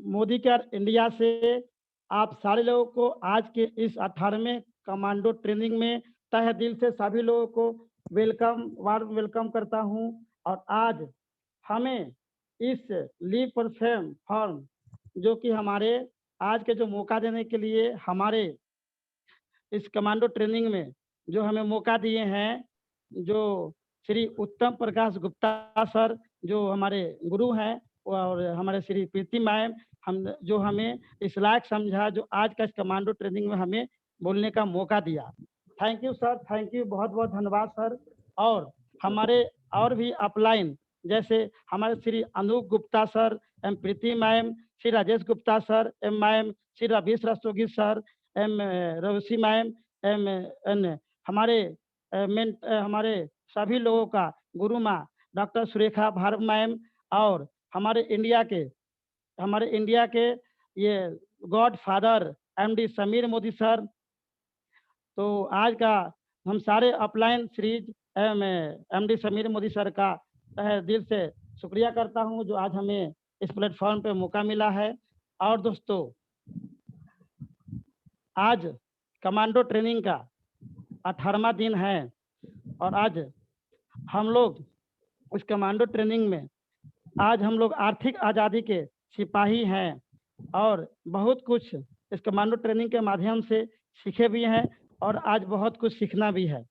Modi care India से आप सारे लोगों को आज के इस 18वें कमांडो ट्रेनिंग में तहे दिल से सभी लोगों को वार्म वेलकम करता हूं। और आज हमें इस लीव पर फेम फॉर्म जो कि हमारे आज के जो मौका देने के लिए हमारे इस कमांडो ट्रेनिंग में जो हमें मौका दिए हैं, जो श्री उत्तम प्रकाश गुप्ता सर जो हमारे गुरु हैं और हमारे श्री प्रीति मैम हम जो हमें इस लायक समझा जो आज का इस कमांडो ट्रेनिंग में हमें बोलने का मौका दिया। Thank you sir, thank you, बहुत-बहुत धन्यवाद सर। और हमारे और भी अपलाइन जैसे हमारे Shri Anoop Gupta sir, M Preeti ma'am, Shri Rajesh Gupta sir, M ma'am, Shri Ravish Rastogi sir, M Ravsi ma'am, M N हमारे हमारे सभी लोगों का गुरु माँ डॉक्टर सुरेखा भार्गव मैम और हमारे इंडिया के ये God father MD Sameer Modi sir. तो आज का हम सारे upline series MD Sameer Modi sir का तहे दिल से शुक्रिया करता हूं जो आज हमें इस प्लेटफॉर्म पे मौका मिला है। और दोस्तों, आज कमांडो ट्रेनिंग का 18वां दिन है और आज हम लोग उस कमांडो ट्रेनिंग में आज हम लोग आर्थिक आज़ादी के सिपाही हैं और बहुत कुछ इस कमांडो ट्रेनिंग के माध्यम से सीखे भी हैं और आज बहुत कुछ सीखना भी है।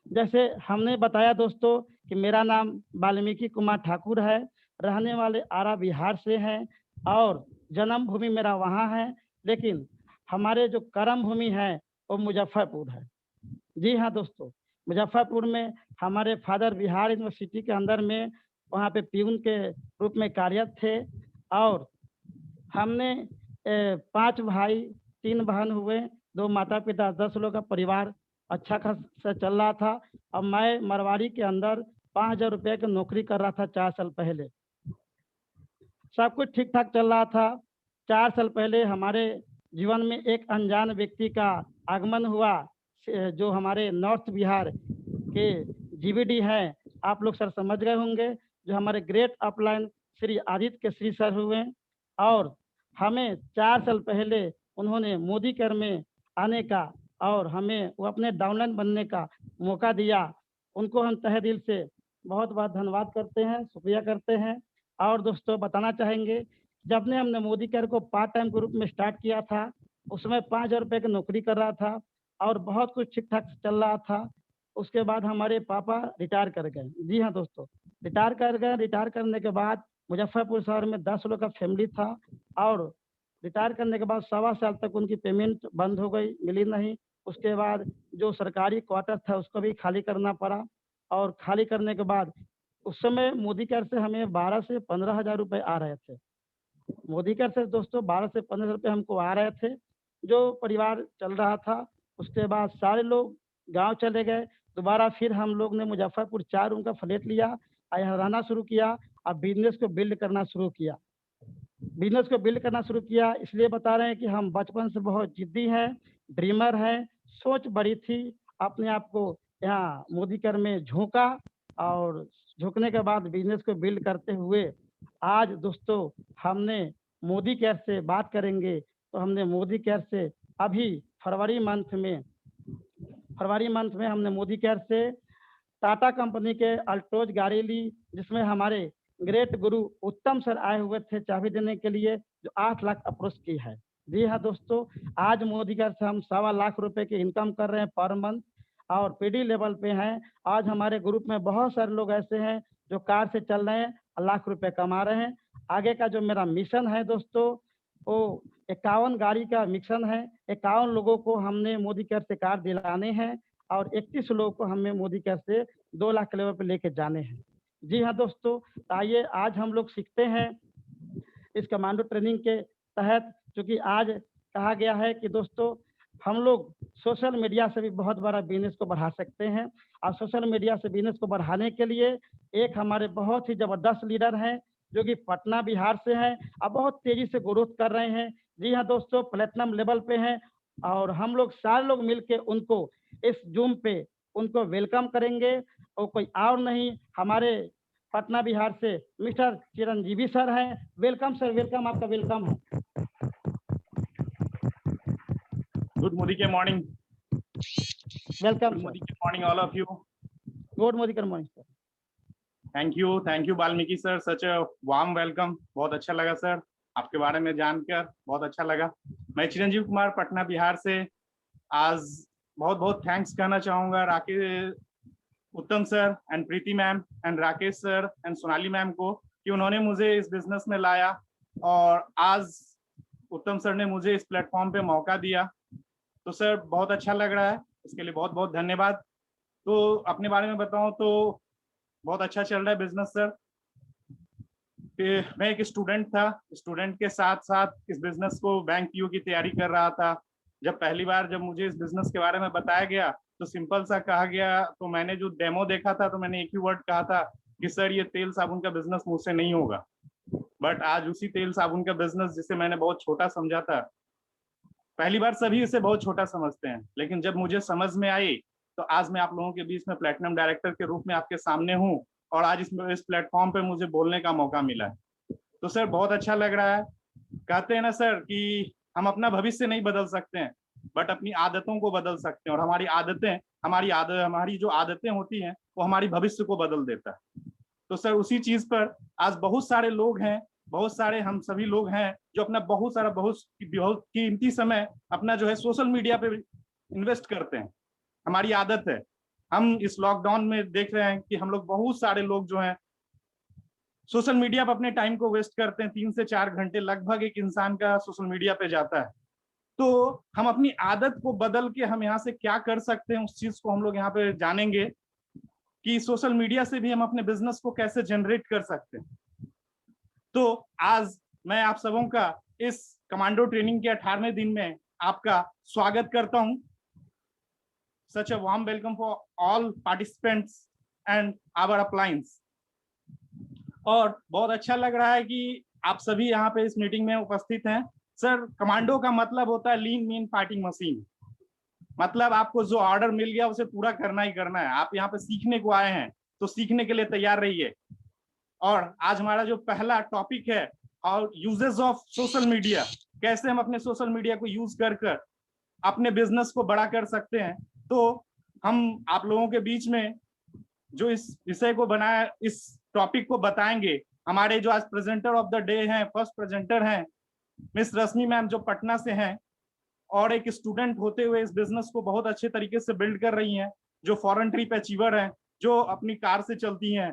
जैसे हमने बताया दोस्तों कि मेरा नाम वाल्मीकि कुमार ठाकुर है, रहने वाले आरा बिहार से हैं और जन्म भूमि मेरा वहाँ है, लेकिन हमारे जो कर्म भूमि है वो मुजफ्फरपुर है। जी हाँ दोस्तों, मुजफ्फरपुर में हमारे फादर बिहार यूनिवर्सिटी के अंदर में वहाँ पे प्यून के रूप में कार्यरत थे और हमने 5 भाई 3 बहन हुए, 2 माता-पिता, 10 लोग का परिवार अच्छा खासा चल रहा था। अब मैं मरवाड़ी के अंदर 5,000 रुपये की नौकरी कर रहा था 4 साल पहले। सब कुछ ठीक-ठाक चल रहा था। 4 साल पहले हमारे जीवन में एक अनजान व्यक्ति का आगमन हुआ जो हमारे नॉर्थ बिहार के जीबीडी हैं, आप लोग सर समझ गए होंगे, जो हमारे great upline Shri Aditya Kesari sir हुए और हमें 4 साल पहले उन्होंने मोदी केयर में आने का और हमें वो अपने डाउनलाइन बनने का मौका दिया। उनको हम तहे दिल से बहुत-बहुत धन्यवाद करते हैं, शुक्रिया करते हैं। और दोस्तों बताना चाहेंगे, जब ने हमने मोदी केयर को पार्ट टाइम के रूप में स्टार्ट किया था, उसमें 5,000 रुपये की नौकरी कर रहा था और बहुत कुछ ठीक-ठाक चल रहा था। उसके बाद हमारे पापा रिटायर कर गए। जी हाँ दोस्तों, रिटायर कर गए, रिटायर करने के बाद मुज़फ्फरपुर शहर में 10 लोग का फैमिली था और रिटायर करने के बाद सवा साल तक उनकी पेमेंट बंद हो गई, मिली नहीं। उसके बाद जो सरकारी क्वार्टर था उसको भी खाली करना पड़ा और खाली करने के बाद उस समय मोदी केयर से हमें 12 से 15,000 रुपए आ रहे थे। मोदी केयर से दोस्तों 12 से 15 रुपए हमको आ रहे थे, जो परिवार चल रहा था। उसके बाद सारे लोग गाँव चले गए, दोबारा फिर हम लोग ने मुज़फ्फरपुर 4 रूम का फ्लैट लिया और यहाँ रहना शुरू किया और बिज़नेस को बिल्ड करना शुरू किया। बिज़नेस को बिल्ड करना शुरू किया इसलिए बता रहे हैं कि हम बचपन से बहुत ज़िद्दी हैं, ड्रीमर हैं, सोच बड़ी थी, अपने आप को यहाँ मोदी केयर में झोंका और झोंकने के बाद बिज़नेस को बिल्ड करते हुए आज दोस्तों हमने मोदी केयर से बात करेंगे, तो हमने मोदी केयर से अभी फरवरी मंथ में हमने मोदी केयर से टाटा कंपनी के अल्टोज गाड़ी ली, जिसमें हमारे ग्रेट गुरु उत्तम सर आए हुए थे चाबी देने के लिए, जो 8 लाख अप्रोच की है। जी हाँ दोस्तों, आज मोदी केयर से हम सवा लाख रुपए की इनकम कर रहे हैं पर मंथ और पीडी लेवल पे हैं। आज हमारे ग्रुप में बहुत सारे लोग ऐसे हैं जो कार से चल रहे हैं और लाख रुपए कमा रहे हैं। आगे का जो मेरा मिशन है दोस्तों, वो 51 गाड़ी का मिशन है। 51 लोगों को हमने मोदी केयर से कार दिलाने हैं और 31 लोगों को हमें मोदी केयर से 2 लाख के लेवल पे लेके जाने हैं। जी हाँ दोस्तों, तो आइए आज हम लोग सीखते हैं इस कमांडो ट्रेनिंग के तहत, चूँकि आज कहा गया है कि दोस्तों हम लोग सोशल मीडिया से भी बहुत बड़ा बिज़नेस को बढ़ा सकते हैं और सोशल मीडिया से बिज़नेस को बढ़ाने के लिए एक हमारे बहुत ही ज़बरदस्त लीडर हैं, जो कि पटना बिहार से हैं और बहुत तेज़ी से ग्रोथ कर रहे हैं। जी हाँ दोस्तों, प्लेटिनम लेवल पे हैं और हम लोग सारे लोग मिल के उनको इस ज़ूम पे उनको वेलकम करेंगे और कोई और नहीं, हमारे पटना बिहार से मिस्टर चिरंजीवी सर हैं। वेलकम सर, वेलकम, आपका वेलकम है। Good morning. Welcome Good sir. morning all of you. Good morning sir. Thank you Valmiki sir, such a warm welcome. बहुत अच्छा लगा सर, आपके बारे में जानकर बहुत अच्छा लगा। मैं चिरंजीव कुमार पटना बिहार से आज बहुत बहुत थैंक्स कहना चाहूंगा राकेश, उत्तम sir and Preeti ma'am and Rakesh sir and Sonali ma'am को कि उन्होंने मुझे इस बिजनेस में लाया और आज उत्तम सर ने मुझे इस प्लेटफॉर्म पे मौका दिया। तो सर बहुत अच्छा लग रहा है, इसके लिए बहुत बहुत धन्यवाद। तो अपने बारे में बताऊं तो बहुत अच्छा चल रहा है बिजनेस सर। मैं एक स्टूडेंट था, स्टूडेंट के साथ साथ इस बिजनेस को बैंक पीओ की तैयारी कर रहा था। जब पहली बार जब मुझे इस बिजनेस के बारे में बताया गया तो सिंपल सा कहा गया, तो मैंने जो डेमो देखा था तो मैंने एक ही वर्ड कहा था कि सर ये तेल साबुन का बिजनेस मुझसे नहीं होगा। बट आज उसी तेल साबुन का बिजनेस जिसे मैंने बहुत छोटा समझा था, पहली बार सभी इसे बहुत छोटा समझते हैं, लेकिन जब मुझे समझ में आई तो आज मैं आप लोगों के बीच में प्लेटिनम डायरेक्टर के रूप में आपके सामने हूँ और आज इस प्लेटफॉर्म पे मुझे बोलने का मौका मिला है। तो सर बहुत अच्छा लग रहा है। कहते हैं ना सर कि हम अपना भविष्य नहीं बदल सकते हैं बट अपनी आदतों को बदल सकते हैं, और हमारी जो आदतें होती हैं वो हमारी भविष्य को बदल देता है। तो सर उसी चीज पर आज बहुत सारे लोग हैं, बहुत सारे हम सभी लोग हैं जो अपना बहुत कीमती समय अपना जो है सोशल मीडिया पे इन्वेस्ट करते हैं। हमारी आदत है। हम इस लॉकडाउन में देख रहे हैं कि हम लोग बहुत सारे लोग जो हैं सोशल मीडिया पर अपने टाइम को वेस्ट करते हैं। 3 से 4 घंटे लगभग एक इंसान का सोशल मीडिया पे जाता है। तो हम अपनी आदत को बदल के हम यहाँ से क्या कर सकते हैं, उस चीज को हम लोग यहाँ पे जानेंगे कि सोशल मीडिया से भी हम अपने बिजनेस को कैसे जनरेट कर सकते हैं। तो आज मैं आप सबों का इस कमांडो ट्रेनिंग के 18वें दिन में आपका स्वागत करता हूं। Such a warm welcome for all participants and our uplines. और बहुत अच्छा लग रहा है कि आप सभी यहाँ पे इस मीटिंग में उपस्थित हैं। सर कमांडो का मतलब होता है लीन मीन फाइटिंग मशीन। मतलब आपको जो ऑर्डर मिल गया उसे पूरा करना ही करना है। आप यहाँ पे सीखने को आए हैं तो सीखने के लिए तैयार रहिए। और आज हमारा जो पहला टॉपिक है, और यूजेस ऑफ सोशल मीडिया, कैसे हम अपने सोशल मीडिया को यूज कर अपने बिजनेस को बड़ा कर सकते हैं। तो हम आप लोगों के बीच में जो इस विषय को बनाया, इस टॉपिक को बताएंगे, हमारे जो आज प्रेजेंटर ऑफ द डे हैं, फर्स्ट प्रेजेंटर हैं मिस रश्मि मैम जो पटना से हैं और एक स्टूडेंट होते हुए इस बिजनेस को बहुत अच्छे तरीके से बिल्ड कर रही हैं, जो फॉरेन ट्रिप अचीवर हैं, जो अपनी कार से चलती हैं,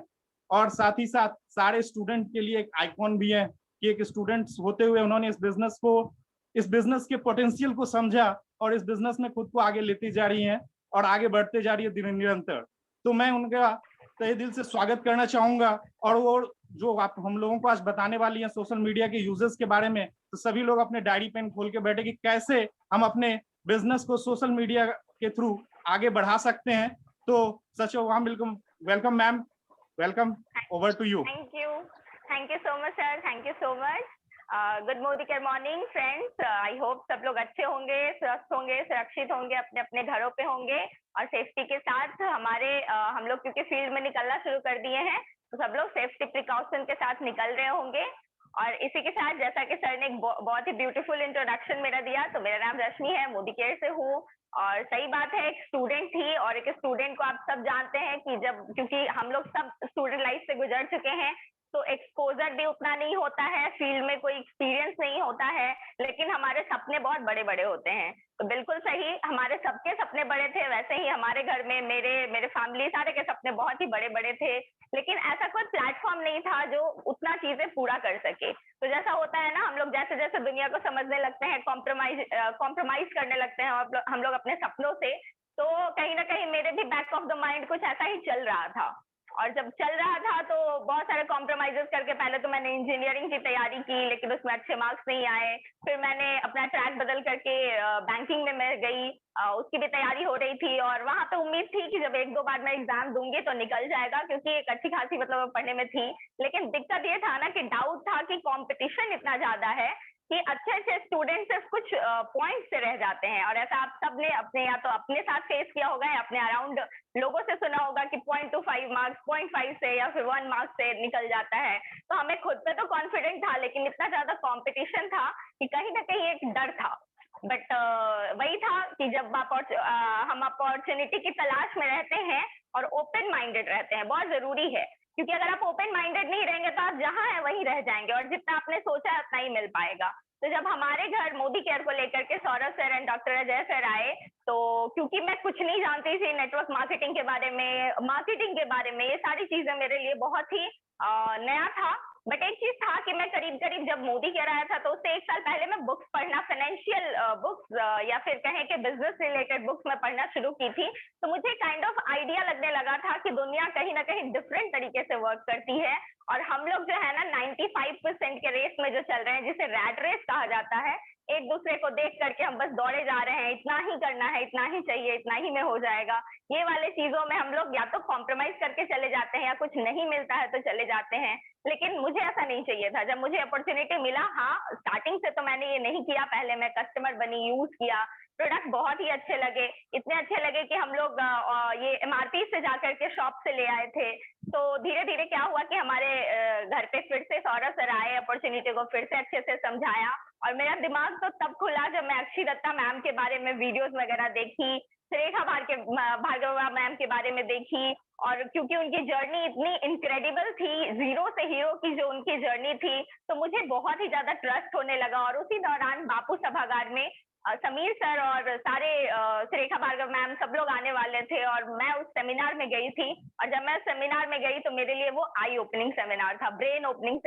और साथ ही साथ सारे स्टूडेंट के लिए एक आइकॉन भी है कि एक स्टूडेंट्स होते हुए उन्होंने इस बिजनेस के पोटेंशियल को समझा और इस बिजनेस में खुद को आगे लेती जा रही हैं और आगे बढ़ते जा रही है निरंतर। तो मैं उनका तहे दिल से स्वागत करना चाहूंगा। और वो जो आप हम लोगों को आज बताने वाली हैं सोशल मीडिया के यूजेस के बारे में, तो सभी लोग अपने डायरी पेन खोल के बैठे कि कैसे हम अपने बिजनेस को सोशल मीडिया के थ्रू आगे बढ़ा सकते हैं। तो such a warm welcome ma'am, welcome, over to you. Thank you so much sir, thank you so much. Good morning friends. I hope सब लोग अच्छे होंगे, स्वस्थ होंगे, सुरक्षित होंगे, अपने अपने घरों पे होंगे और सेफ्टी के साथ। हम लोग क्योंकि फील्ड में निकलना शुरू कर दिए हैं तो सब लोग सेफ्टी प्रिकॉशन के साथ निकल रहे होंगे। और इसी के साथ जैसा कि सर ने एक बहुत ही ब्यूटीफुल इंट्रोडक्शन मेरा दिया, तो मेरा नाम रश्मि है, मोदी केयर से हूँ। और सही बात है, एक स्टूडेंट थी और एक स्टूडेंट को आप सब जानते हैं कि क्योंकि हम लोग सब स्टूडेंट लाइफ से गुजर चुके हैं तो एक्सपोजर भी उतना नहीं होता है, फील्ड में कोई एक्सपीरियंस नहीं होता है, लेकिन हमारे सपने बहुत बड़े बड़े होते हैं। तो बिल्कुल सही, हमारे सबके सपने बड़े थे, वैसे ही हमारे घर में मेरे फैमिली सारे के सपने बहुत ही बड़े बड़े थे, लेकिन ऐसा कोई प्लेटफॉर्म नहीं था जो उतना चीजें पूरा कर सके। तो जैसा होता है ना, हम लोग जैसे जैसे दुनिया को समझने लगते हैं, कॉम्प्रोमाइज करने लगते हैं हम लोग अपने सपनों से। तो कहीं ना कहीं मेरे भी बैक ऑफ द माइंड कुछ ऐसा ही चल रहा था। और जब चल रहा था तो बहुत सारे कॉम्प्रोमाइजेस करके पहले तो मैंने इंजीनियरिंग की तैयारी की, लेकिन उसमें अच्छे मार्क्स नहीं आए। फिर मैंने अपना ट्रैक बदल करके बैंकिंग में मैं गई, उसकी भी तैयारी हो रही थी और वहां पे उम्मीद थी कि जब 1-2 बार मैं एग्जाम दूंगी तो निकल जाएगा, क्योंकि एक अच्छी खासी मतलब पढ़ने में थी। लेकिन दिक्कत ये था ना कि डाउट था कि कंपटीशन इतना ज्यादा है कि अच्छे अच्छे स्टूडेंट सिर्फ कुछ पॉइंट से रह जाते हैं, और ऐसा आप सबने अपने या तो अपने साथ फेस किया होगा या अपने अराउंड लोगों से सुना होगा कि 0.25 मार्क्स 0.5 से या फिर 1 मार्क्स से निकल जाता है। तो हमें खुद पे तो कॉन्फिडेंट था, लेकिन इतना ज्यादा कंपटीशन था कि कहीं ना कहीं एक डर था। बट वही था कि जब हम अपॉर्चुनिटी की तलाश में रहते हैं और ओपन माइंडेड रहते हैं, बहुत जरूरी है, क्योंकि अगर आप ओपन माइंडेड नहीं रहेंगे तो आप जहाँ है वहीं रह जाएंगे और जितना आपने सोचा है उतना ही मिल पाएगा। तो जब हमारे घर मोदी केयर को लेकर के Saurabh sir and doctor Ajay sir आए, तो क्योंकि मैं कुछ नहीं जानती थी नेटवर्क मार्केटिंग के बारे में, मार्केटिंग के बारे में, ये सारी चीजें मेरे लिए बहुत ही नया था। बट एक चीज था कि मैं करीब करीब जब मोदी केयर आया था तो उससे 1 साल पहले मैं बुक्स पढ़ना, फाइनेंशियल बुक्स या फिर कहें कि बिजनेस रिलेटेड बुक्स में पढ़ना शुरू की थी। तो मुझे काइंड ऑफ आइडिया लगने लगा था कि दुनिया कहीं ना कहीं डिफरेंट तरीके से वर्क करती है, और हम लोग जो है ना 95% के रेस में जो चल रहे हैं, जिसे रैट रेस कहा जाता है, एक दूसरे को देख करके हम बस दौड़े जा रहे हैं, इतना ही करना है, इतना ही चाहिए, इतना ही में हो जाएगा, ये वाले चीजों में हम लोग या तो कॉम्प्रोमाइज करके चले जाते हैं या कुछ नहीं मिलता है तो चले जाते हैं। लेकिन मुझे ऐसा नहीं चाहिए था। जब मुझे अपॉर्चुनिटी मिला, हाँ स्टार्टिंग से तो मैंने ये नहीं किया, पहले मैं कस्टमर बनी, यूज किया, प्रोडक्ट बहुत ही अच्छे लगे, इतने अच्छे लगे कि हम लोग ये एमआरपी से जाकर के शॉप से ले आए थे। तो धीरे धीरे क्या हुआ कि हमारे घर पे फिर से सौरभ सर आए, अपॉर्चुनिटी को फिर से अच्छे से समझाया, और मेरा दिमाग तो तब खुला जब मैं अक्षी दत्ता मैम के बारे में वीडियोस वगैरह देखी, सुरेखा भार्गव मैम के बारे में देखी, और क्योंकि उनकी जर्नी इतनी इनक्रेडिबल थी, जीरो से हीरो की जो उनकी जर्नी थी, तो मुझे बहुत ही ज्यादा ट्रस्ट होने लगा। और उसी दौरान बापू सभागार में समीर सर और सारे सुरेखा भार्गव मैम सब लोग आने वाले थे, और मैं उस सेमिनार में गई थी। और जब मैं सेमिनार में गई तो मेरे लिए वो आई ओपनिंग सेमिनार था, ब्रेन ओपनिंग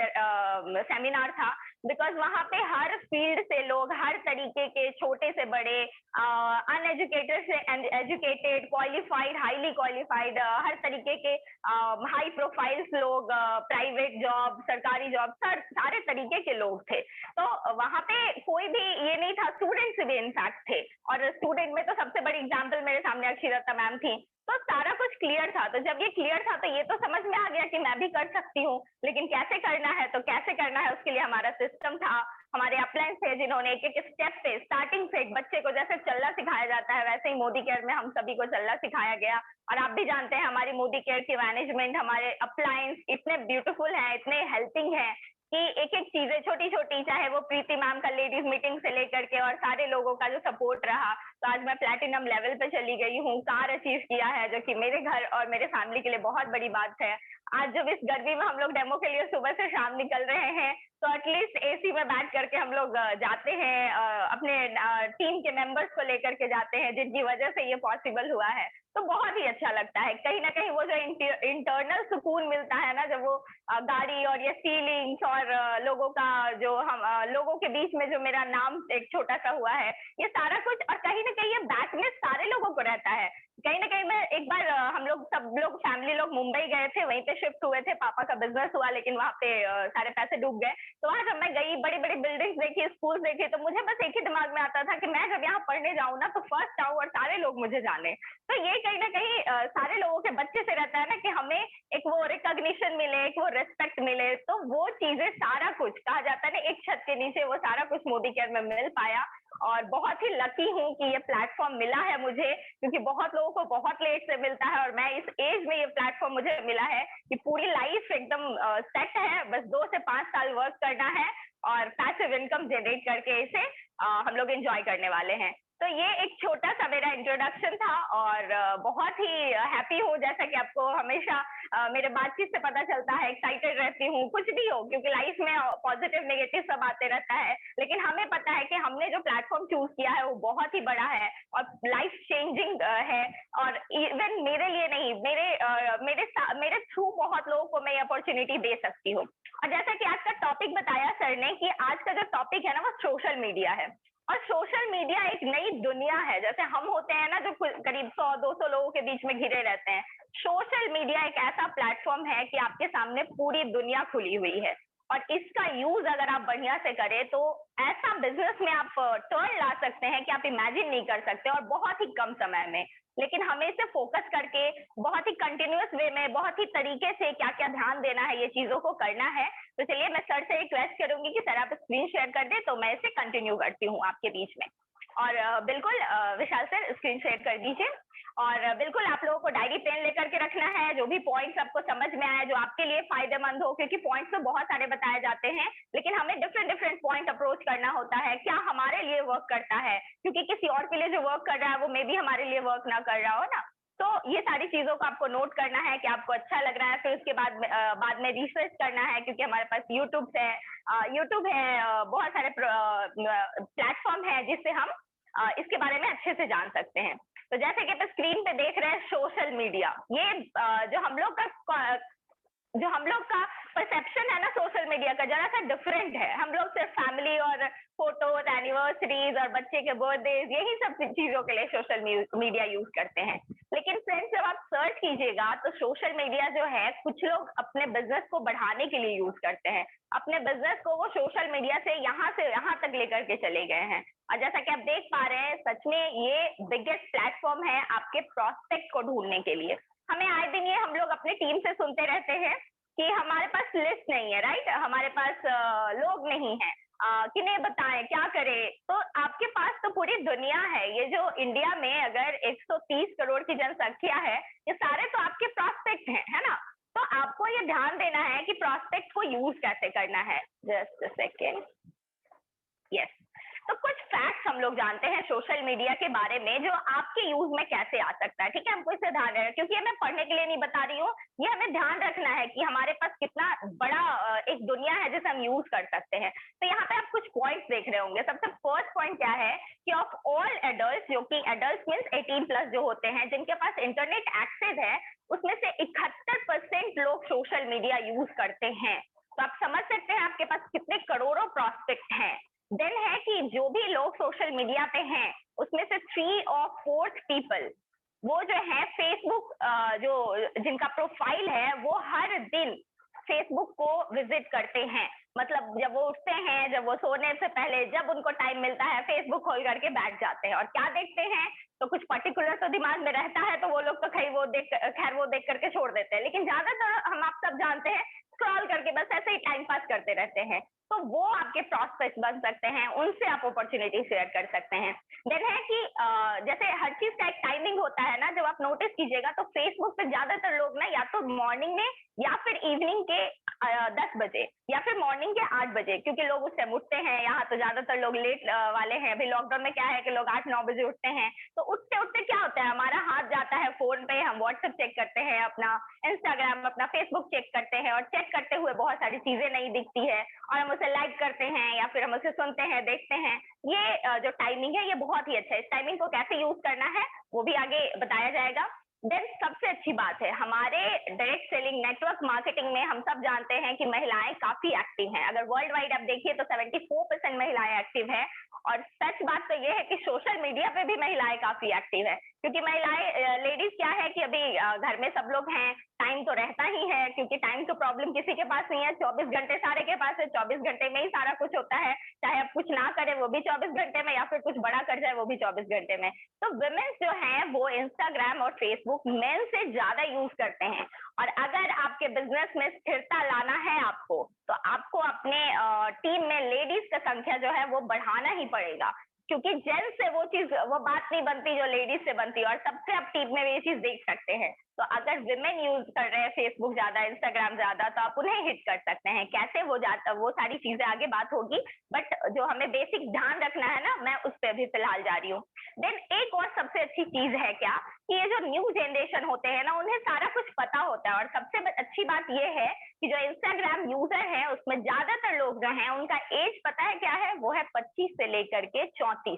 सेमिनार था, बिकॉज वहां पे हर फील्ड से लोग, हर तरीके के, छोटे से बड़े, अनएजुकेटेड से एजुकेटेड, क्वालिफाइड, हाईली क्वालिफाइड, हर तरीके के हाई प्रोफाइल्स लोग, प्राइवेट जॉब, सरकारी जॉब, सारे तरीके के लोग थे। तो वहां पे कोई भी ये नहीं था, स्टूडेंट्स भी इनफैक्ट थे, और स्टूडेंट में तो सबसे बड़ी एग्जांपल मेरे सामने अक्षी दत्ता मैम थी। तो सारा कुछ क्लियर था। तो जब ये क्लियर था तो ये तो समझ में आ गया कि मैं भी कर सकती हूँ, लेकिन कैसे करना है, तो कैसे करना है उसके लिए हमारा सिस्टम था, हमारे अपलाइन थे जिन्होंने एक एक स्टेप से, स्टार्टिंग से एक बच्चे को जैसे चलना सिखाया जाता है, वैसे ही मोदी केयर में हम सभी को चलना सिखाया गया। और आप भी जानते हैं हमारी मोदी केयर की मैनेजमेंट, हमारे अपलाइंस इतने ब्यूटीफुल हैं, इतने हेल्पिंग हैं कि एक एक चीजें छोटी छोटी, चाहे वो प्रीति मैम का लेडीज मीटिंग से लेकर के और सारे लोगों का जो सपोर्ट रहा, तो आज मैं प्लैटिनम लेवल पे चली गई हूँ, कार अचीव किया है, जो कि मेरे घर और मेरे फैमिली के लिए बहुत बड़ी बात है। आज जब इस गर्मी में हम लोग डेमो के लिए सुबह से शाम निकल रहे हैं, तो एटलीस्ट एसी में बैठ करके हम लोग जाते हैं, अपने टीम के मेंबर्स को लेकर के जाते हैं, जिनकी वजह से ये पॉसिबल हुआ है। तो बहुत ही अच्छा लगता है, कहीं ना कहीं वो जो इंटरनल सुकून मिलता है ना, जब वो गाड़ी और ये फीलिंग्स और लोगों का जो हम लोगों के बीच में जो मेरा नाम एक छोटा सा हुआ है, ये सारा कुछ, और कहीं ना कहीं ये बैक में सारे लोगों को रहता है। कहीं ना कहीं मैं एक बार हम लोग सब लोग फैमिली लोग मुंबई गए थे, वहीं पे शिफ्ट हुए थे, पापा का बिजनेस हुआ, लेकिन वहां पे सारे पैसे डूब गए। तो वहां जब मैं गई, बड़ी बड़ी बिल्डिंग्स देखी, स्कूल देखी, तो मुझे बस एक ही दिमाग में आता था कि मैं जब यहाँ पढ़ने जाऊँ ना, तो फर्स्ट आऊँ और सारे लोग मुझे जाने। तो ये कहीं ना कहीं सारे लोगों के बच्चे से रहता है ना, कि हमें एक वो रिकॉग्निशन मिले, एक वो रिस्पेक्ट मिले। तो वो चीजें, सारा कुछ कहा जाता है ना, एक छत के नीचे वो सारा कुछ मोदी केयर में मिल पाया। और बहुत ही लकी हूँ कि ये प्लेटफॉर्म मिला है मुझे, क्योंकि बहुत लोगों को बहुत लेट से मिलता है, और मैं इस एज में ये प्लेटफॉर्म मुझे मिला है कि पूरी लाइफ एकदम सेट है, बस 2 से 5 साल वर्क करना है और पैसिव इनकम जनरेट करके इसे हम लोग एंजॉय करने वाले हैं। तो ये एक छोटा सा मेरा इंट्रोडक्शन था, और बहुत ही हैप्पी हूँ, जैसा कि आपको हमेशा मेरे बातचीत से पता चलता है, एक्साइटेड रहती हूँ, कुछ भी हो, क्योंकि लाइफ में पॉजिटिव नेगेटिव सब आते रहता है, लेकिन हमें पता है कि हमने जो प्लेटफॉर्म चूज किया है वो बहुत ही बड़ा है और लाइफ चेंजिंग है। और इवन मेरे लिए नहीं, मेरे थ्रू बहुत लोगों को मैं ये अपॉर्चुनिटी दे सकती हूँ। और जैसा कि आज का टॉपिक बताया सर ने, कि आज का जो टॉपिक है ना, वो सोशल मीडिया है, और सोशल मीडिया एक नई दुनिया है। जैसे हम होते हैं ना, जो करीब 100-200 लोगों के बीच में घिरे रहते हैं, सोशल मीडिया एक ऐसा प्लेटफॉर्म है कि आपके सामने पूरी दुनिया खुली हुई है, और इसका यूज अगर आप बढ़िया से करें तो ऐसा बिजनेस में आप टर्न ला सकते हैं कि आप इमेजिन नहीं कर सकते, और बहुत ही कम समय में। लेकिन हमें इसे फोकस करके बहुत ही कंटिन्यूअस वे में, बहुत ही तरीके से क्या क्या ध्यान देना है, ये चीजों को करना है। तो चलिए मैं सर से रिक्वेस्ट करूंगी कि सर आप स्क्रीन शेयर कर दे, तो मैं इसे कंटिन्यू करती हूँ आपके बीच में। और बिल्कुल विशाल सर स्क्रीन शेयर कर दीजिए। और बिल्कुल आप लोगों को डायरी पेन लेकर के रखना है, जो भी पॉइंट्स आपको समझ में आए, जो आपके लिए फायदेमंद हो, क्योंकि पॉइंट्स तो बहुत सारे बताए जाते हैं, लेकिन हमें डिफरेंट डिफरेंट पॉइंट अप्रोच करना होता है, क्या हमारे लिए वर्क करता है, क्योंकि किसी और के लिए जो वर्क कर रहा है वो मे बी हमारे लिए वर्क ना कर रहा हो ना। तो ये सारी चीजों को आपको नोट करना है कि आपको अच्छा लग रहा है, फिर उसके बाद में रिसर्च करना है, क्योंकि हमारे पास यूट्यूब है, बहुत सारे प्लेटफॉर्म है जिससे हम इसके बारे में अच्छे से जान सकते हैं। तो जैसे कि आप स्क्रीन पे देख रहे हैं सोशल मीडिया, ये जो हम लोग का परसेप्शन है ना सोशल मीडिया का, जरा सा डिफरेंट है। हम लोग सिर्फ फैमिली और फोटोज, एनिवर्सरीज और बच्चे के बर्थडेज, यही सब चीजों के लिए सोशल मीडिया यूज करते हैं। लेकिन फ्रेंड्स जब आप सर्च कीजिएगा तो सोशल मीडिया जो है कुछ लोग अपने बिजनेस को बढ़ाने के लिए यूज करते हैं। अपने बिजनेस को वो सोशल मीडिया से यहाँ तक लेकर के चले गए हैं। और जैसा कि आप देख पा रहे हैं, सच में ये बिगेस्ट प्लेटफॉर्म है आपके प्रोस्पेक्ट को ढूंढने के लिए। हमें आए दिन ये हम लोग अपने टीम से सुनते रहते हैं कि हमारे पास लिस्ट नहीं है, राइट, हमारे पास लोग नहीं है, किन्हें बताएं, क्या करें। तो आपके पास तो पूरी दुनिया है। ये जो इंडिया में अगर 130 करोड़ की जनसंख्या है, ये सारे तो आपके प्रोस्पेक्ट हैं, है ना। तो आपको ये ध्यान देना है कि प्रोस्पेक्ट को यूज कैसे करना है। Just a second, yes. तो कुछ फैक्ट्स हम लोग जानते हैं सोशल मीडिया के बारे में, जो आपके यूज में कैसे आ सकता है। ठीक है, हमको इसे ध्यान रखना है, क्योंकि ये मैं पढ़ने के लिए नहीं बता रही हूँ, ये हमें ध्यान रखना है कि हमारे पास कितना बड़ा एक दुनिया है जिसे हम यूज कर सकते हैं। तो यहाँ पे आप कुछ पॉइंट्स देख रहे होंगे। सबसे फर्स्ट पॉइंट क्या है कि ऑफ ऑल एडल्ट, जो कि एडल्ट मीन्स 18+ जो होते हैं, जिनके पास इंटरनेट एक्सेस है, उसमें से 71% लोग सोशल मीडिया यूज करते हैं। तो आप समझ सकते हैं आपके पास कितने करोड़ों प्रोस्पेक्ट हैं। देन है कि जो भी लोग सोशल मीडिया पे हैं, उसमें से 3 और 4 पीपल वो जो है फेसबुक, जो जिनका प्रोफाइल है वो हर दिन फेसबुक को विजिट करते हैं। मतलब जब वो उठते हैं, जब वो सोने से पहले, जब उनको टाइम मिलता है, फेसबुक खोल करके बैठ जाते हैं। और क्या देखते हैं, तो कुछ पर्टिकुलर तो दिमाग में रहता है, तो वो लोग तो खैर वो देख करके छोड़ देते हैं, लेकिन ज्यादातर हम आप सब जानते हैं स्क्रॉल करके बस ऐसे ही टाइम पास करते रहते हैं। तो वो आपके प्रॉस्पेक्ट बन सकते हैं, उनसे आप अपॉर्चुनिटी शेयर कर सकते हैं। देन है कि जैसे हर चीज का एक टाइमिंग होता है ना, जब आप नोटिस कीजिएगा तो फेसबुक पे ज्यादातर लोग ना या तो मॉर्निंग में या फिर इवनिंग के 10 बजे या फिर मॉर्निंग के 8 बजे, क्योंकि लोग उससे उठते हैं। यहाँ तो ज्यादातर लोग लेट वाले हैं। अभी लॉकडाउन में क्या है कि लोग 8-9 बजे उठते हैं। तो उठते उठते क्या होता है, हमारा हाथ जाता है फोन पे, हम व्हाट्सएप चेक करते हैं, अपना इंस्टाग्राम, अपना फेसबुक चेक करते हैं, और चेक करते हुए बहुत सारी चीजें नहीं दिखती है और हम उसे लाइक करते हैं या फिर हम उसे सुनते हैं, देखते हैं। ये जो टाइमिंग है ये बहुत ही अच्छा है। इस टाइमिंग को कैसे यूज करना है वो भी आगे बताया जाएगा। देन सबसे अच्छी बात है, हमारे डायरेक्ट सेलिंग नेटवर्क मार्केटिंग में हम सब जानते हैं कि महिलाएं काफी एक्टिव हैं। अगर वर्ल्ड वाइड आप देखिए तो 74% महिलाएं एक्टिव है। और सच बात तो ये है कि सोशल मीडिया पे भी महिलाएं काफी एक्टिव है, क्योंकि महिलाएं, लेडीज क्या है कि अभी घर में सब लोग हैं, टाइम तो रहता ही है, क्योंकि टाइम तो प्रॉब्लम किसी के पास नहीं है। 24 घंटे सारे के पास है, 24 घंटे में ही सारा कुछ होता है, चाहे आप कुछ ना करें वो भी 24 घंटे में, या फिर कुछ बड़ा कर जाए वो भी 24 घंटे में। तो वुमेन्स जो है वो इंस्टाग्राम और फेसबुक मेन से ज्यादा यूज करते हैं। और अगर आपके बिजनेस में स्थिरता लाना है आपको, तो आपको अपने टीम में लेडीज का संख्या जो है वो बढ़ाना ही पड़ेगा, क्योंकि जेंट्स से वो बात नहीं बनती जो लेडीज से बनती है। और सबसे आप टीम में ये चीज देख सकते हैं। तो अगर विमेन यूज कर रहे हैं फेसबुक ज्यादा, इंस्टाग्राम ज्यादा, तो आप उन्हें हिट कर सकते हैं। कैसे वो सारी चीजें आगे बात होगी, बट जो हमें बेसिक ध्यान रखना है ना, मैं उस पर अभी फिलहाल जा रही हूँ। देन एक और सबसे अच्छी चीज है क्या कि ये जो न्यू जनरेशन होते हैं ना, उन्हें सारा कुछ पता होता है। और सबसे अच्छी बात ये है कि जो इंस्टाग्राम यूजर है उसमें ज्यादातर लोग जो हैं उनका एज पता है क्या है, वो है 25 से लेकर के 34।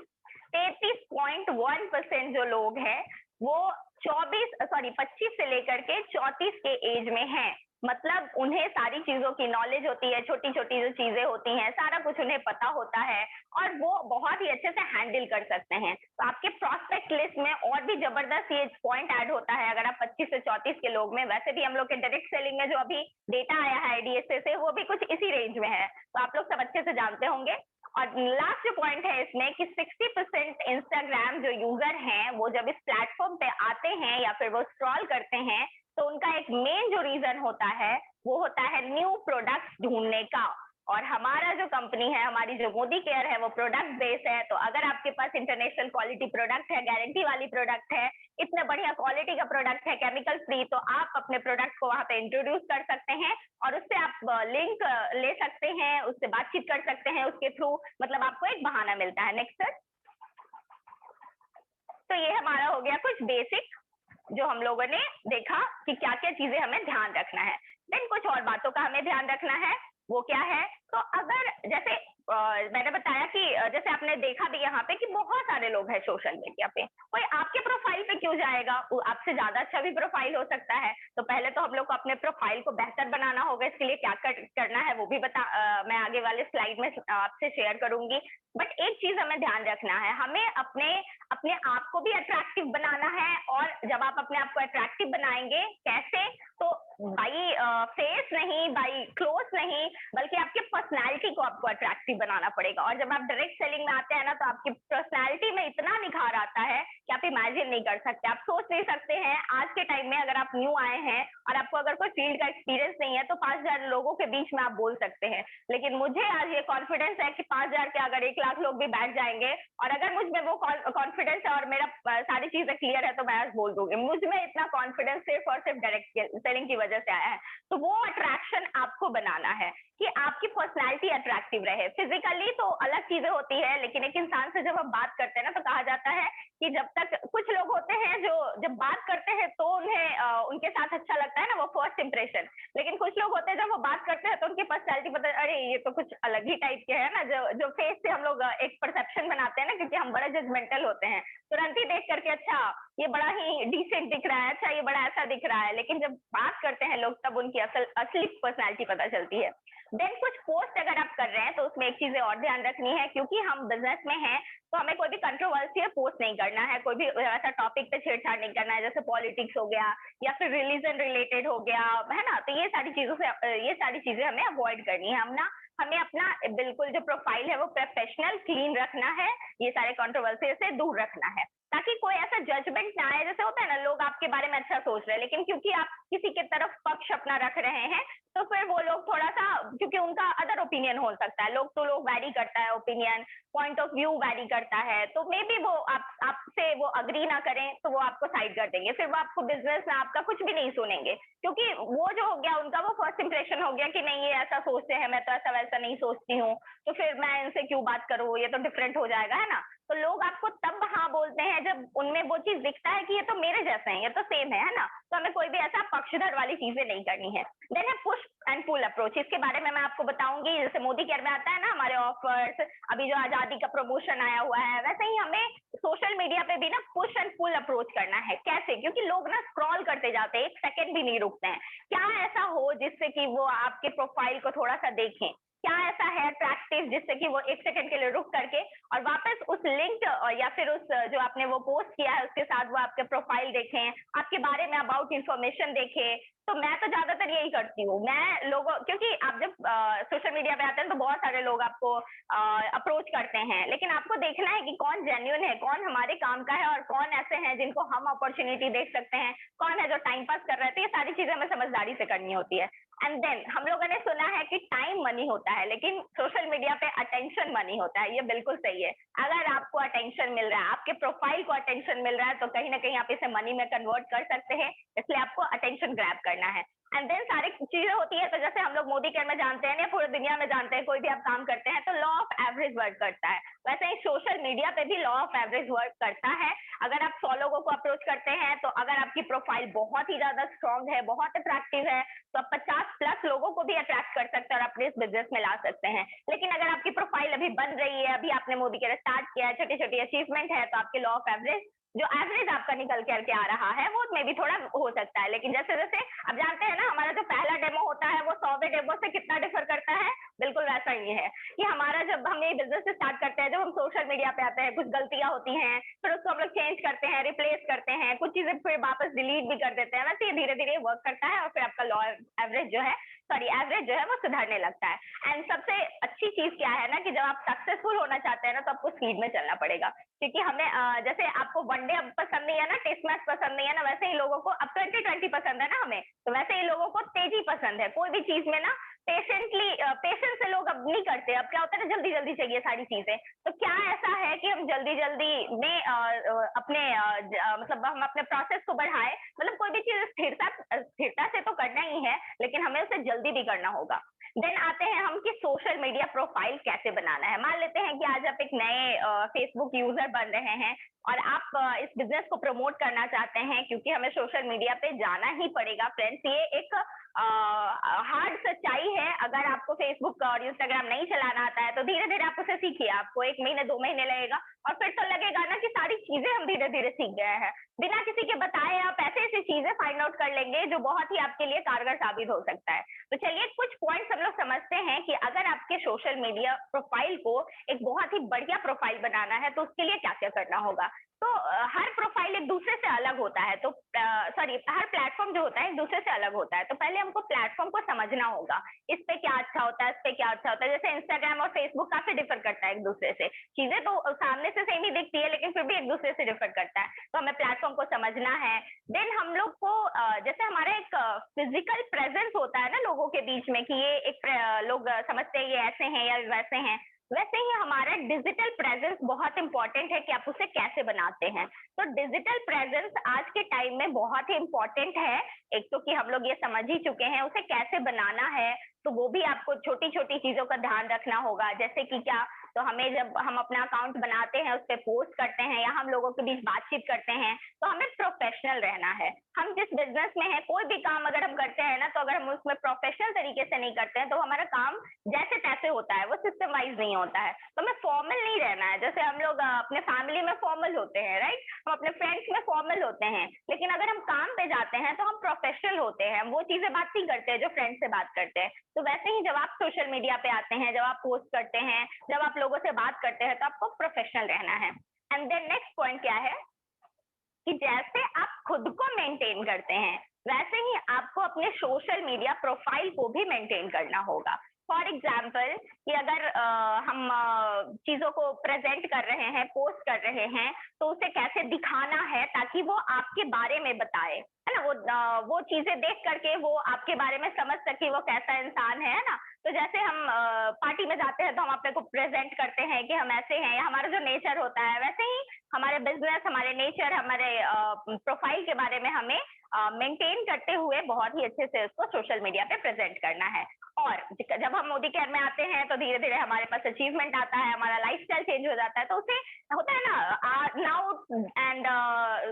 33.1% जो लोग हैं वो 25 से लेकर के 34 के एज में हैं। मतलब उन्हें सारी चीजों की नॉलेज होती है, छोटी छोटी जो चीजें होती हैं सारा कुछ उन्हें पता होता है, और वो बहुत ही अच्छे से हैंडल कर सकते हैं। तो आपके प्रोस्पेक्ट लिस्ट में और भी जबरदस्त ये पॉइंट ऐड होता है अगर आप 25 से 34 के लोग में। वैसे भी हम लोग के डायरेक्ट सेलिंग में जो अभी डेटा आया है IDSA से, वो भी कुछ इसी रेंज में है, तो आप लोग सब अच्छे से जानते होंगे। और लास्ट जो पॉइंट है इसमें कि 60% इंस्टाग्राम जो यूजर हैं वो जब इस प्लेटफॉर्म पे आते हैं या फिर वो स्क्रॉल करते हैं तो उनका एक मेन जो रीजन होता है वो होता है न्यू प्रोडक्ट्स ढूंढने का। और हमारा जो कंपनी है, हमारी जो मोदी केयर है, वो प्रोडक्ट बेस है। तो अगर आपके पास इंटरनेशनल क्वालिटी प्रोडक्ट है, गारंटी वाली प्रोडक्ट है, इतने बढ़िया क्वालिटी का प्रोडक्ट है, केमिकल फ्री, तो आप अपने प्रोडक्ट को वहां पे इंट्रोड्यूस कर सकते हैं और उससे आप लिंक ले सकते हैं, उससे बातचीत कर सकते हैं उसके थ्रू, मतलब आपको एक बहाना मिलता है। Next sir. तो ये हमारा हो गया कुछ बेसिक जो हम लोगों ने देखा कि क्या क्या चीजें हमें ध्यान रखना है। देन कुछ और बातों का हमें ध्यान रखना है, वो क्या है? तो अगर जैसे मैंने बताया कि जैसे आपने देखा भी यहाँ पे कि बहुत सारे लोग हैं सोशल मीडिया पे, कोई आपके प्रोफाइल पे क्यों जाएगा? आपसे ज्यादा अच्छा भी प्रोफाइल हो सकता है। तो पहले तो हम लोग को अपने प्रोफाइल को बेहतर बनाना होगा, इसके लिए क्या करना है वो भी मैं आगे वाले स्लाइड में आपसे शेयर करूंगी। बट एक चीज हमें ध्यान रखना है, हमें अपने अपने आप को भी अट्रैक्टिव बनाना है। और जब आप अपने आप को अट्रैक्टिव बनाएंगे, कैसे? तो बाई फेस नहीं, बाई क्लोथ नहीं, बल्कि आपके पर्सनालिटी को आपको अट्रैक्टिव बनाना पड़ेगा। और जब आप डायरेक्ट सेलिंग में आते हैं ना, तो आपकी पर्सनालिटी में इतना निखार आता है कि आप इमेजिन नहीं कर सकते, आप सोच नहीं सकते हैं। आज के टाइम में अगर आप न्यू आए हैं और आपको अगर कोई फील्ड का एक्सपीरियंस नहीं है, तो 5000 लोगों के बीच में आप बोल सकते हैं। लेकिन मुझे आज ये कॉन्फिडेंस है कि 5000 के अगर 1 लाख लोग भी बैठ जाएंगे, और अगर मुझ में वो कॉन्फिडेंस है और मेरा सारी चीजें क्लियर है, तो मैं आज बोल दूंगी। मुझ में इतना कॉन्फिडेंस सिर्फ और सिर्फ डायरेक्ट सेलिंग की वजह से आया है। तो वो अट्रैक्शन आपको बनाना है कि आपकी पर्सनालिटी अट्रैक्टिव रहे। फिजिकली तो अलग चीजें होती है, लेकिन एक इंसान से जब हम बात करते हैं ना, तो कहा जाता है कि जब तक कुछ लोग होते हैं जो जब बात करते हैं तो उन्हें उनके साथ अच्छा लगता है ना, वो फर्स्ट इंप्रेशन। लेकिन कुछ लोग होते हैं जब वो बात करते हैं तो उनकी पर्सनैलिटी पता है, अरे ये तो कुछ अलग ही टाइप के है ना, जो फेस से हम लोग एक परसेप्शन बनाते हैं ना, क्योंकि हम बड़े जजमेंटल होते हैं, तुरंत ही देख करके अच्छा ये बड़ा ही डिसेंट दिख रहा है, अच्छा ये बड़ा ऐसा दिख रहा है। लेकिन जब बात करते हैं लोग, तब उनकी असली पर्सनैलिटी पता चलती है। देन कुछ पोस्ट अगर आप कर रहे हैं तो उसमें एक चीजें और ध्यान रखनी है, क्योंकि हम बिजनेस में हैं, तो हमें कोई भी कंट्रोवर्शियल पोस्ट नहीं करना है, कोई भी ऐसा टॉपिक पे छेड़छाड़ नहीं करना है, जैसे पॉलिटिक्स हो गया या फिर रिलीजन रिलेटेड हो गया, है ना। तो ये सारी चीजें हमें अवॉइड करनी है। हमें अपना बिल्कुल जो प्रोफाइल है वो प्रोफेशनल क्लीन रखना है, ये सारे कंट्रोवर्सी से दूर रखना है, ताकि कोई ऐसा जजमेंट ना आए। जैसे होता है ना, लोग आपके बारे में अच्छा सोच रहे हैं, लेकिन क्योंकि आप किसी की तरफ पक्ष अपना रख रहे हैं, तो फिर वो लोग थोड़ा सा, क्योंकि उनका अदर ओपिनियन हो सकता है, लोग वैरी करता है opinion, point of view vary करता है, तो मे बी वो आपसे वो अग्री ना करें, तो वो आपको साइड कर देंगे, फिर वो आपको बिजनेस में आपका कुछ भी नहीं सुनेंगे, क्योंकि वो जो हो गया उनका, वो फर्स्ट इंप्रेशन हो गया कि नहीं ये ऐसा सोचते हैं, मैं तो ऐसा वैसा नहीं सोचती हूँ, तो फिर मैं इनसे क्यों बात करूँ, ये तो डिफरेंट हो जाएगा, है ना। तो लोग आपको तब हाँ बोलते हैं जब उनमें वो चीज दिखता है कि ये तो मेरे जैसे हैं, ये तो सेम है ना। तो हमें कोई भी ऐसा पक्षधर वाली चीजें नहीं करनी है। देन है पुश एंड पुल अप्रोच, इसके बारे में मैं आपको बताऊंगी। जैसे मोदी केयर में आता है ना हमारे ऑफर्स, अभी जो आजादी का प्रमोशन आया हुआ है, वैसे ही हमें सोशल मीडिया पे भी ना पुश एंड पुल अप्रोच करना है। कैसे? क्योंकि लोग ना स्क्रॉल करते जाते हैं, 1 सेकंड भी नहीं रुकते हैं। क्या ऐसा हो जिससे कि वो आपके प्रोफाइल को थोड़ा सा देखें, क्या ऐसा है अट्रैक्टिव जिससे कि वो 1 सेकंड के लिए रुक करके और वापस उस लिंक या फिर उस जो आपने वो पोस्ट किया है उसके साथ वो आपके प्रोफाइल देखें, आपके बारे में अबाउट इंफॉर्मेशन देखें। तो मैं तो ज्यादातर यही करती हूँ। मैं लोगों, क्योंकि आप जब सोशल मीडिया पे आते हैं तो बहुत सारे लोग आपको अप्रोच करते हैं, लेकिन आपको देखना है कि कौन जेन्युइन है, कौन हमारे काम का है और कौन ऐसे हैं जिनको हम अपॉर्चुनिटी देख सकते हैं, कौन है जो टाइम पास कर रहे थे। ये सारी चीजें हमें समझदारी से करनी होती है। एंड देन हम लोगों ने सुना है कि टाइम मनी होता है, लेकिन social media pay attention money होता है। ये बिल्कुल सही है। अगर आपको अटेंशन मिल रहा है, आपके प्रोफाइल को अटेंशन मिल रहा है, तो कहीं ना कहीं आप इसे मनी में कन्वर्ट कर सकते हैं। इसलिए आपको अटेंशन ग्रैब करना है। एंड देन सारी चीजें होती है, तो जैसे हम लोग मोदी केयर में जानते हैं या पूरी दुनिया में जानते हैं, कोई भी आप काम करते हैं तो लॉ ऑफ एवरेज वर्क करता है, वैसे ही सोशल मीडिया पे भी लॉ ऑफ एवरेज वर्क करता है। अगर आप 100 लोगों को अप्रोच करते हैं, तो अगर आपकी प्रोफाइल बहुत ही ज्यादा स्ट्रांग है, बहुत अट्रैक्टिव है, तो आप 50+ लोगों को भी अट्रैक्ट कर सकते हैं और अपने इस बिजनेस में ला सकते हैं। लेकिन अगर आपकी प्रोफाइल अभी बन रही है, अभी आपने मोदी केयर स्टार्ट किया है, छोटी छोटी अचीवमेंट है, तो आपके लॉ ऑफ एवरेज जो एवरेज आपका निकल करके आ रहा है वो में भी थोड़ा हो सकता है। लेकिन जैसे जैसे आप जानते हैं ना, हमारा जो पहला डेमो होता है वो 100वें डेमो से कितना डिफर करता है, बिल्कुल वैसा ही है कि हमारा जब हम ये बिजनेस स्टार्ट करते हैं, जब हम सोशल मीडिया पे आते हैं, कुछ गलतियां होती हैं, फिर उसको हम लोग चेंज करते हैं, रिप्लेस करते हैं, कुछ चीजें फिर वापस डिलीट भी कर देते हैं। वैसे ये धीरे धीरे वर्क करता है और फिर आपका लॉ एवरेज जो है सॉरी एवरेज जो है वो सुधरने लगता है। एंड सबसे अच्छी चीज क्या है ना कि जब आप सक्सेसफुल होना चाहते हैं ना तो आपको स्पीड में चलना पड़ेगा, क्योंकि हमें जैसे आपको वनडे अब पसंद नहीं है ना, टेस्ट मैच पसंद नहीं है ना, वैसे ही लोगों को अब 2020 पसंद है ना हमें, तो वैसे ही लोगों को तेजी पसंद है। कोई भी चीज में ना पेशेंस से लोग अब नहीं करते। अब क्या होता है ना, जल्दी जल्दी चाहिए सारी चीजें। तो क्या ऐसा है कि हम जल्दी जल्दी में अपने मतलब हम अपने प्रोसेस को बढ़ाए, मतलब कोई भी चीज स्थिरता से तो करना ही है, लेकिन हमें उसे जल्दी भी करना होगा। देन आते हैं हम कि सोशल मीडिया प्रोफाइल कैसे बनाना है। मान लेते हैं कि आज आप एक नए फेसबुक यूजर बन रहे हैं और आप इस बिजनेस को प्रमोट करना चाहते हैं, क्योंकि हमें सोशल मीडिया पे जाना ही पड़ेगा फ्रेंड्स। ये एक हार्ड सच्चाई है। अगर आपको फेसबुक और इंस्टाग्राम नहीं चलाना आता है तो धीरे धीरे आप उसे सीखिए। आपको 1 महीने 2 महीने लगेगा और फिर तो लगेगा ना कि सारी चीजें हम धीरे धीरे सीख गए हैं। बिना किसी के बताए आप ऐसे ऐसी चीजें फाइंड आउट कर लेंगे जो बहुत ही आपके लिए कारगर साबित हो सकता है। तो चलिए कुछ पॉइंट्स हम लोग समझते हैं कि अगर आपके सोशल मीडिया प्रोफाइल को एक बहुत ही बढ़िया प्रोफाइल बनाना है तो उसके लिए क्या क्या करना होगा। तो हर प्रोफाइल एक दूसरे से अलग होता है, तो सॉरी हर प्लेटफॉर्म जो होता है एक दूसरे से अलग होता है। तो पहले हमको प्लेटफॉर्म को समझना होगा, इस पे क्या अच्छा होता है, इस पे क्या अच्छा होता है। जैसे इंस्टाग्राम और फेसबुक काफी डिफर करता है एक दूसरे से, चीजें तो सामने से सेम ही दिखती है लेकिन फिर भी एक दूसरे से डिफर करता है। तो हमें प्लेटफॉर्म को समझना है। देन हम लोग को जैसे हमारा एक फिजिकल प्रेजेंस होता है ना लोगों के बीच में, कि ये एक लोग समझते हैं ये ऐसे हैं या वैसे हैं, वैसे ही हमारा डिजिटल प्रेजेंस बहुत इंपॉर्टेंट है कि आप उसे कैसे बनाते हैं। तो डिजिटल प्रेजेंस आज के टाइम में बहुत ही इंपॉर्टेंट है। एक तो कि हम लोग ये समझ ही चुके हैं, उसे कैसे बनाना है तो वो भी आपको छोटी छोटी चीजों का ध्यान रखना होगा। जैसे कि क्या, तो हमें जब हम अपना अकाउंट बनाते हैं, उस पर पोस्ट करते हैं या हम लोगों के बीच बातचीत करते हैं, तो हमें प्रोफेशनल रहना है। हम जिस बिजनेस में है, कोई भी काम अगर हम करते हैं ना, तो अगर हम उसमें प्रोफेशनल तरीके से नहीं करते हैं तो हमारा काम जैसे तैसे होता है, वो सिस्टम वाइज नहीं होता है। तो हमें फॉर्मल नहीं रहना है। जैसे हम लोग अपने फैमिली में फॉर्मल होते हैं, राइट, हम अपने फ्रेंड्स में फॉर्मल होते हैं, लेकिन अगर हम काम पे जाते हैं तो हम प्रोफेशनल होते हैं। वो चीजें बात नहीं करते हैं जो फ्रेंड से बात करते हैं। तो वैसे ही जब आप सोशल मीडिया पे आते हैं, जब आप पोस्ट करते हैं, जब आप लोगों से बात करते हैं, तो आपको प्रोफेशनल रहना है। एंड देन नेक्स्ट पॉइंट क्या है कि जैसे आप खुद को मेंटेन करते हैं, वैसे ही आपको अपने सोशल मीडिया प्रोफाइल को भी मेंटेन करना होगा। फॉर एग्जाम्पल कि अगर हम चीजों को प्रेजेंट कर रहे हैं, पोस्ट कर रहे हैं, तो उसे कैसे दिखाना है ताकि वो आपके बारे में बताए, है ना। वो चीजें देख करके वो आपके बारे में समझ सके वो कैसा इंसान है ना। तो जैसे हम पार्टी में जाते हैं तो हम अपने को प्रेजेंट करते हैं कि हम ऐसे हैं, या हमारा जो नेचर होता है, वैसे ही हमारे बिजनेस, हमारे नेचर, हमारे प्रोफाइल के बारे में हमें मेंटेन करते हुए बहुत ही अच्छे से उसको सोशल मीडिया पे प्रेजेंट करना है। और जब हम मोदी केयर में आते हैं तो धीरे धीरे हमारे पास अचीवमेंट आता है, हमारा लाइफस्टाइल चेंज हो जाता है। तो उसे होता है ना now and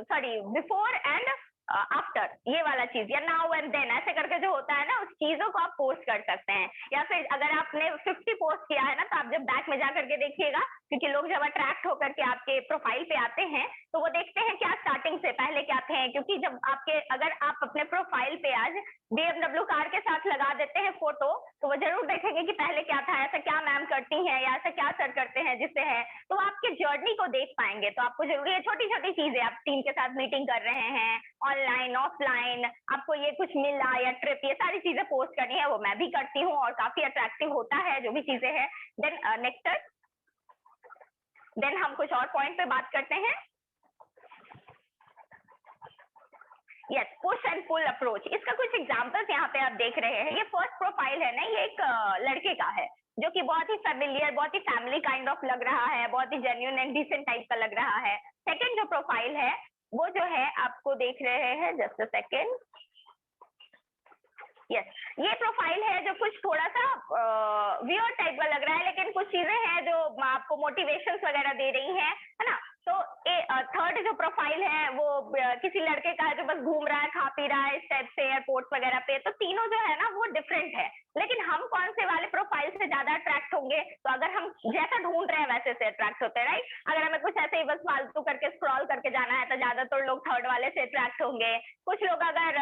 sorry before and after, ये वाला चीज, या नाउ एंड देन ऐसे करके जो होता है ना, उस चीजों को आप पोस्ट कर सकते हैं। या फिर अगर आपने 50 पोस्ट किया है ना, तो आप जब बैक में जा करके देखिएगा, क्योंकि लोग जब अट्रैक्ट होकर के आपके प्रोफाइल पे आते हैं तो वो देखते हैं क्या स्टार्टिंग से पहले क्या थे। क्योंकि जब आपके, अगर आप अपने प्रोफाइल पे आज BMW कार के साथ लगा देते हैं फोटो, तो वो जरूर देखेंगे कि पहले क्या था, ऐसा क्या मैम करती हैं या ऐसा क्या सर करते हैं जिससे है, तो आपके जर्नी को देख पाएंगे। तो आपको जरूरी है छोटी छोटी चीजें, आप टीम के साथ मीटिंग कर रहे हैं, ऑनलाइन ऑफलाइन, आपको ये कुछ मिला या ट्रिप, ये सारी चीजें पोस्ट करनी है। वो मैं भी करती हूँ और काफी अट्रैक्टिव होता है जो भी चीजें हैं। देन हम कुछ और पॉइंट पे बात करते हैं। Yes, push and pull approach, इसका कुछ एग्जांपल्स यहाँ पे आप देख रहे हैं। ये फर्स्ट प्रोफाइल है ना, ये एक लड़के का है जो कि बहुत ही फेमिलियर, बहुत ही फैमिली काइंड ऑफ लग रहा है, बहुत ही जेन्युइन एंड डिसेंट टाइप का लग रहा है। सेकंड जो प्रोफाइल है वो जो है आपको देख रहे हैं, जस्ट अ सेकंड, यस, ये प्रोफाइल है जो कुछ थोड़ा सा वियर्ड टाइप का लग रहा है, लेकिन कुछ चीजें हैं जो आपको मोटिवेशन वगैरह दे रही है ना। तो थर्ड जो प्रोफाइल है वो किसी लड़के का है जो बस घूम रहा है, खा पी रहा है इस टाइप से एयरपोर्ट वगैरह पे। तो तीनों जो है ना वो डिफरेंट है, लेकिन हम कौन से वाले प्रोफाइल से ज्यादा अट्रैक्ट होंगे? तो अगर हम जैसा ढूंढ रहे हैं वैसे से अट्रैक्ट होते हैं, राइट। अगर हमें कुछ ऐसे ही बस फालतू करके स्क्रॉल करके जाना है तो ज्यादातर लोग थर्ड वाले से अट्रैक्ट होंगे। कुछ लोग अगर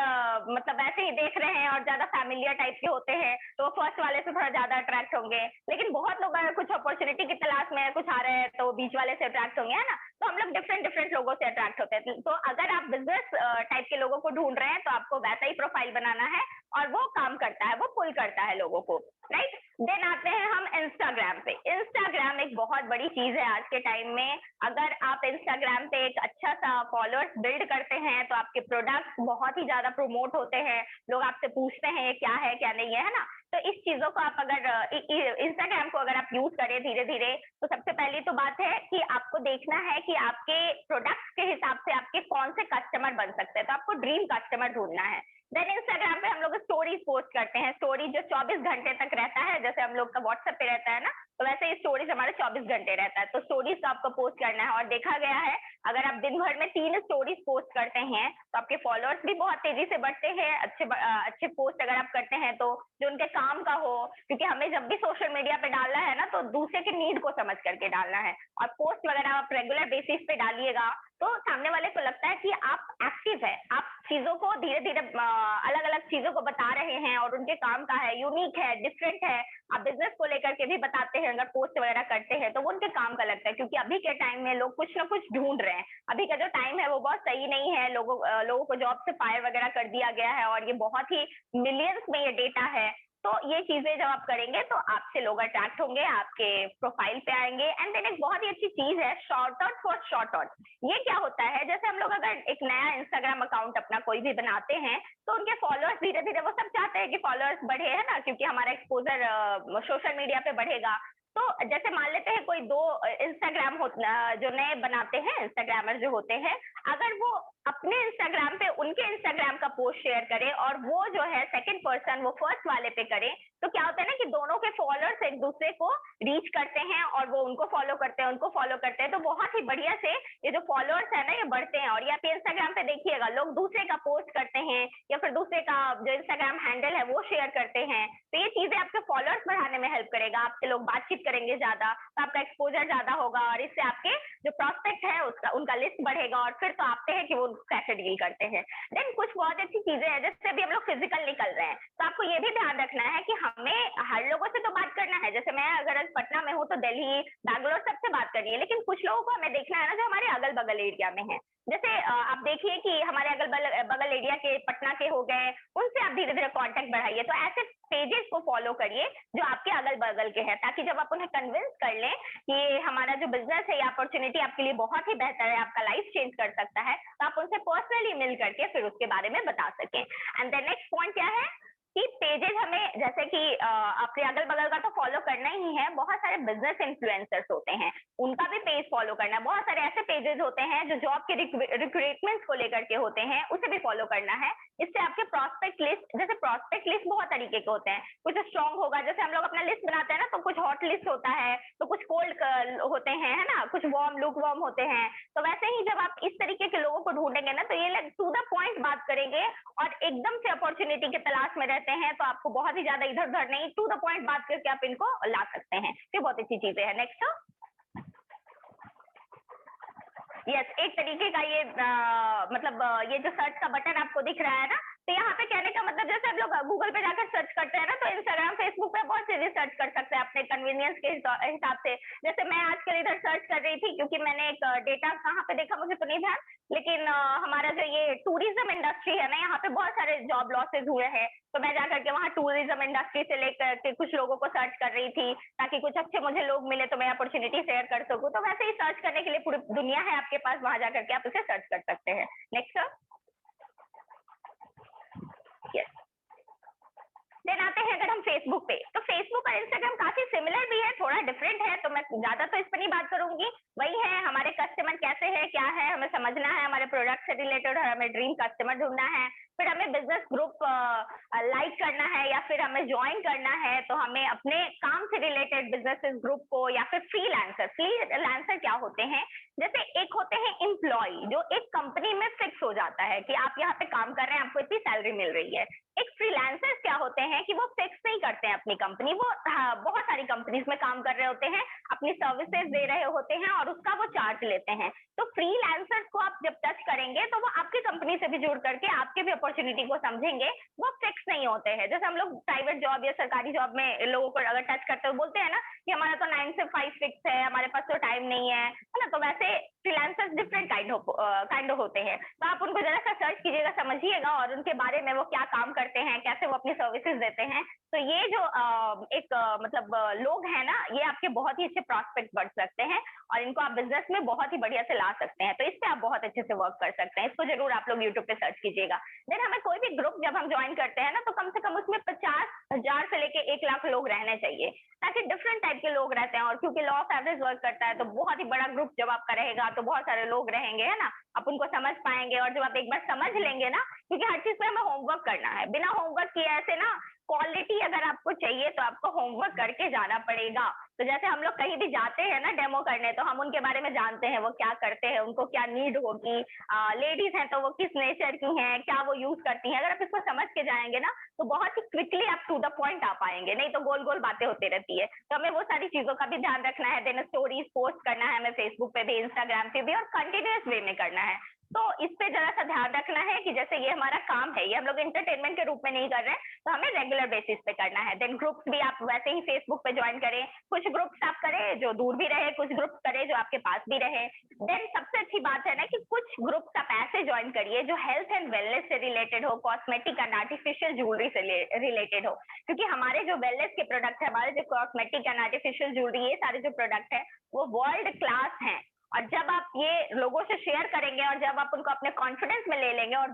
मतलब ऐसे ही देख रहे हैं और ज्यादा फैमिलियर टाइप के होते हैं तो फर्स्ट वाले से थोड़ा ज्यादा अट्रैक्ट होंगे। लेकिन बहुत लोग अगर कुछ अपॉर्चुनिटी की तलाश में कुछ आ रहे हैं तो बीच वाले से अट्रैक्ट होंगे, है ना। तो हम लोग डिफरेंट लोगों से अट्रैक्ट होते हैं। तो अगर आप बिजनेस टाइप के लोगों को ढूंढ रहे हैं तो आपको वैसा ही प्रोफाइल बनाना है, और वो काम करता है, वो पुल करता है लोगों को, राइट। देन आते हैं हम इंस्टाग्राम पे। इंस्टाग्राम एक बहुत बड़ी चीज है आज के टाइम में। अगर आप इंस्टाग्राम पे एक अच्छा सा फॉलोअर्स बिल्ड करते हैं तो आपके प्रोडक्ट्स बहुत ही ज्यादा प्रमोट होते हैं, लोग आपसे पूछते हैं ये क्या है क्या नहीं है ना। तो इस चीजों को आप अगर इंस्टाग्राम को अगर आप यूज करें धीरे धीरे, तो सबसे पहली तो बात है कि आपको देखना है कि आपके प्रोडक्ट्स के हिसाब से आपके कौन से कस्टमर बन सकते हैं, तो आपको ड्रीम कस्टमर ढूंढना है। देन इंस्टाग्राम पे हम लोग स्टोरीज पोस्ट करते हैं, स्टोरी जो 24 घंटे तक रहता है, जैसे हम लोग का व्हाट्सएप पे रहता है ना, तो वैसे ही स्टोरीज हमारे 24 घंटे रहता है। तो स्टोरीज को आपको पोस्ट करना है, और देखा गया है अगर आप दिन भर में 3 स्टोरीज पोस्ट करते हैं तो आपके फॉलोअर्स भी बहुत तेजी से बढ़ते हैं। अच्छे पोस्ट अगर आप करते हैं तो जो उनके काम का हो, क्योंकि हमें जब भी सोशल मीडिया पे डालना है ना तो दूसरे के नीड को समझ करके डालना है, और पोस्ट वगैरह आप रेगुलर बेसिस पे डालिएगा तो सामने वाले को लगता है कि आप एक्टिव है, आप चीजों को धीरे धीरे अलग अलग चीजों को बता रहे हैं और उनके काम का है, यूनिक है, डिफरेंट है। आप बिजनेस को लेकर के भी बताते हैं, अगर पोस्ट वगैरह करते हैं तो वो उनके काम का लगता है, क्योंकि अभी के टाइम में लोग कुछ ना कुछ ढूंढ रहे हैं। अभी का जो टाइम है वो बहुत सही नहीं है, लोगों को जॉब से फायर वगैरह कर दिया गया है, और ये बहुत ही मिलियंस में ये डेटा है। तो ये चीजें जब आप करेंगे तो आपसे लोग अट्रैक्ट होंगे, आपके प्रोफाइल पे आएंगे। एंड देन एक बहुत ही अच्छी चीज है short out for short out. ये क्या होता है, जैसे हम लोग अगर एक नया इंस्टाग्राम अकाउंट अपना कोई भी बनाते हैं तो उनके फॉलोअर्स धीरे धीरे, वो सब चाहते हैं कि फॉलोअर्स बढ़े, है ना, क्योंकि हमारा एक्सपोजर सोशल मीडिया पे बढ़ेगा। तो जैसे मान लेते हैं कोई 2 इंस्टाग्राम जो नए बनाते हैं, इंस्टाग्रामर जो होते हैं, अगर वो अपने इंस्टाग्राम पे उनके इंस्टाग्राम का पोस्ट शेयर करें और वो जो है सेकंड पर्सन वो फर्स्ट वाले पे करे, तो क्या होता है ना कि दोनों के फॉलोअर्स एक दूसरे को रीच करते हैं और वो उनको फॉलो करते हैं, उनको फॉलो करते हैं। तो बहुत ही बढ़िया से ये जो फॉलोअर्स है ना ये बढ़ते हैं। और ये आप इंस्टाग्राम पे देखिएगा, लोग दूसरे का पोस्ट करते हैं या फिर दूसरे का जो इंस्टाग्राम हैंडल है वो शेयर करते हैं। तो ये चीजें आपके फॉलोअर्स बढ़ाने में हेल्प करेगा, आपसे लोग बातचीत करेंगे ज्यादा, तो आपका एक्सपोजर ज्यादा होगा, और इससे आपके जो प्रोस्पेक्ट है उसका उनका लिस्ट बढ़ेगा, और फिर तो आपते हैं कि वो कैसे डील करते हैं। देन कुछ बहुत अच्छी चीजें हैं, जैसे अभी हम लोग फिजिकल निकल रहे हैं तो आपको ये भी ध्यान रखना है कि हमें हर लोगों से तो बात करना है। जैसे मैं अगर पटना में हूँ तो दिल्ली, बैंगलोर सबसे बात करनी है, लेकिन कुछ लोगों को हमें देखना है ना जो हमारे अगल बगल एरिया में है। जैसे आप देखिए कि हमारे अगल बगल एरिया के पटना के हो गए, उनसे आप धीरे धीरे कांटेक्ट बढ़ाइए। तो ऐसे पेजेस को फॉलो करिए जो आपके अगल बगल के हैं, ताकि जब आप उन्हें कन्विंस कर लें कि हमारा जो बिजनेस है, ये अपॉर्चुनिटी आपके लिए बहुत ही बेहतर है, आपका लाइफ चेंज कर सकता है, तो आप उनसे पर्सनली मिल करके फिर उसके बारे में बता सकें। एंड द नेक्स्ट पॉइंट क्या है कि पेजेस हमें, जैसे कि अपने अगल बगल का तो फॉलो करना ही है, बहुत सारे बिजनेस इन्फ्लुएंसर्स होते हैं, उनका भी पेज फॉलो करना है। बहुत सारे ऐसे पेजेस होते हैं जो जॉब के रिक्रूटमेंट्स को लेकर के होते हैं, उसे भी फॉलो करना है। इससे आपके प्रोस्पेक्ट लिस्ट, जैसे प्रोस्पेक्ट लिस्ट बहुत तरीके के होते हैं, कुछ स्ट्रॉन्ग होगा, जैसे हम लोग अपना लिस्ट बनाते हैं ना, तो कुछ हॉट लिस्ट होता है, तो कुछ कोल्ड होते हैं, है ना, कुछ वार्म लुक वार्म होते हैं। तो वैसे ही जब आप इस तरीके के लोगों को ढूंढेंगे ना, तो ये लोग टू द पॉइंट बात करेंगे और एकदम से अपॉर्चुनिटी की तलाश में रहते हैं, तो आपको बहुत ही ज्यादा इधर उधर नहीं, टू द पॉइंट बात करके आप इनको ला सकते हैं। ये बहुत अच्छी चीजें हैं। नेक्स्ट यस, एक तरीके का ये मतलब ये जो सर्च का बटन आपको दिख रहा है ना, तो यहाँ पे कहने का मतलब जैसे हम लोग गूगल पे जाकर सर्च करते हैं ना, तो इंस्टाग्राम फेसबुक पे बहुत चीजें सर्च कर सकते हैं अपने कन्वीनियंस के हिसाब से। जैसे मैं आजकल इधर सर्च कर रही थी, क्योंकि मैंने एक डेटा कहाँ पे देखा मुझे तो नहीं ध्यान, लेकिन हमारा जो ये टूरिज्म इंडस्ट्री है ना, यहाँ पे बहुत सारे जॉब लॉसेज हुए हैं, तो मैं जाकर के वहाँ टूरिज्म इंडस्ट्री से लेकर के कुछ लोगों को सर्च कर रही थी, ताकि कुछ अच्छे मुझे लोग मिले तो मैं अपॉर्चुनिटी शेयर कर सकूँ। तो वैसे ही सर्च करने के लिए पूरी दुनिया है आपके पास, वहां जाकर के आप उसे सर्च कर सकते हैं। नेक्स्ट यस, देन आते हैं अगर हम फेसबुक पे, तो फेसबुक और इंस्टाग्राम काफी सिमिलर भी है, थोड़ा डिफरेंट है, तो मैं ज्यादा तो इस पर नहीं बात करूंगी। वही है, हमारे कस्टमर कैसे है, क्या है, हमें समझना है, हमारे प्रोडक्ट से रिलेटेड, और हमें ड्रीम कस्टमर ढूंढना है, फिर हमें बिजनेस ग्रुप लाइक करना है या फिर हमें ज्वाइन करना है, तो हमें अपने काम से रिलेटेड बिजनेस ग्रुप को, या फिर फ्रीलांसर क्या होते हैं, जैसे एक होते हैं एम्प्लॉय जो एक कंपनी में फिक्स हो जाता है कि आप यहाँ पे काम कर रहे हैं, आपको इतनी सैलरी मिल रही है। एक फ्रीलांसर क्या होते हैं कि वो फिक्स नहीं करते हैं अपनी कंपनी, वो बहुत सारी कंपनीज में काम कर रहे होते हैं, अपनी सर्विसेज दे रहे होते हैं और उसका वो चार्ज लेते हैं। तो फ्रीलांसर्स को आप जब टच करेंगे तो वो आपकी कंपनी से भी जुड़ करके आपके भी अपॉर्चुनिटी को समझेंगे, वो फिक्स नहीं होते हैं। जैसे हम लोग प्राइवेट जॉब या सरकारी जॉब में लोगों को अगर टच करते हुए बोलते हैं ना कि हमारा तो 9 से 5 फिक्स है, हमारे पास तो टाइम नहीं है ना, तो वैसे फ्रीलांसर्स डिफरेंट काइंड ऑफ होते हैं, तो आप उनको जरा सा सर्च कीजिएगा, समझिएगा और उनके बारे में वो क्या काम करते हैं, कैसे वो अपनी सर्विसेज देते हैं। तो ये जो मतलब लोग हैं ना, ये आपके बहुत ही अच्छे प्रॉस्पेक्ट बन सकते हैं और इनको आप बिजनेस में बहुत ही बढ़िया से ला सकते हैं। तो इस पे आप बहुत अच्छे से वर्क कर सकते हैं, इसको जरूर आप लोग यूट्यूब पे सर्च कीजिएगा। देन हमें कोई भी ग्रुप जब हम ज्वाइन करते हैं ना, तो कम से कम उसमें 50,000 से लेके 1 लाख लोग रहने चाहिए, ताकि डिफरेंट टाइप के लोग रहते हैं। और क्योंकि लॉ ऑफ एवरेज वर्क करता है, तो बहुत ही बड़ा ग्रुप जब आपका रहेगा तो बहुत सारे लोग रहेंगे, है ना, आप उनको समझ पाएंगे। और जब आप एक बार समझ लेंगे ना, क्योंकि हर चीज पे हमें होमवर्क करना है, बिना होमवर्क किए ऐसे ना क्वालिटी अगर आपको चाहिए तो आपको होमवर्क करके जाना पड़ेगा। तो जैसे हम लोग कहीं भी जाते हैं ना डेमो करने, तो हम उनके बारे में जानते हैं, वो क्या करते हैं, उनको क्या नीड होगी, लेडीज हैं तो वो किस नेचर की हैं, क्या वो यूज करती हैं। अगर आप इसको समझ के जाएंगे ना, तो बहुत ही क्विकली आप टू द पॉइंट आ पाएंगे, नहीं तो गोल गोल बातें होती रहती है। तो हमें वो सारी चीजों का भी ध्यान रखना है। देन स्टोरीज पोस्ट करना है हमें फेसबुक पे भी, इंस्टाग्राम पे भी, और कंटिन्यूअस वे में करना है। तो इस पे जरा सा ध्यान रखना है कि जैसे ये हमारा काम है, ये हम लोग एंटरटेनमेंट के रूप में नहीं कर रहे हैं, तो हमें रेगुलर बेसिस पे करना है। देन ग्रुप्स भी आप वैसे ही फेसबुक पे ज्वाइन करें, कुछ ग्रुप्स आप करें जो दूर भी रहे, कुछ ग्रुप्स करें जो आपके पास भी रहे। देन सबसे अच्छी बात है ना कि कुछ ग्रुप्स आप ऐसे ज्वाइन करिए जो हेल्थ एंड वेलनेस से रिलेटेड हो, कॉस्मेटिक एंड आर्टिफिशियल ज्वेलरी से रिलेटेड हो, क्योंकि हमारे जो वेलनेस के प्रोडक्ट है, हमारे जो कॉस्मेटिक एंड आर्टिफिशियल ज्वेलरी, ये सारे जो प्रोडक्ट है वो वर्ल्ड क्लास हैं। और जब आप ये लोगों से शेयर करेंगे और जब आप उनको अपने कॉन्फिडेंस में ले लेंगे और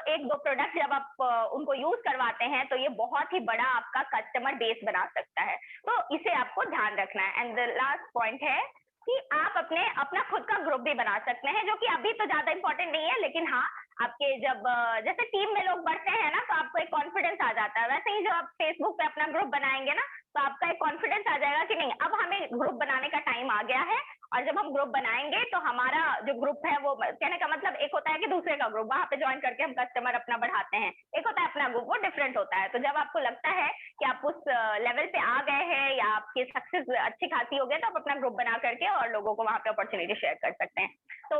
एक दो प्रोडक्ट जब आप उनको यूज करवाते हैं, तो ये बहुत ही बड़ा आपका कस्टमर बेस बना सकता है। तो इसे आपको ध्यान रखना है। एंड द लास्ट पॉइंट है कि आप अपना खुद का ग्रुप भी बना सकते हैं, जो कि अभी तो ज्यादा इंपॉर्टेंट नहीं है, लेकिन हाँ, आपके जब जैसे टीम में लोग बढ़ते हैं ना, तो आपको एक कॉन्फिडेंस आ जाता है। वैसे ही जो आप फेसबुक पे अपना ग्रुप बनाएंगे ना, तो आपका एक कॉन्फिडेंस आ जाएगा कि नहीं, अब हमें ग्रुप बनाने का टाइम आ गया है। और जब हम ग्रुप बनाएंगे तो हमारा जो ग्रुप है, वो कहने का मतलब एक होता है कि दूसरे का ग्रुप, वहां पे ज्वाइन करके हम कस्टमर अपना बढ़ाते हैं, एक होता है अपना ग्रुप, वो डिफरेंट होता है। तो जब आपको लगता है कि आप उस लेवल पे आ गए हैं या आपकी सक्सेस अच्छी खासी हो गई, तो आप अपना ग्रुप बना करके और लोगों को वहां पे अपॉर्चुनिटी शेयर कर सकते हैं। तो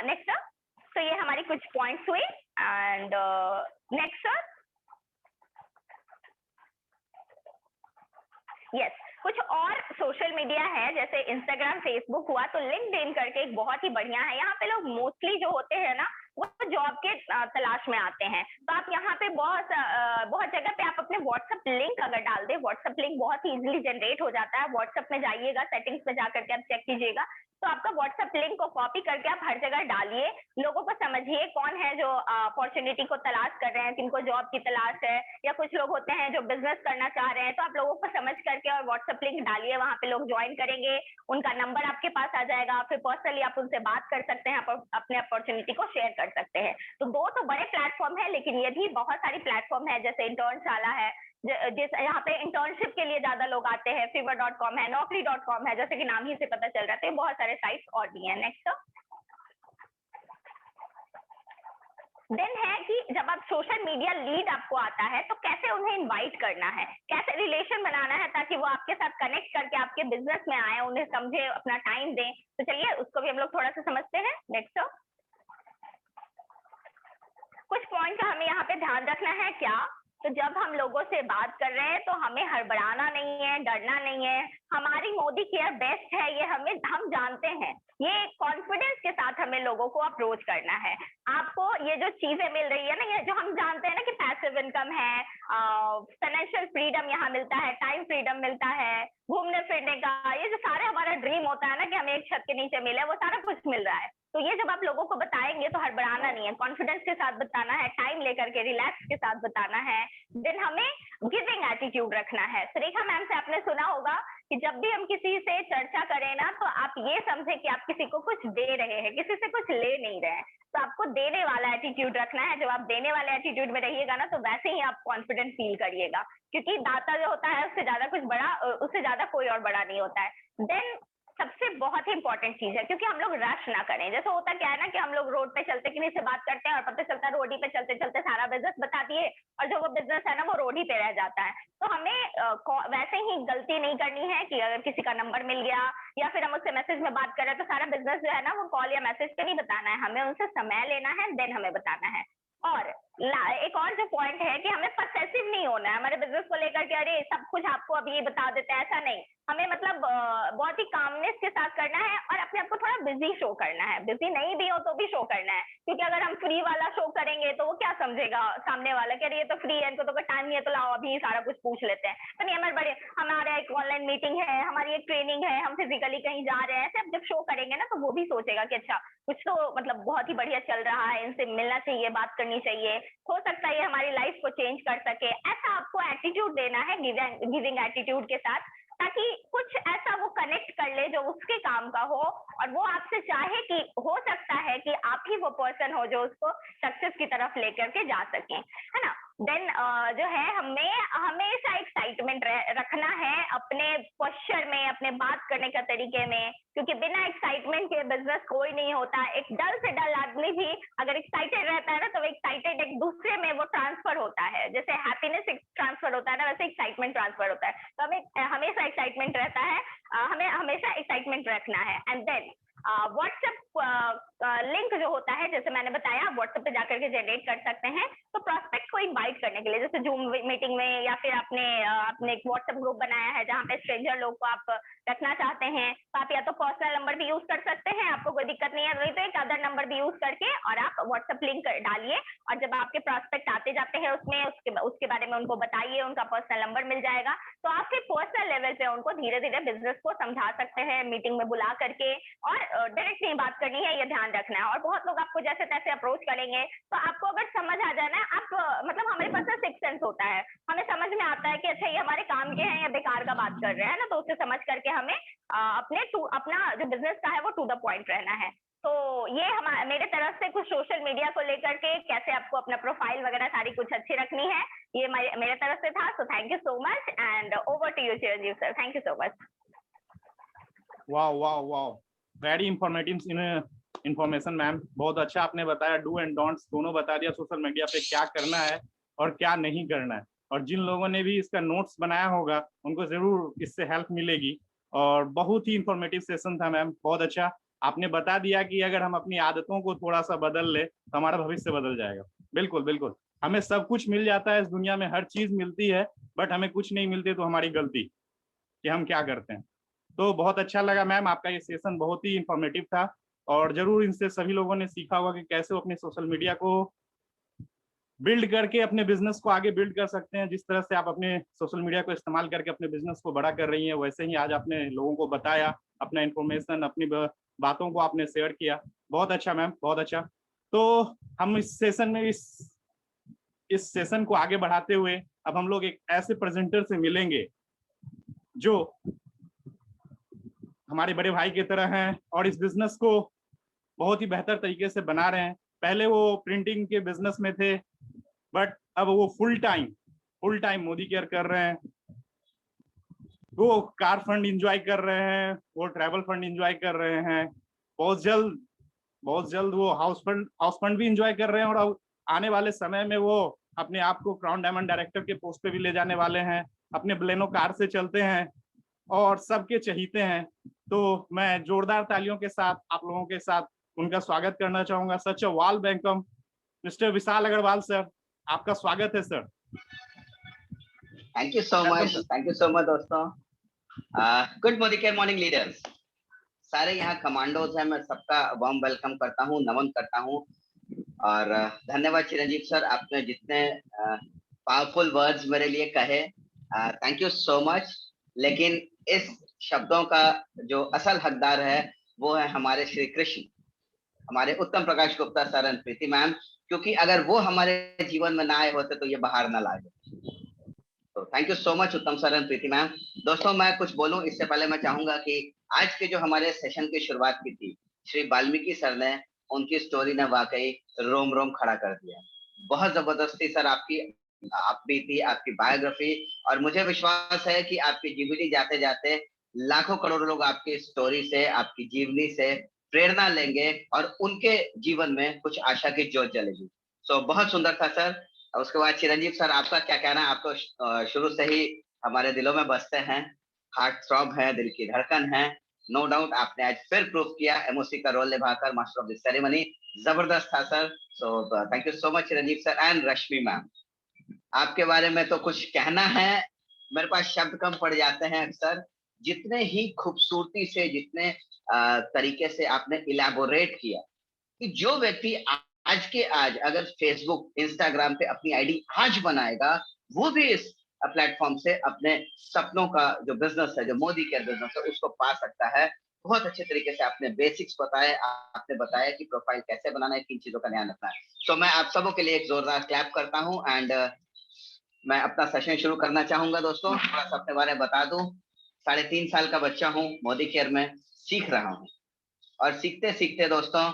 नेक्स्ट, तो ये हमारी कुछ पॉइंट्स हुई। एंड नेक्स्ट सर, यस, कुछ और सोशल मीडिया है जैसे इंस्टाग्राम, फेसबुक हुआ, तो लिंक्डइन करके एक बहुत ही बढ़िया है। यहाँ पे लोग मोस्टली जो होते हैं ना, वो जॉब के तलाश में आते हैं। तो आप यहाँ पे बहुत जगह पे आप अपने व्हाट्सएप लिंक अगर डाल दे, व्हाट्सएप लिंक बहुत ही इजीली जनरेट हो जाता है। व्हाट्सएप में जाइएगा, सेटिंग्स में जाकर के आप चेक कीजिएगा, तो आपका व्हाट्सएप लिंक को कॉपी करके आप हर जगह डालिए, लोगों को समझिए कौन है जो अपॉर्चुनिटी को तलाश कर रहे हैं, किनको जॉब की तलाश है, या कुछ लोग होते हैं जो बिजनेस करना चाह रहे हैं। तो आप लोगों को समझ करके और व्हाट्सएप लिंक डालिए, वहां पे लोग ज्वाइन करेंगे, उनका नंबर आपके पास आ जाएगा, फिर पर्सनली आप उनसे बात कर सकते हैं, अपने अपॉर्चुनिटी को शेयर कर सकते हैं। तो दो तो बड़े प्लेटफॉर्म है, लेकिन ये भी बहुत सारी प्लेटफॉर्म है, जैसे इंटर्नशाला है, यहाँ पे इंटर्नशिप के लिए ज्यादा लोग आते हैं, fiverr.com है, naukri.com है, जैसे कि नाम ही से पता चल रहा है। तो बहुत सारे साइट्स और भी हैं। नेक्स्ट देन है कि जब आप सोशल मीडिया लीड आपको आता है, तो कैसे उन्हें इनवाइट करना है, कैसे रिलेशन बनाना है ताकि वो आपके साथ कनेक्ट करके आपके बिजनेस में आए, उन्हें समझे, अपना टाइम दें। तो चलिए उसको भी हम लोग थोड़ा सा समझते हैं। नेक्स्ट, कुछ पॉइंट का हमें यहाँ पे ध्यान रखना है क्या, तो जब हम लोगों से बात कर रहे हैं तो हमें हड़बड़ाना नहीं है, डरना नहीं है। हमारी मोदी केयर बेस्ट है, ये हम जानते हैं। ये कॉन्फिडेंस के साथ हमें लोगों को अप्रोच करना है। आपको ये जो चीजें मिल रही है ना, ये जो हम जानते हैं ना कि पैसिव इनकम है, फाइनेंशियल फ्रीडम यहाँ मिलता है, टाइम फ्रीडम मिलता है, घूमने फिरने का, ये जो सारे हमारा ड्रीम होता है ना कि हमें एक छत के नीचे मिले, वो सारा कुछ मिल रहा है। तो ये जब आप लोगों को बताएंगे तो हड़बड़ाना नहीं है, कॉन्फिडेंस के साथ बताना है, टाइम लेकर के रिलैक्स के साथ बताना है। देन हमें गिविंग एटीट्यूड रखना है। सुरेखा मैम से आपने सुना होगा कि जब भी हम किसी से चर्चा करें ना, तो आप ये समझे कि आप किसी को कुछ दे रहे हैं, किसी से कुछ ले नहीं रहे हैं। तो आपको देने वाला एटीट्यूड रखना है। जब आप देने वाले एटीट्यूड में रहिएगा ना, तो वैसे ही आप कॉन्फिडेंट फील करिएगा, क्योंकि दाता जो होता है उससे ज्यादा कोई और बड़ा नहीं होता है। देन सबसे बहुत ही इंपॉर्टेंट चीज है, क्योंकि हम लोग रश ना करें। जैसे होता क्या है ना कि हम लोग रोड पे चलते किसी से बात करते हैं और पता चलता है रोड ही पे चलते चलते सारा बिजनेस बता दिए, और जो वो बिजनेस है ना वो रोड ही पे रह जाता है। तो हमें वैसे ही गलती नहीं करनी है कि अगर किसी का नंबर मिल गया या फिर हम उससे मैसेज में बात कर रहे हैं, तो सारा बिजनेस जो है ना वो कॉल या मैसेज पे नहीं बताना है, हमें उनसे समय लेना है, देन हमें बताना है। और एक और जो पॉइंट है कि हमें पसेसिव नहीं होना है हमारे बिजनेस को लेकर के, अरे सब कुछ आपको अभी बता देते हैं, ऐसा नहीं। हमें मतलब बहुत ही कामनेस के साथ करना है और अपने आप को थोड़ा बिजी शो करना है। बिजी नहीं भी हो तो भी शो करना है, क्योंकि अगर हम फ्री वाला शो करेंगे तो वो क्या समझेगा सामने वाला, कह रही है तो फ्री है, इनको तो टाइम नहीं है, तो लाओ अभी सारा कुछ पूछ लेते हैं। तो नहीं, हमारे बड़े हमारा एक ऑनलाइन मीटिंग है, हमारी एक ट्रेनिंग है, हम फिजिकली कहीं जा रहे हैं, ऐसे जब शो करेंगे ना तो वो भी सोचेगा कि अच्छा कुछ तो मतलब बहुत ही बढ़िया चल रहा है, इनसे मिलना चाहिए, बात करनी चाहिए, हो सकता है ये हमारी लाइफ को चेंज कर सके। ऐसा आपको एटीट्यूड देना है, गिविंग एटीट्यूड के साथ, ताकि कुछ ऐसा वो कनेक्ट कर ले जो उसके काम का हो और वो आपसे चाहे कि हो सकता है कि आप ही वो पर्सन हो जो उसको सक्सेस की तरफ लेकर के जा सके, है ना। देन जो है हमें हमेशा एक्साइटमेंट रखना है अपने पोस्चर में, अपने बात करने का तरीके में, क्योंकि बिना एक्साइटमेंट के बिजनेस कोई नहीं होता। एक डल से डल आदमी भी अगर एक्साइटेड रहता है ना तो एक्साइटेड एक दूसरे में वो ट्रांसफर होता है, जैसे हैप्पीनेस ट्रांसफर होता है ना, वैसे एक्साइटमेंट ट्रांसफर होता है। तो हमें हमेशा एक्साइटमेंट रहता है, हमें हमेशा एक्साइटमेंट रखना है। एंड देन व्हाट्सएप लिंक जो होता है, जैसे मैंने बताया, व्हाट्सएप पे जाकर के जनरेट कर सकते हैं। तो प्रोस्पेक्ट को इनवाइट करने के लिए, जैसे जूम मीटिंग में या फिर आपने एक व्हाट्सएप ग्रुप बनाया है जहाँ पे स्ट्रेंजर लोग को आप रखना चाहते हैं, तो आप या तो पर्सनल नंबर भी यूज कर सकते हैं, आपको कोई दिक्कत नहीं है, नहीं तो एक अदर नंबर भी यूज करके और आप व्हाट्सएप लिंक डालिए, और जब आपके प्रोस्पेक्ट आते जाते हैं उसमें उसके बारे में उनको बताइए, उनका पर्सनल नंबर मिल जाएगा, तो आप फिर पर्सनल लेवल पे उनको धीरे धीरे बिजनेस को समझा सकते हैं मीटिंग में बुला करके। और डायरेक्ट नहीं बात करनी है, ये ध्यान रखना है। और बहुत लोग आपको जैसे तैसे अप्रोच करेंगे, तो आपको अगर समझ आ जाना है, आप मतलब हमारे पास सिक्स सेंस होता है, हमें समझ में आता है कि अच्छा ये हमारे काम के हैं या बेकार का बात कर रहे हैं ना, तो उससे समझ करके हमें अपना जो बिजनेस का है वो टू द पॉइंट रहना है। तो ये मेरे तरफ से कुछ सोशल मीडिया को लेकर के कैसे आपको अपना प्रोफाइल वगैरह सारी कुछ अच्छी रखनी है, ये मेरे तरफ से था। So thank you so much and over to you Chiranjeev sir. Thank you so much. वाह वाह वाह, वेरी इंफॉर्मेटिव इंफॉर्मेशन मैम, बहुत अच्छा आपने बताया, डू एंड डोंट्स दोनों बता दिया, सोशल मीडिया पे क्या करना है और क्या नहीं करना है। और जिन लोगों ने भी इसका नोट्स बनाया होगा उनको जरूर इससे हेल्प मिलेगी। और बहुत ही इंफॉर्मेटिव सेशन था मैम, बहुत अच्छा आपने बता दिया कि अगर हम अपनी आदतों को थोड़ा सा बदल ले तो हमारा भविष्य बदल जाएगा। बिल्कुल बिल्कुल, हमें सब कुछ मिल जाता है इस दुनिया में, हर चीज मिलती है, बट हमें कुछ नहीं मिलती तो हमारी गलती कि हम क्या करते हैं। तो बहुत अच्छा लगा मैम, आपका ये सेशन बहुत ही इंफॉर्मेटिव था और जरूर इनसे सभी लोगों ने सीखा होगा कि कैसे वो अपने सोशल मीडिया को बिल्ड करके अपने बिजनेस को आगे बिल्ड कर सकते हैं। जिस तरह से आप अपने सोशल मीडिया को इस्तेमाल करके अपने बिजनेस को बड़ा कर रही हैं, वैसे ही आज आपने लोगों को बताया, अपना इंफॉर्मेशन, अपनी बातों को आपने शेयर किया। बहुत अच्छा मैम, बहुत अच्छा। तो हम इस सेशन में इस सेशन को आगे बढ़ाते हुए अब हम लोग एक ऐसे प्रेजेंटर से मिलेंगे जो हमारे बड़े भाई की तरह हैं और इस बिजनेस को बहुत ही बेहतर तरीके से बना रहे हैं। पहले वो प्रिंटिंग के बिजनेस में थे, बट अब वो फुल टाइम मोदी केयर कर रहे हैं, वो कार फंड एंजॉय कर रहे हैं, वो ट्रैवल फंड एंजॉय कर रहे हैं, बहुत जल्द वो हाउस फंड भी एंजॉय कर रहे हैं, और अब आने वाले समय में वो अपने आप को क्राउन डायमंड डायरेक्टर के पोस्ट पे भी ले जाने वाले हैं, अपने बलेनो कार से चलते हैं और सबके चहीते हैं। तो मैं जोरदार तालियों के साथ आप लोगों के साथ उनका स्वागत करना चाहूंगा। Such a warm welcome mister Vishal Agarwal sir, आपका स्वागत है सर। थैंक यू सो मच दोस्तों। गुड मॉर्निंग लीडर्स, सारे यहाँ कमांडोज हैं, मैं सबका वार्म वेलकम करता हूँ, नमन करता हूँ। और धन्यवाद चिरंजीव सर, आपने जितने पावरफुल वर्ड्स मेरे लिए कहे, थैंक यू सो मच। लेकिन इस शब्दों का जो असल हकदार है वो है हमारे श्री कृष्ण, हमारे Uttam Prakash Gupta sir and Preeti ma'am, क्योंकि अगर वो हमारे जीवन में ना आए होते तो ये बाहर ना लाए। तो थैंक यू सो मच उत्तम सर एंड प्रीति मैम। दोस्तों मैं कुछ बोलूं इससे पहले मैं चाहूंगा कि आज के जो हमारे सेशन की शुरुआत की थी श्री वाल्मीकि सर ने, उनकी स्टोरी ने वाकई रोम रोम खड़ा कर दिया। बहुत जबरदस्ती सर आप बीती, आपकी बायोग्राफी, और मुझे विश्वास है कि आपकी जीवनी जाते जाते लाखों करोड़ों लोग आपकी स्टोरी से, आपकी जीवनी से प्रेरणा लेंगे और उनके जीवन में कुछ आशा की ज्योत जलेगी। सो बहुत सुंदर था सर। उसके बाद चिरंजीव सर, आपका क्या कहना है? आप तो शुरू से ही हमारे दिलों में बसते हैं, हार्ट थ्रॉब है, दिल की धड़कन है। नो डाउट आपने आज फिर प्रूफ किया एमओसी का रोल निभाकर, मास्टर ऑफ द सेरेमनी। जबरदस्त था sir. So thank you so much Chiranjeev sir and Rashmi ma'am. आपके बारे में तो कुछ कहना है, मेरे पास शब्द कम पड़ जाते हैं अक्सर, जितने ही खूबसूरती से, जितने तरीके से आपने इलेबोरेट किया कि जो व्यक्ति आज के आज अगर फेसबुक, इंस्टाग्राम पे अपनी आईडी आज बनाएगा, वो भी इस प्लेटफॉर्म से अपने सपनों का जो बिजनेस है, जो मोदी केयर बिजनेस है, उसको पा सकता है। बहुत अच्छे तरीके से आपने बेसिक्स बताए, आपने बताया कि प्रोफाइल कैसे बनाना है, किन चीजों का ध्यान रखना है। तो मैं आप सबों के लिए एक जोरदार क्लैप करता हूं एंड मैं अपना सेशन शुरू करना चाहूंगा। दोस्तों थोड़ा सा अपने बारे में बता दूं। 3.5 साल का बच्चा हूं, मोदी केयर में सीख रहा हूं और सीखते सीखते दोस्तों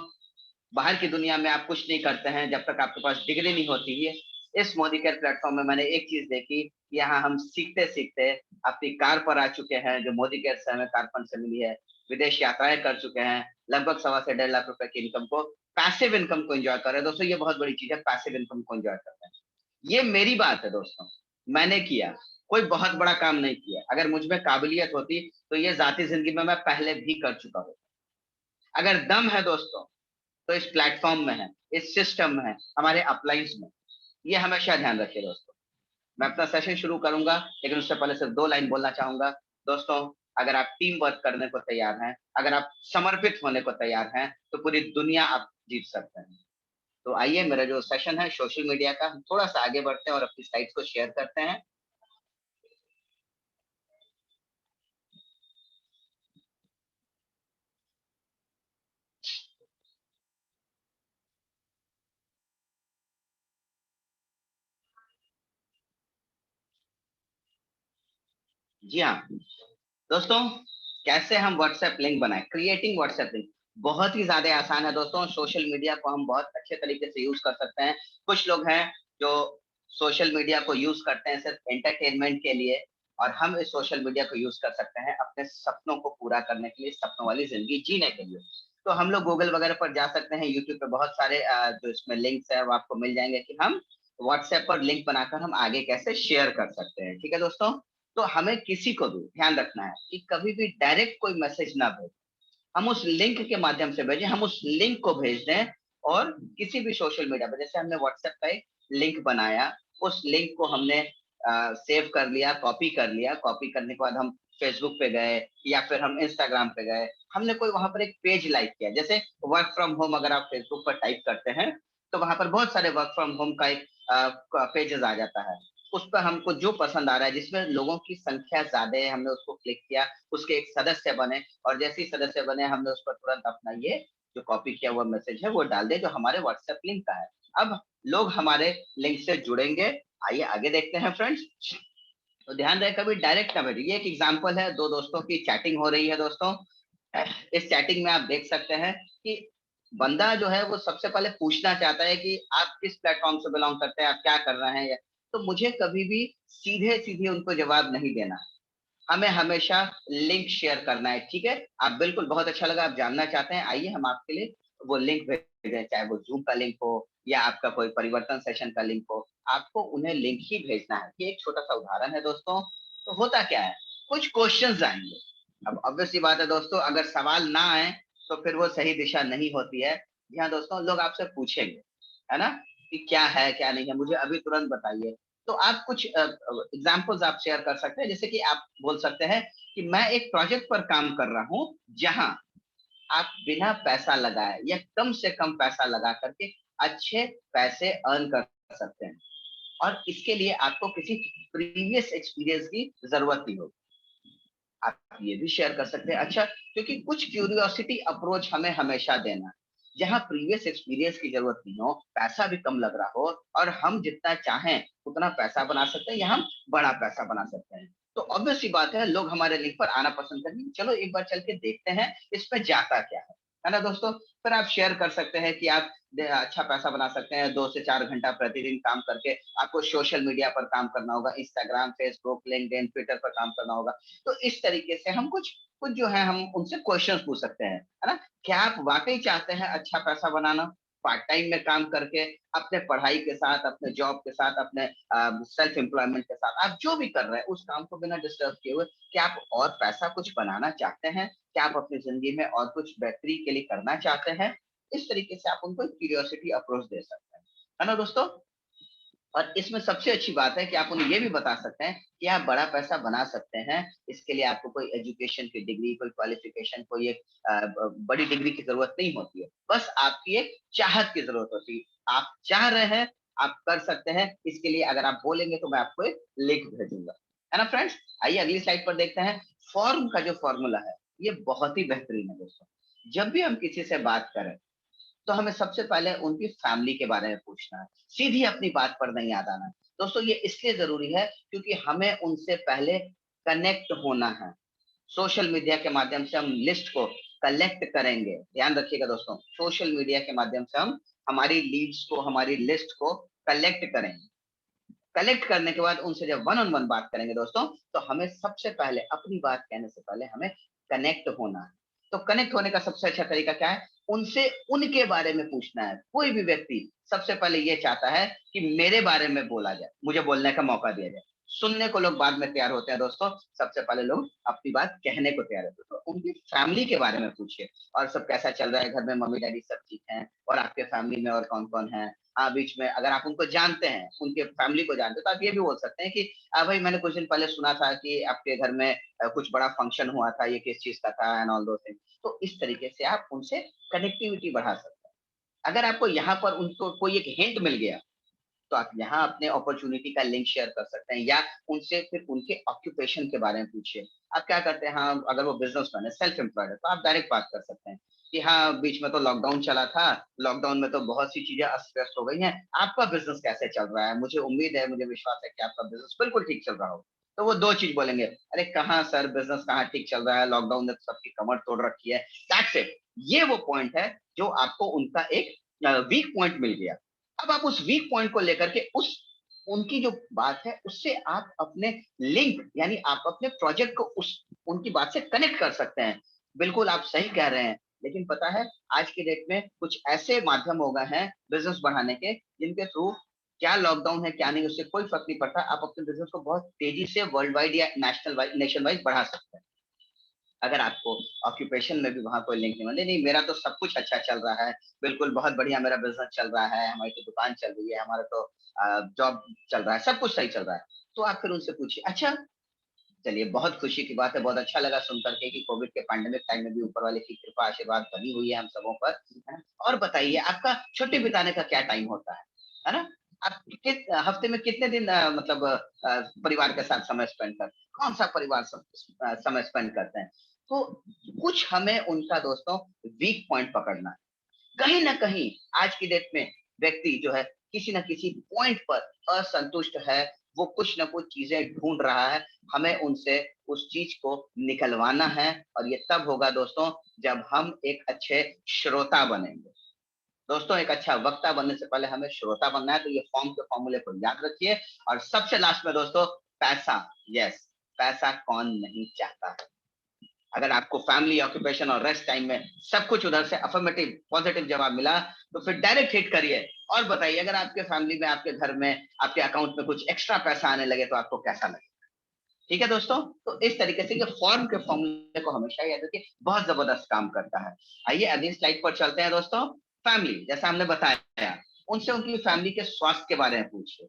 बाहर की दुनिया में आप कुछ नहीं करते हैं जब तक आपके पास डिग्री नहीं होती है। इस मोदी केयर प्लेटफॉर्म में मैंने एक चीज देखी, यहाँ हम सीखते सीखते अपनी कार पर आ चुके हैं, जो मोदी केयर से हमें कार फंड से मिली है, विदेश यात्राएं कर चुके हैं, लगभग 1.25 से 1.5 लाख रुपए की इनकम को, पैसिव इनकम को एंजॉय कर रहे हैं। दोस्तों ये बहुत बड़ी चीज है, पैसिव इनकम को एंजॉय करते हैं। ये मेरी बात है दोस्तों, मैंने किया, कोई बहुत बड़ा काम नहीं किया। अगर मुझ में काबिलियत होती तो ये जाती जिंदगी में मैं पहले भी कर चुका होता। अगर दम है दोस्तों तो इस प्लेटफॉर्म में है, इस सिस्टम में है, हमारे अपलाइंस में। ये हमेशा ध्यान रखिए दोस्तों। मैं अपना सेशन शुरू करूंगा लेकिन उससे पहले सिर्फ 2 लाइन बोलना चाहूंगा। दोस्तों अगर आप टीम वर्क करने को तैयार हैं, अगर आप समर्पित होने को तैयार हैं, तो पूरी दुनिया आप जीत सकते हैं। तो आइए, मेरा जो सेशन है सोशल मीडिया का, हम थोड़ा सा आगे बढ़ते हैं और अपनी स्लाइड्स को शेयर करते हैं। जी हाँ दोस्तों, कैसे हम व्हाट्सएप लिंक बनाएं, क्रिएटिंग व्हाट्सएप लिंक बहुत ही ज्यादा आसान है दोस्तों। सोशल मीडिया को हम बहुत अच्छे तरीके से यूज कर सकते हैं। कुछ लोग हैं जो सोशल मीडिया को यूज करते हैं सिर्फ एंटरटेनमेंट के लिए, और हम इस सोशल मीडिया को यूज कर सकते हैं अपने सपनों को पूरा करने के लिए, सपनों वाली जिंदगी जीने के लिए। तो हम लोग गूगल वगैरह पर जा सकते हैं, यूट्यूब पे बहुत सारे जो इसमें लिंक्स है वो आपको मिल जाएंगे कि हम व्हाट्सएप पर लिंक बनाकर हम आगे कैसे शेयर कर सकते हैं। ठीक है दोस्तों, तो हमें किसी को भी ध्यान रखना है कि कभी भी डायरेक्ट कोई मैसेज ना भेजें, हम उस लिंक के माध्यम से भेजें, हम उस लिंक को भेज दें। और किसी भी सोशल मीडिया पर, जैसे हमने व्हाट्सएप का एक लिंक बनाया, उस लिंक को हमने सेव कर लिया, कॉपी कर लिया, कॉपी करने के बाद हम फेसबुक पे गए या फिर हम इंस्टाग्राम पे गए, हमने कोई वहां पर एक पेज लाइक किया। जैसे वर्क फ्रॉम होम अगर आप फेसबुक पर टाइप करते हैं तो वहां पर बहुत सारे वर्क फ्रॉम होम का एक पेजेस आ जाता है। उस पर हमको जो पसंद आ रहा है, जिसमें लोगों की संख्या ज्यादा है, हमने उसको क्लिक किया, उसके एक सदस्य बने, और जैसे ही सदस्य बने हमने उस पर तुरंत अपना ये जो कॉपी किया हुआ मैसेज है वो डाल दिया, जो हमारे व्हाट्सएप लिंक का है। अब लोग हमारे लिंक से जुड़ेंगे। आइए आगे देखते हैं फ्रेंड्स। तो ध्यान रहे कभी डायरेक्ट ना भेजिए। ये एक एग्जांपल है, दो दोस्तों की चैटिंग हो रही है दोस्तों। इस चैटिंग में आप देख सकते हैं कि बंदा जो है वो सबसे पहले पूछना चाहता है कि आप किस प्लेटफॉर्म से बिलोंग करते हैं, आप क्या कर रहे हैं। तो मुझे कभी भी सीधे सीधे उनको जवाब नहीं देना, हमें हमेशा लिंक शेयर करना है। ठीक है, आप बिल्कुल, बहुत अच्छा लगा, आप जानना चाहते हैं, आइए हम आपके लिए वो लिंक भेजें, चाहे वो जूम का लिंक हो या आपका कोई परिवर्तन सेशन का लिंक हो, आपको उन्हें लिंक ही भेजना है। ये एक छोटा सा उदाहरण है दोस्तों। तो होता क्या है, कुछ क्वेश्चंस आएंगे। अब ऑब्वियस सी बात है दोस्तों, अगर सवाल ना आए तो फिर वो सही दिशा नहीं होती है। जी हाँ दोस्तों, लोग आपसे पूछेंगे, है ना, कि क्या है क्या नहीं है, मुझे अभी तुरंत बताइए। तो आप कुछ एग्जाम्पल्स आप शेयर कर सकते हैं। जैसे कि आप बोल सकते हैं कि मैं एक प्रोजेक्ट पर काम कर रहा हूं जहां आप बिना पैसा लगाए या कम से कम पैसा लगा करके अच्छे पैसे अर्न कर सकते हैं, और इसके लिए आपको किसी प्रीवियस एक्सपीरियंस की जरूरत नहीं होगी। आप ये भी शेयर कर सकते हैं। अच्छा, क्योंकि कुछ क्यूरियोसिटी अप्रोच हमें हमेशा देना, जहां प्रीवियस एक्सपीरियंस की जरूरत नहीं हो, पैसा भी कम लग रहा हो, और हम जितना चाहें उतना पैसा बना सकते हैं या हम बड़ा पैसा बना सकते हैं। तो ऑब्वियस सी बात है, लोग हमारे लिंक पर आना पसंद करेंगे। चलो एक बार चल के देखते हैं इस पे जाता क्या है ना दोस्तों। फिर आप शेयर कर सकते हैं कि आप अच्छा पैसा बना सकते हैं 2 से 4 घंटा प्रतिदिन काम करके। आपको सोशल मीडिया पर काम करना होगा, इंस्टाग्राम, फेसबुक, लिंक्डइन, ट्विटर पर काम करना होगा। तो इस तरीके से हम कुछ कुछ जो है हम उनसे क्वेश्चंस पूछ सकते हैं, है ना। क्या आप वाकई चाहते हैं अच्छा पैसा बनाना, पार्ट टाइम में काम करके, अपने पढ़ाई के साथ, अपने जॉब के साथ, अपने सेल्फ एम्प्लॉयमेंट के साथ, आप जो भी कर रहे हैं उस काम को बिना डिस्टर्ब किए हुए, क्या आप और पैसा कुछ बनाना चाहते हैं, क्या आप अपनी जिंदगी में और कुछ बेहतरी के लिए करना चाहते हैं। इस तरीके से आप उनको क्यूरियोसिटी अप्रोच दे सकते हैं, है ना दोस्तों। और इसमें सबसे अच्छी बात है कि आप उन्हें ये भी बता सकते हैं कि आप बड़ा पैसा बना सकते हैं। इसके लिए आपको कोई एजुकेशन की डिग्री, कोई क्वालिफिकेशन, कोई एक बड़ी डिग्री की जरूरत नहीं होती है। बस आपकी एक चाहत की जरूरत होती है। आप चाह रहे हैं, आप कर सकते हैं। इसके लिए अगर आप बोलेंगे तो मैं आपको एक लिंक भेजूंगा, है ना फ्रेंड्स। आइए अगली स्लाइड पर देखते हैं। फॉर्म का जो फॉर्मूला है ये बहुत ही बेहतरीन है दोस्तों। जब भी हम किसी से बात करें तो हमें सबसे पहले उनकी फैमिली के बारे में पूछना है, सीधी अपनी बात पर नहीं आ जाना है। दोस्तों ये इसलिए जरूरी है क्योंकि हमें उनसे पहले कनेक्ट होना है। सोशल मीडिया के माध्यम से हम लिस्ट को कलेक्ट करेंगे। ध्यान रखिएगा दोस्तों, सोशल मीडिया के माध्यम से हम हमारी लीड्स को, हमारी लिस्ट को कलेक्ट करेंगे। कलेक्ट करने के बाद उनसे जब वन ऑन वन बात करेंगे दोस्तों, तो हमें सबसे पहले अपनी बात कहने से पहले हमें कनेक्ट होना है। तो कनेक्ट होने का सबसे अच्छा तरीका क्या है? उनसे उनके बारे में पूछना है। कोई भी व्यक्ति सबसे पहले ये चाहता है कि मेरे बारे में बोला जाए, मुझे बोलने का मौका दिया जाए। सुनने को लोग बाद में तैयार होते हैं दोस्तों, सबसे पहले लोग अपनी बात कहने को तैयार होते हैं। तो उनकी फैमिली के बारे में पूछिए, और सब कैसा चल रहा है, घर में मम्मी डैडी सब ठीक है, और आपके फैमिली में और कौन कौन है। बीच में अगर आप उनको जानते हैं, उनके फैमिली को जानते हैं, तो आप ये भी बोल सकते हैं कि भाई मैंने कुछ दिन पहले सुना था कि आपके घर में कुछ बड़ा फंक्शन हुआ था, ये किस चीज का था, एंड ऑल दो थिंग। तो इस तरीके से आप उनसे कनेक्टिविटी बढ़ा सकते हैं। अगर आपको यहाँ पर उनको कोई एक हिंट मिल गया, तो आप यहाँ अपने अपॉर्चुनिटी का लिंक शेयर कर सकते हैं, या उनसे फिर उनके ऑक्यूपेशन के बारे में पूछिए। आप क्या करते हैं? हाँ, अगर वो बिजनेसमैन है, सेल्फ एम्प्लॉयड है, तो आप डायरेक्ट बात कर सकते हैं कि हाँ, बीच में तो लॉकडाउन चला था, लॉकडाउन में तो बहुत सी चीजें अस्त व्यस्त हो गई हैं, आपका बिजनेस कैसे चल रहा है? मुझे उम्मीद है, मुझे विश्वास है कि आपका बिजनेस बिल्कुल ठीक चल रहा हो। तो वो दो चीज बोलेंगे, अरे कहाँ सर, बिजनेस कहाँ ठीक चल रहा है, लॉकडाउन ने तो सबकी कमर तोड़ रखी है। That's it. ये वो पॉइंट है जो आपको उनका एक वीक पॉइंट मिल गया। अब आप उस वीक पॉइंट को लेकर के उस उनकी जो बात है उससे आप अपने लिंक, यानी आप अपने प्रोजेक्ट को उस उनकी बात से कनेक्ट कर सकते हैं। बिल्कुल आप सही कह रहे हैं, लेकिन पता है आज की डेट में कुछ ऐसे माध्यम हो गए हैं बिजनेस बढ़ाने के, जिनके थ्रू क्या लॉकडाउन है क्या नहीं उससे कोई फर्क नहीं पड़ता, आप अपने बिजनेस को बहुत तेजी से वर्ल्ड वाइड या नेशनल वाइड, नेशन वाइड बढ़ा सकते हैं। अगर आपको ऑक्यूपेशन में भी वहां कोई लिंक नहीं मिले, नहीं मेरा तो सब कुछ अच्छा चल रहा है, बिल्कुल बहुत बढ़िया मेरा बिजनेस चल रहा है, हमारी तो दुकान चल रही है, हमारा तो जॉब चल रहा है, सब कुछ सही चल रहा है, तो आप फिर उनसे पूछिए। अच्छा, चलिए बहुत खुशी की बात है, बहुत अच्छा लगा सुनकर के कि कोविड के पैंडेमिक टाइम में भी ऊपर वाले की कृपा आशीर्वाद बनी हुई है हम सबों पर, है ना? और बताइए आपका छुट्टी बिताने का क्या टाइम होता है ना? आप हफ्ते में कितने दिन मतलब परिवार के साथ समय स्पेंड करते हैं? कौन सा परिवार समय स्पेंड करते हैं? तो कुछ हमें उनका दोस्तों वीक पॉइंट पकड़ना है। कहीं ना कहीं आज की डेट में व्यक्ति जो है किसी न किसी पॉइंट पर असंतुष्ट है, वो कुछ ना कुछ चीजें ढूंढ रहा है। हमें उनसे उस चीज को निकलवाना है, और ये तब होगा दोस्तों जब हम एक अच्छे श्रोता बनेंगे। दोस्तों एक अच्छा वक्ता बनने से पहले हमें श्रोता बनना है, तो ये फॉर्म के फॉर्मूले को याद रखिए। और सबसे लास्ट में दोस्तों, पैसा। यस, पैसा कौन नहीं चाहता है? अगर आपको फैमिली, ऑक्यूपेशन और रेस्ट टाइम में सब कुछ उधर से अफर्मेटिव पॉजिटिव जवाब मिला, तो फिर डायरेक्ट हिट करिए और बताइए अगर आपके फैमिली में, आपके घर में, आपके अकाउंट में कुछ एक्स्ट्रा पैसा आने लगे तो आपको कैसा लगे। ठीक है दोस्तों, तो इस तरीके से ये फॉर्म के फॉर्मूले को हमेशा याद रखिए, बहुत जबरदस्त काम करता है। आइए अगली स्लाइड पर चलते हैं दोस्तों। फैमिली, जैसा हमने बताया, उनसे उनकी फैमिली के स्वास्थ्य के बारे में पूछिए,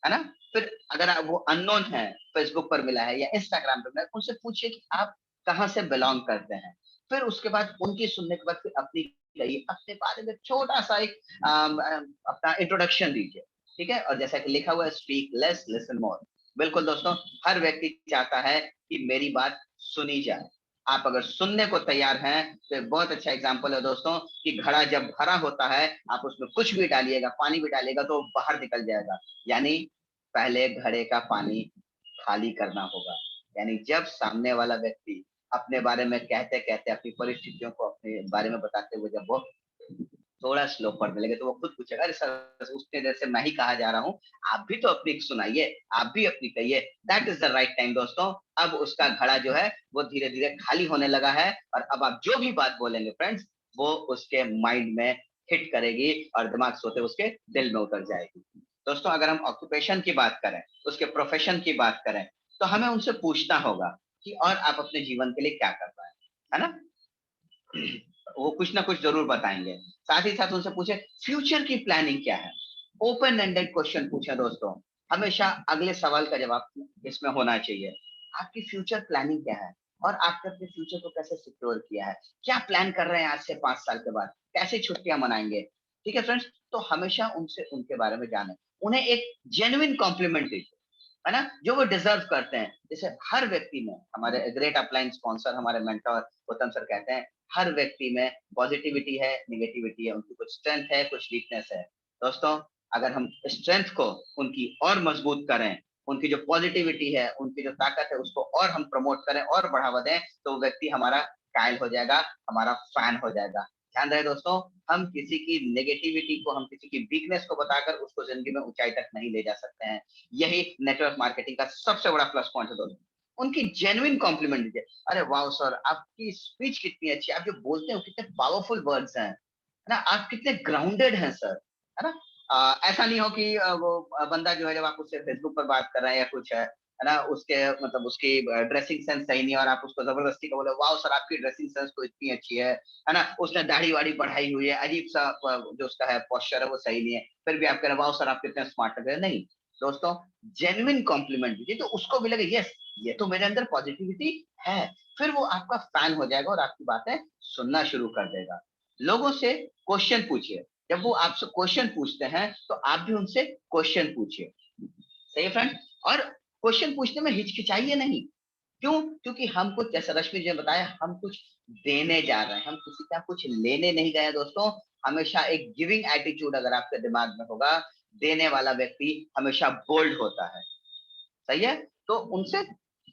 है ना? फिर अगर आप वो अननोन है, फेसबुक पर मिला है या इंस्टाग्राम पर मिला है, उनसे पूछिए कि आप कहाँ से बिलोंग करते हैं। फिर उसके बाद उनकी सुनने के बाद फिर अपनी कहिए, अपने बारे में छोटा सा एक अपना इंट्रोडक्शन दीजिए। ठीक है, और जैसा कि लिखा हुआ है, स्पीक लेस लिसन मोर। बिल्कुल दोस्तों, हर व्यक्ति चाहता है कि मेरी बात सुनी जाए। आप अगर सुनने को तैयार हैं तो एक बहुत अच्छा एग्जांपल है दोस्तों कि घड़ा जब भरा होता है, आप उसमें कुछ भी डालिएगा, पानी भी डालिएगा तो बाहर निकल जाएगा। यानी पहले घड़े का पानी खाली करना होगा। यानी जब सामने वाला व्यक्ति अपने बारे में कहते कहते, अपनी परिस्थितियों को अपने बारे में बताते हुए जब वो थोड़ा स्लो पढ़ने लगे, तो वो खुद पूछेगा, अरे सर उतने देर से मैं ही कहा जा रहा हूँ, आप भी तो अपनी सुनाइए, आप भी अपनी कहिए। That is the right time दोस्तों। अब उसका घड़ा जो है वो धीरे धीरे खाली होने लगा है, और अब आप जो भी बात बोलेंगे फ्रेंड्स, वो उसके माइंड में हिट करेगी और दिमाग सोते उसके दिल में उतर जाएगी। दोस्तों अगर हम ऑक्यूपेशन की बात करें, उसके प्रोफेशन की बात करें, तो हमें उनसे पूछना होगा कि और आप अपने जीवन के लिए क्या कर रहे हैं, है ना? वो कुछ ना कुछ जरूर बताएंगे। साथ ही साथ उनसे पूछे फ्यूचर की प्लानिंग क्या है। ओपन एंडेड क्वेश्चन पूछे दोस्तों, हमेशा अगले सवाल का जवाब इसमें होना चाहिए। आपकी फ्यूचर प्लानिंग क्या है और आपने अपने फ्यूचर को कैसे सिक्योर किया है, क्या प्लान कर रहे हैं आज से 5 साल के बाद, कैसे छुट्टियां मनाएंगे। ठीक है फ्रेंड्स, तो हमेशा उनसे उनके बारे में जाने, उन्हें एक जेन्युइन कॉम्प्लीमेंट दीजिए, है ना, जो वो डिजर्व करते हैं। जैसे हर व्यक्ति में, हमारे ग्रेट अपलाइन स्पॉन्सर हमारे मेंटर उत्तम सर कहते हैं, हर व्यक्ति में पॉजिटिविटी है, निगेटिविटी है, उनकी कुछ स्ट्रेंथ है, कुछ वीकनेस है। दोस्तों, अगर हम स्ट्रेंथ को उनकी और मजबूत करें, उनकी जो पॉजिटिविटी है, उनकी जो ताकत है, उसको और हम प्रमोट करें और बढ़ावा दें, तो व्यक्ति हमारा कायल हो जाएगा, हमारा फैन हो जाएगा। ध्यान रहे दोस्तों, हम किसी की नेगेटिविटी को, हम किसी की वीकनेस को बताकर उसको जिंदगी में ऊंचाई तक नहीं ले जा सकते हैं। यही नेटवर्क मार्केटिंग का सबसे बड़ा प्लस पॉइंट है दोस्तों। उनकी जेन्युइन कॉम्प्लीमेंट दीजिए, अरे वाह सर, आपकी स्पीच कितनी अच्छी है, आप जो बोलते हो कितने पावरफुल वर्ड्स हैं, है ना, आप कितने ग्राउंडेड हैं सर, है ना। ऐसा नहीं हो कि वो बंदा जो है, जब आप उससे फेसबुक पर बात कर रहे हैं या कुछ है ना, उसके मतलब उसकी ड्रेसिंग सेंस सही नहीं है और आप उसको जबरदस्ती का बोले वाह सर आपकी ड्रेसिंग सेंस तो इतनी अच्छी है ना, उसने दाढ़ी वाड़ी बढ़ाई हुई है, अजीब सा जो उसका है पोस्चर है वो सही नहीं है, फिर भी आप कह रहे वाह सर आप कितने स्मार्ट लग रहे हैं। नहीं दोस्तों, जेन्युइन कॉम्प्लीमेंट दीजिए, तो उसको भी लगे यस ये तो मेरे अंदर पॉजिटिविटी है, फिर वो आपका फैन हो जाएगा और आपकी बातें सुनना शुरू कर देगा। लोगों से क्वेश्चन पूछिए, जब वो आपसे क्वेश्चन पूछते हैं तो आप भी उनसे क्वेश्चन पूछिए। सही है फ्रेंड, और क्वेश्चन पूछने में हिचकिचाइए नहीं। क्यों? क्योंकि हम कुछ, जैसा रश्मि जी ने बताया, हम कुछ देने जा रहे हैं, हम किसी का कुछ लेने नहीं गए दोस्तों। हमेशा एक गिविंग एटीट्यूड अगर आपके दिमाग में होगा, देने वाला व्यक्ति हमेशा बोल्ड होता है। सही है, तो उनसे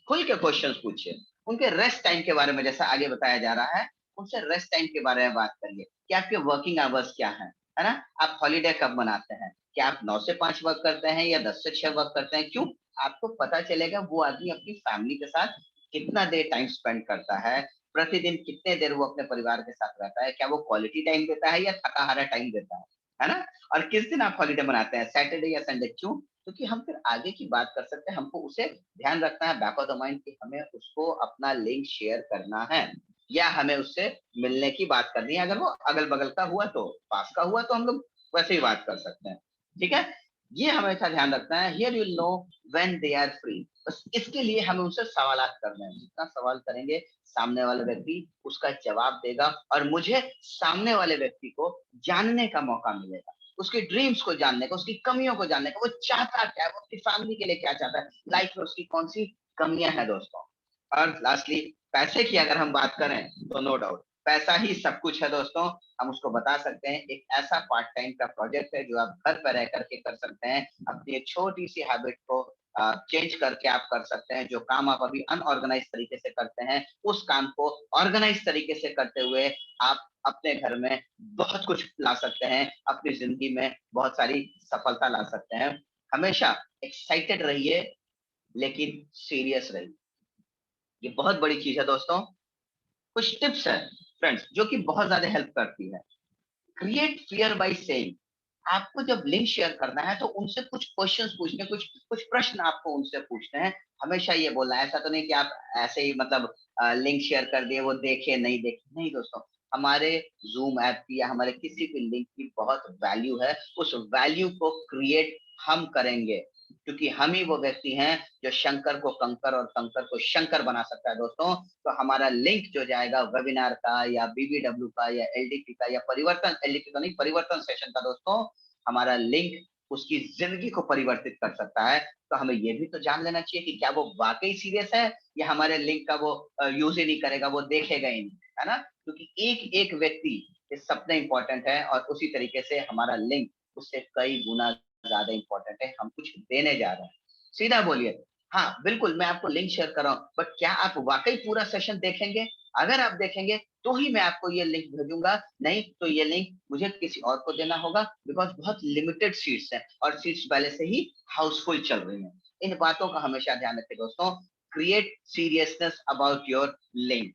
खुल के क्वेश्चंस पूछिए। उनके रेस्ट टाइम के बारे में जैसा आगे बताया जा रहा है, उनसे रेस्ट टाइम के बारे में बात करिए कि आपके वर्किंग आवर्स क्या है ना, आप हॉलीडे कब मनाते हैं, क्या आप 9 से 5 वर्क करते हैं या 10 से 6 वर्क करते हैं। क्यों? आपको पता चलेगा वो आदमी अपनी फैमिली के साथ कितना देर टाइम स्पेंड करता है, प्रतिदिन कितने देर वो अपने परिवार के साथ रहता है, क्या वो क्वालिटी टाइम देता है या थका हारा टाइम देता है ना। और किस दिन आप हॉलीडे मनाते हैं, सैटरडे या संडे। क्यों? क्योंकि हम फिर आगे की बात कर सकते हैं। हमको उसे ध्यान रखना है बैक ऑफ द माइंड कि हमें उसको अपना लिंक शेयर करना है या हमें उससे मिलने की बात करनी है। अगर वो अगल बगल का हुआ तो, पास का हुआ तो हम लोग वैसे ही बात कर सकते हैं। ठीक है, ये हमेशा ध्यान रखना है। Here you will know when they are free. बस इसके लिए हमें उनसे सवालात करने हैं। जितना सवाल करेंगे सामने वाला व्यक्ति उसका जवाब देगा और मुझे सामने वाले व्यक्ति को जानने का मौका मिलेगा, उसके ड्रीम्स को जानने का, उसकी कमियों को जानने का, वो चाहता क्या है, वो अपनी फैमिली के लिए क्या चाहता है, लाइफ में उसकी कौन सी कमियां हैं दोस्तों। और लास्टली पैसे की अगर हम बात करें तो नो डाउट पैसा ही सब कुछ है दोस्तों। हम उसको बता सकते हैं एक ऐसा पार्ट टाइम का प्रोजेक्ट है जो आप घर पर रह करके कर सकते हैं। अपनी एक छोटी सी हैबिट को चेंज करके आप कर सकते हैं। जो काम आप अभी अनऑर्गेनाइज तरीके से करते हैं, उस काम को ऑर्गेनाइज तरीके से करते हुए आप अपने घर में बहुत कुछ ला सकते हैं, अपनी जिंदगी में बहुत सारी सफलता ला सकते हैं। हमेशा एक्साइटेड रहिए लेकिन सीरियस रहिए, ये बहुत बड़ी चीज है दोस्तों। कुछ टिप्स है फ्रेंड्स जो कि बहुत ज्यादा हेल्प करती है। Create fear by saying. आपको जब लिंक शेयर करना है तो उनसे कुछ क्वेश्चंस पूछने, कुछ कुछ प्रश्न आपको उनसे पूछने हैं। हमेशा ये बोलना है, ऐसा तो नहीं कि आप ऐसे ही मतलब लिंक शेयर कर दिए, वो देखे नहीं देखे। नहीं दोस्तों, हमारे जूम ऐप की या हमारे किसी भी लिंक की बहुत वैल्यू है। उस वैल्यू को क्रिएट हम करेंगे क्योंकि हम ही वो व्यक्ति हैं जो शंकर को कंकर और कंकर को शंकर बना सकता है दोस्तों। तो हमारा लिंक जो जाएगा वेबिनार का या बीबीडब्ल्यू का या एलडीपी का या परिवर्तन, एलडीपी तो नहीं, परिवर्तन सेशन का दोस्तों, हमारा लिंक उसकी जिंदगी को परिवर्तित कर सकता है। तो हमें ये भी तो जान लेना चाहिए कि क्या वो वाकई सीरियस है या हमारे लिंक का वो यूज ही नहीं करेगा, वो देखेगा ही नहीं, है ना। क्योंकि एक एक व्यक्ति इस सपने इंपॉर्टेंट है और उसी तरीके से हमारा लिंक उससे कई गुना ज्यादा इंपॉर्टेंट है। हम कुछ देने जा रहे हैं, सीधा बोलिए हाँ बिल्कुल मैं आपको लिंक शेयर कर रहा हूँ, बट क्या आप वाकई पूरा सेशन देखेंगे? अगर आप देखेंगे तो ही मैं आपको ये लिंक भेजूंगा, नहीं तो ये लिंक मुझे किसी और को देना होगा, बिकॉज बहुत लिमिटेड सीट्स हैं और सीट्स पहले से ही हाउसफुल चल रही हैं। इन बातों का हमेशा ध्यान रखें दोस्तों। Create seriousness about your link.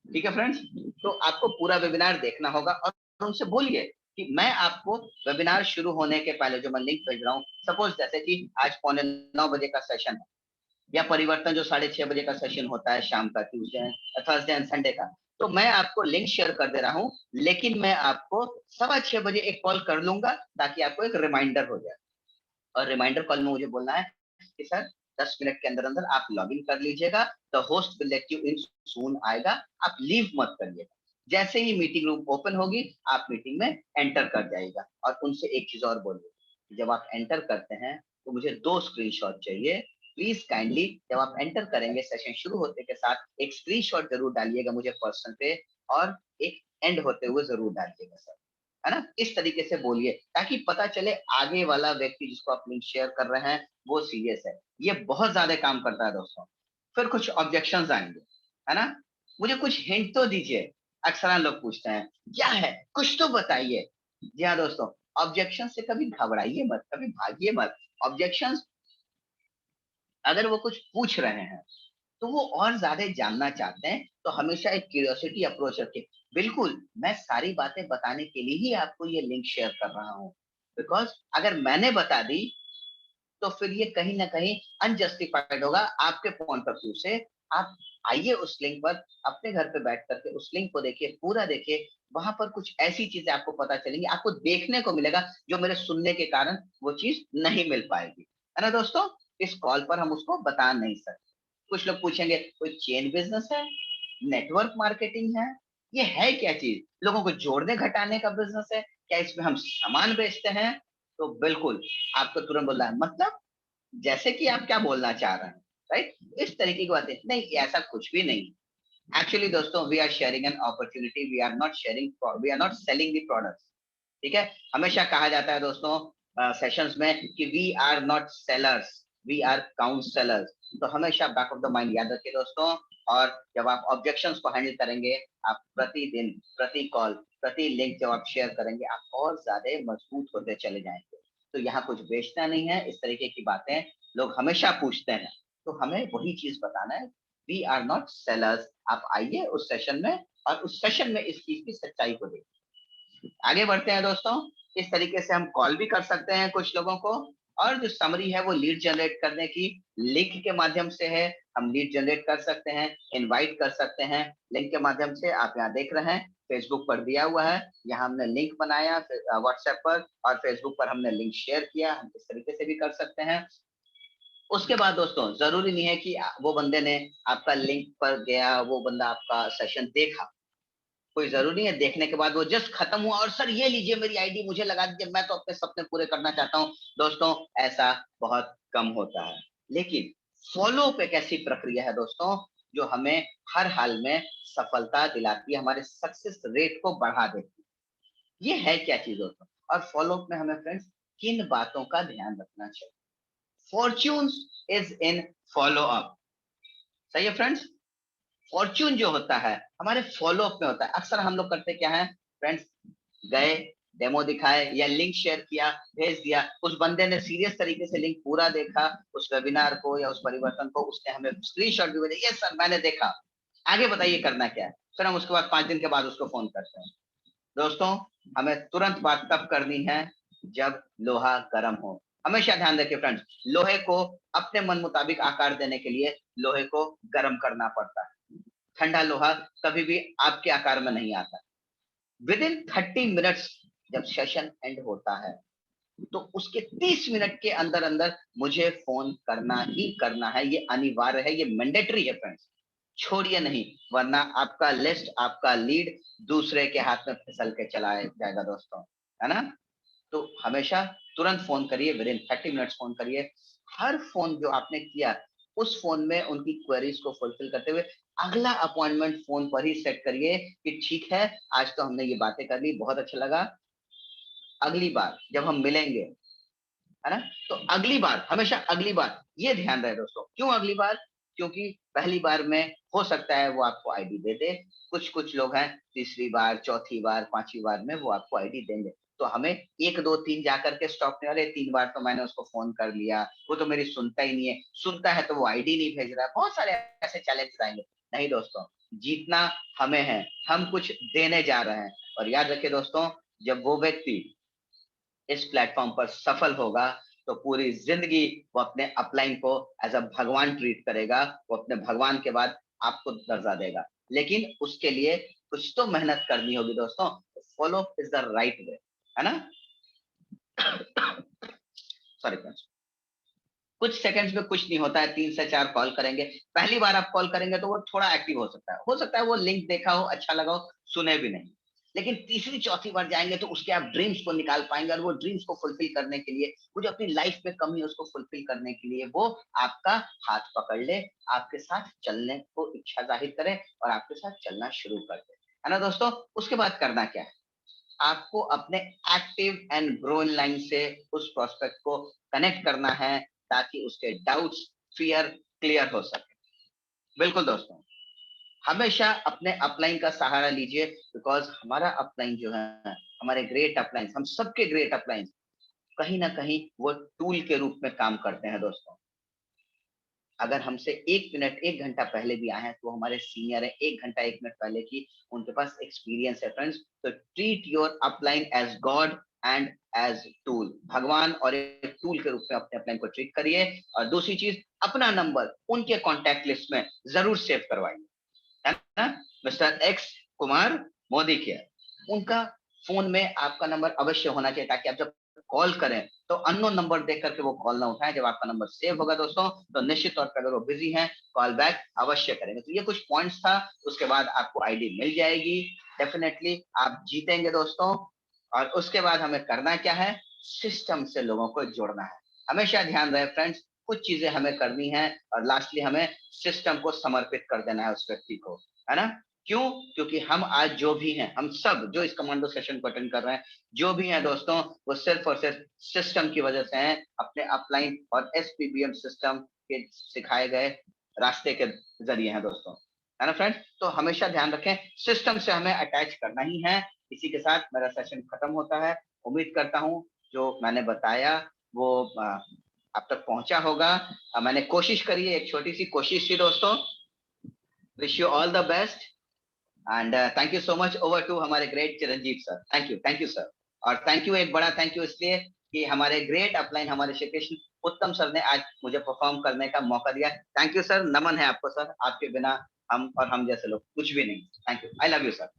ठीक है फ्रेंड्स, तो आपको पूरा वेबिनार देखना होगा और उनसे बोलिए कि मैं आपको वेबिनार शुरू होने के पहले जो मैं लिंक भेज रहा हूँ, सपोज जैसे कि आज 8:45 का सेशन है या परिवर्तन जो 6:30 बजे का सेशन होता है शाम का, ट्यूसडे थर्सडे एंड संडे का, तो मैं आपको लिंक शेयर कर दे रहा हूं, लेकिन मैं आपको 6:15 बजे एक कॉल कर लूंगा ताकि आपको एक रिमाइंडर हो जाए। और रिमाइंडर कॉल में मुझे बोलना है कि सर 10 मिनट के अंदर अंदर आप लॉग इन कर लीजिएगा, the host will let you in soon आएगा, आप लीव मत करिएगा। जैसे ही मीटिंग रूम ओपन होगी आप मीटिंग में एंटर कर जाइएगा। और उनसे एक चीज और बोलिए, जब आप एंटर करते हैं तो मुझे 2 स्क्रीनशॉट चाहिए। प्लीज काइंडली जब आप एंटर करेंगे सेशन शुरू होते के साथ एक स्क्रीनशॉट जरूर डालिएगा मुझे पर्सन पे, और एक एंड होते हुए जरूर डालिएगा सर, है ना। इस तरीके से बोलिए ताकि पता चले आगे वाला व्यक्ति जिसको आप लिंक शेयर कर रहे हैं वो सीरियस है। ये बहुत ज्यादा काम करता है दोस्तों। फिर कुछ ऑब्जेक्शंस आएंगे, है ना। मुझे कुछ हिंट तो दीजिए, अक्सर लोग पूछते हैं क्या है, कुछ तो बताइए। जी हाँ दोस्तों, ऑब्जेक्शन से कभी घबराइए मत, कभी भागिए मत। ऑब्जेक्शन अगर वो कुछ पूछ रहे हैं तो वो और ज्यादा जानना चाहते हैं, तो हमेशा एक क्यूरियोसिटी अप्रोच रखें। बिल्कुल, मैं सारी बातें बताने के लिए ही आपको ये लिंक शेयर कर रहा हूँ, बिकॉज अगर मैंने बता दी तो फिर ये कहीं ना कहीं अनजस्टिफाइड होगा आपके पॉइंट ऑफ व्यू से। आप आइए उस लिंक पर, अपने घर पे बैठ करके उस लिंक को देखिए, पूरा देखिए। वहां पर कुछ ऐसी चीजें आपको पता चलेंगी, आपको देखने को मिलेगा जो मेरे सुनने के कारण वो चीज नहीं मिल पाएगी, है ना दोस्तों। इस कॉल पर हम उसको बता नहीं सकते। कुछ लोग पूछेंगे कोई चेन बिजनेस है, नेटवर्क मार्केटिंग है, ये है क्या चीज, लोगों को जोड़ने घटाने का बिजनेस है, क्या इसमें हम सामान बेचते हैं। तो बिल्कुल आपको तुरंत बोलना है, मतलब जैसे कि आप क्या बोलना चाह रहे हैं, राइट। इस तरीके की बातें नहीं, ऐसा कुछ भी नहीं। एक्चुअली दोस्तों, we are sharing an opportunity, we are not sharing, we are not selling the product. ठीक है, हमेशा कहा जाता है दोस्तों सेशंस में कि we are not sellers, we are counsellors. तो हमेशा बैक ऑफ द माइंड याद रखिए दोस्तों। और जब आप ऑब्जेक्शंस को हैंडल करेंगे, आप प्रतिदिन, प्रति कॉल, प्रति लिंक जब आप शेयर करेंगे, आप और ज्यादा मजबूत होते चले जाएंगे। तो यहाँ कुछ बेचना नहीं है, इस तरीके की बातें लोग हमेशा पूछते हैं, तो हमें वही चीज बताना है, वी आर नॉट सेलर्स। आप आइए उस सेशन में और उस सेशन में इस चीज की सच्चाई को देखिए। आगे बढ़ते हैं दोस्तों। इस तरीके से हम कॉल भी कर सकते हैं कुछ लोगों को, और जो समरी है वो लीड जनरेट करने की लिंक के माध्यम से है। हम लीड जनरेट कर सकते हैं, इनवाइट कर सकते हैं लिंक के माध्यम से। आप यहाँ देख रहे हैं फेसबुक पर दिया हुआ है, यहाँ हमने लिंक बनाया व्हाट्सएप पर, और फेसबुक पर हमने लिंक शेयर किया। हम इस तरीके से भी कर सकते हैं। उसके बाद दोस्तों, जरूरी नहीं है कि वो बंदे ने आपका लिंक पर गया, वो बंदा आपका सेशन देखा। कोई जरूरी है देखने के बाद वो जस्ट खत्म हुआ और सर ये लीजिए मेरी आईडी, मुझे लगा दीजिए, मैं तो अपने सपने पूरे करना चाहता हूँ। दोस्तों, ऐसा बहुत कम होता है। लेकिन फॉलो अप एक ऐसी प्रक्रिया है दोस्तों जो हमें हर हाल में सफलता दिलाती है, हमारे सक्सेस रेट को बढ़ा देती है। ये है क्या चीज दोस्तों। और फॉलो अप में हमें फ्रेंड्स किन बातों का ध्यान रखना चाहिए। Fortune is in follow up. सही है फ्रेंड्स। फॉर्च्यून जो होता है हमारे फॉलो अप में होता है। अक्सर हम लोग करते क्या है फ्रेंड्स, गए, डेमो दिखाए या लिंक शेयर किया, भेज दिया, उस बंदे ने सीरियस तरीके से लिंक पूरा देखा, उस वेबिनार को या उस परिवर्तन को, उसने हमें स्क्रीनशॉट भी भेजा, यस सर मैंने देखा, आगे बताइए करना क्या है। फिर हम उसके बाद 5 दिन के बाद उसको फोन करते हैं। दोस्तों, हमें तुरंत बात तब करनी है जब लोहा गर्म हो। हमेशा ध्यान रखिए फ्रेंड्स, लोहे को अपने मन मुताबिक आकार देने के लिए लोहे को गर्म करना पड़ता है। ठंडा लोहा कभी भी आपके आकार में नहीं आता। विद इन 30 मिनट्स जब सेशन एंड होता है तो उसके 30 मिनट के अंदर अंदर मुझे फोन करना ही करना है। ये अनिवार्य है, ये मैंडेटरी है फ्रेंड्स, छोड़िए नहीं, वरना आपका लिस्ट, आपका लीड दूसरे के हाथ में फिसल के चला जाएगा दोस्तों, है ना। तो हमेशा तुरंत फोन करिए, विद इन 30 मिनट्स फोन करिए। हर फोन जो आपने किया उस फोन में उनकी क्वेरीज को फुलफिल करते हुए अगला अपॉइंटमेंट फोन पर ही सेट करिए कि ठीक है आज तो हमने ये बातें कर ली, बहुत अच्छा लगा, अगली बार जब हम मिलेंगे, है ना। तो अगली बार, हमेशा अगली बार, ये ध्यान रहे दोस्तों। क्यों अगली बार? क्योंकि पहली बार में हो सकता है वो आपको आईडी दे दे, कुछ लोग हैं तीसरी बार, चौथी बार, 5वीं बार में वो आपको आईडी देंगे। तो हमें 1 2 3 जाकर के स्टॉप नहीं वाले, 3 बार तो मैंने उसको फोन कर लिया, वो तो मेरी सुनता ही नहीं है, सुनता है तो वो आईडी नहीं भेज रहा है, बहुत सारे ऐसे चैलेंज आएंगे। नहीं दोस्तों, जीतना हमें है, हम कुछ देने जा रहे हैं। और याद रखिए दोस्तों, जब वो व्यक्ति इस प्लेटफॉर्म पर सफल होगा तो पूरी जिंदगी वो अपने अपलाइन को एज अ भगवान ट्रीट करेगा, वो अपने भगवान के बाद आपको दर्जा देगा। लेकिन उसके लिए कुछ तो मेहनत करनी होगी दोस्तों। Follow is the right way, है ना। सॉरी फ्रेंड्स, कुछ सेकंड्स में कुछ नहीं होता है। 3 से 4 कॉल करेंगे, पहली बार आप कॉल करेंगे तो वो थोड़ा एक्टिव हो सकता है वो लिंक देखा हो, अच्छा लगा हो, सुने भी नहीं, लेकिन तीसरी चौथी बार जाएंगे तो उसके आप ड्रीम्स को निकाल पाएंगे, और वो ड्रीम्स को फुलफिल करने के लिए, वो जो अपनी लाइफ में कमी है उसको फुलफिल करने के लिए वो आपका हाथ पकड़ ले, आपके साथ चलने को इच्छा जाहिर करे और आपके साथ चलना शुरू कर दे, है ना दोस्तों। उसके बाद करना क्या है, आपको अपने active and grow in line से उस प्रोस्पेक्ट को कनेक्ट करना है ताकि उसके डाउट्स, फियर क्लियर हो सके। बिल्कुल दोस्तों, हमेशा अपने अपलाइन का सहारा लीजिए, बिकॉज हमारा अपलाइन जो है, हमारे ग्रेट अपलाइन, हम सबके ग्रेट अपलाइन कहीं ना कहीं वो टूल के रूप में काम करते हैं दोस्तों। अगर हमसे 1 मिनट 1 घंटा पहले भी आए हैं तो हमारे सीनियर है, 1 घंटा 1 मिनट पहले की उनके पास एक्सपीरियंस है फ्रेंड्स। तो treat your upline as God and as tool, भगवान और एक टूल के रूप में अपने अपलाइन को ट्रीट करिए। और दूसरी चीज, अपना नंबर उनके कॉन्टैक्ट लिस्ट में जरूर सेव करवाइए, है ना। Mister x Kumar Modi care, उनका फोन में आपका नंबर अवश्य होना चाहिए ताकि आप जब कॉल करें तो अननोन नंबर देख करके वो कॉल ना उठाएं। जब आपका नंबर सेव होगा दोस्तों तो निश्चित तौर पर अगर वो बिजी हैं कॉल बैक अवश्य करेंगे। तो ये कुछ पॉइंट्स था, उसके बाद आपको आईडी मिल जाएगी, डेफिनेटली आप जीतेंगे दोस्तों। और उसके बाद हमें करना क्या है, सिस्टम से लोगों को जोड़ना है। हमेशा ध्यान रहे फ्रेंड्स, कुछ चीजें हमें करनी है और लास्टली हमें सिस्टम को समर्पित कर देना है उस व्यक्ति को, है ना। क्यों? क्योंकि हम आज जो भी हैं, हम सब जो इस कमांडो सेशन को अटेंड कर रहे हैं, जो भी हैं दोस्तों, वो सिर्फ और सिर्फ सिस्टम की वजह से हैं, अपने अपलाइन और एसपीबीएम सिस्टम के सिखाए गए रास्ते के जरिए हैं दोस्तों, है ना फ्रेंड्स। तो हमेशा ध्यान रखें, सिस्टम से हमें अटैच करना ही है। इसी के साथ मेरा सेशन खत्म होता है। उम्मीद करता हूं जो मैंने बताया वो आप तक पहुंचा होगा। मैंने कोशिश करी है, एक छोटी सी कोशिश थी दोस्तों। Wish you all the best and thank you so much. Over to हमारे great Chiranjeev sir. Thank you sir. और थैंक यू, एक बड़ा थैंक यू इसलिए कि हमारे ग्रेट अपलाइन, हमारे श्री कृष्ण उत्तम सर ने आज मुझे परफॉर्म करने का मौका दिया। थैंक यू सर, नमन है आपको सर, आपके बिना हम और हम जैसे लोग कुछ भी नहीं। Thank you, I love you sir.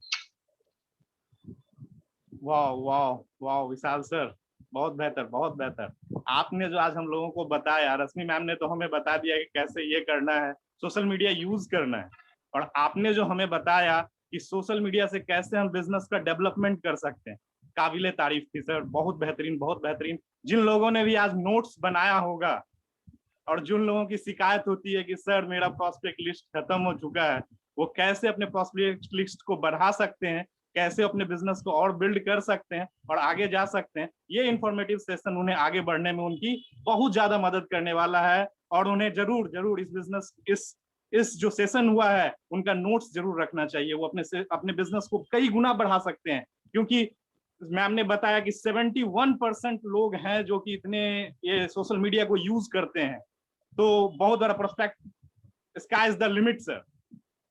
वाह वाह वाह विशाल सर, बहुत बेहतर बहुत बेहतर। आपने जो आज हम लोगों को बताया, रश्मि मैम ने तो हमें बता दिया कि कैसे ये करना है, सोशल मीडिया यूज करना है, और आपने जो हमें बताया कि सोशल मीडिया से कैसे हम बिजनेस का डेवलपमेंट कर सकते हैं, काबिले तारीफ थी सर, बहुत बेहतरीन बहुत बेहतरीन। जिन लोगों ने भी आज नोट्स बनाया होगा और जिन लोगों की शिकायत होती है कि सर मेरा प्रॉस्पेक्ट लिस्ट खत्म हो चुका है, वो कैसे अपने प्रॉस्पेक्ट लिस्ट को बढ़ा सकते हैं, कैसे अपने बिजनेस को और बिल्ड कर सकते हैं और आगे जा सकते हैं, ये इंफॉर्मेटिव सेशन उन्हें आगे बढ़ने में उनकी बहुत ज्यादा मदद करने वाला है। और उन्हें जरूर जरूर इस बिजनेस इस जो सेशन हुआ है उनका नोट्स जरूर रखना चाहिए। वो अपने बिजनेस को कई गुना बढ़ा सकते हैं, क्योंकि मैम ने बताया कि 71% लोग हैं जो कि इतने ये सोशल मीडिया को यूज करते हैं। तो बहुत बड़ा prospect, sky is the limit sir.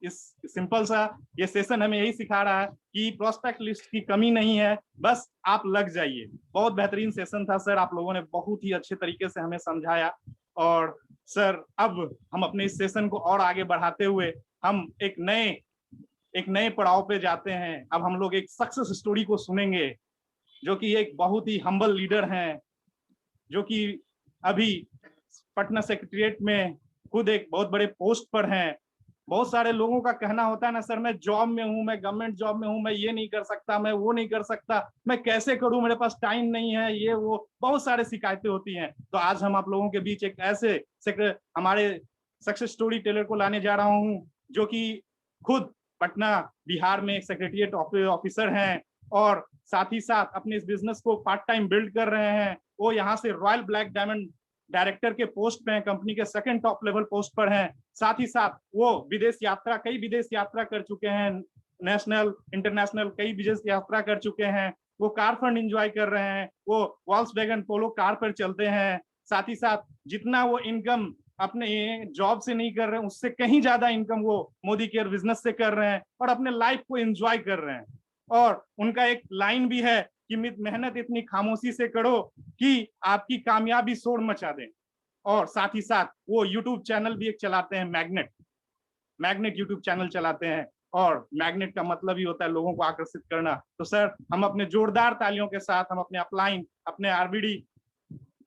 इस सिंपल सा ये सेशन हमें यही सिखा रहा है कि प्रोस्पेक्ट लिस्ट की कमी नहीं है, बस आप लग जाइए। बहुत बेहतरीन सेशन था सर, आप लोगों ने बहुत ही अच्छे तरीके से हमें समझाया। और सर अब हम अपने इस सेशन को और आगे बढ़ाते हुए हम एक नए पड़ाव पे जाते हैं। अब हम लोग एक सक्सेस स्टोरी को सुनेंगे, जो कि एक बहुत ही हम्बल लीडर हैं, जो कि अभी पटना सेक्रेटरिएट में खुद एक बहुत बड़े पोस्ट पर हैं। बहुत सारे लोगों का कहना होता है ना, सर मैं जॉब में हूँ, मैं गवर्नमेंट जॉब में हूँ, मैं ये नहीं कर सकता, मैं वो नहीं कर सकता, मैं कैसे करूं, मेरे पास टाइम नहीं है, ये वो बहुत सारे शिकायतें होती हैं। तो आज हम आप लोगों के बीच एक ऐसे हमारे सक्सेस स्टोरी टेलर को लाने जा रहा हूँ, जो कि खुद पटना बिहार में एक सेक्रेटरिएट ऑफिसर हैं और साथ ही साथ अपने इस बिजनेस को पार्ट टाइम बिल्ड कर रहे हैं। वो यहाँ से रॉयल ब्लैक डायमंड डायरेक्टर के पोस्ट पे हैं, कंपनी के सेकंड टॉप लेवल पोस्ट पर हैं। साथ ही साथ वो कई विदेश यात्रा कर चुके हैं, नेशनल इंटरनेशनल कई विदेश यात्रा कर चुके हैं। वो कार फंड एंजॉय कर रहे हैं, वो वॉल्क्सवैगन पोलो कार पर चलते हैं। साथ ही साथ जितना वो इनकम अपने जॉब से नहीं कर रहे हैं, उससे कहीं ज्यादा इनकम वो मोदी केयर बिजनेस से कर रहे हैं और अपने लाइफ को एंजॉय कर रहे हैं। और उनका एक लाइन भी है कि मेहनत इतनी खामोशी से करो कि आपकी कामयाबी शोर मचा दे। और साथ ही साथ वो यूट्यूब चैनल भी एक चलाते हैं, मैग्नेट यूट्यूब चैनल चलाते हैं। और मैग्नेट का मतलब ही होता है लोगों को आकर्षित करना। तो सर हम अपने जोरदार तालियों के साथ हम अपने अपलाइन, अपने RBD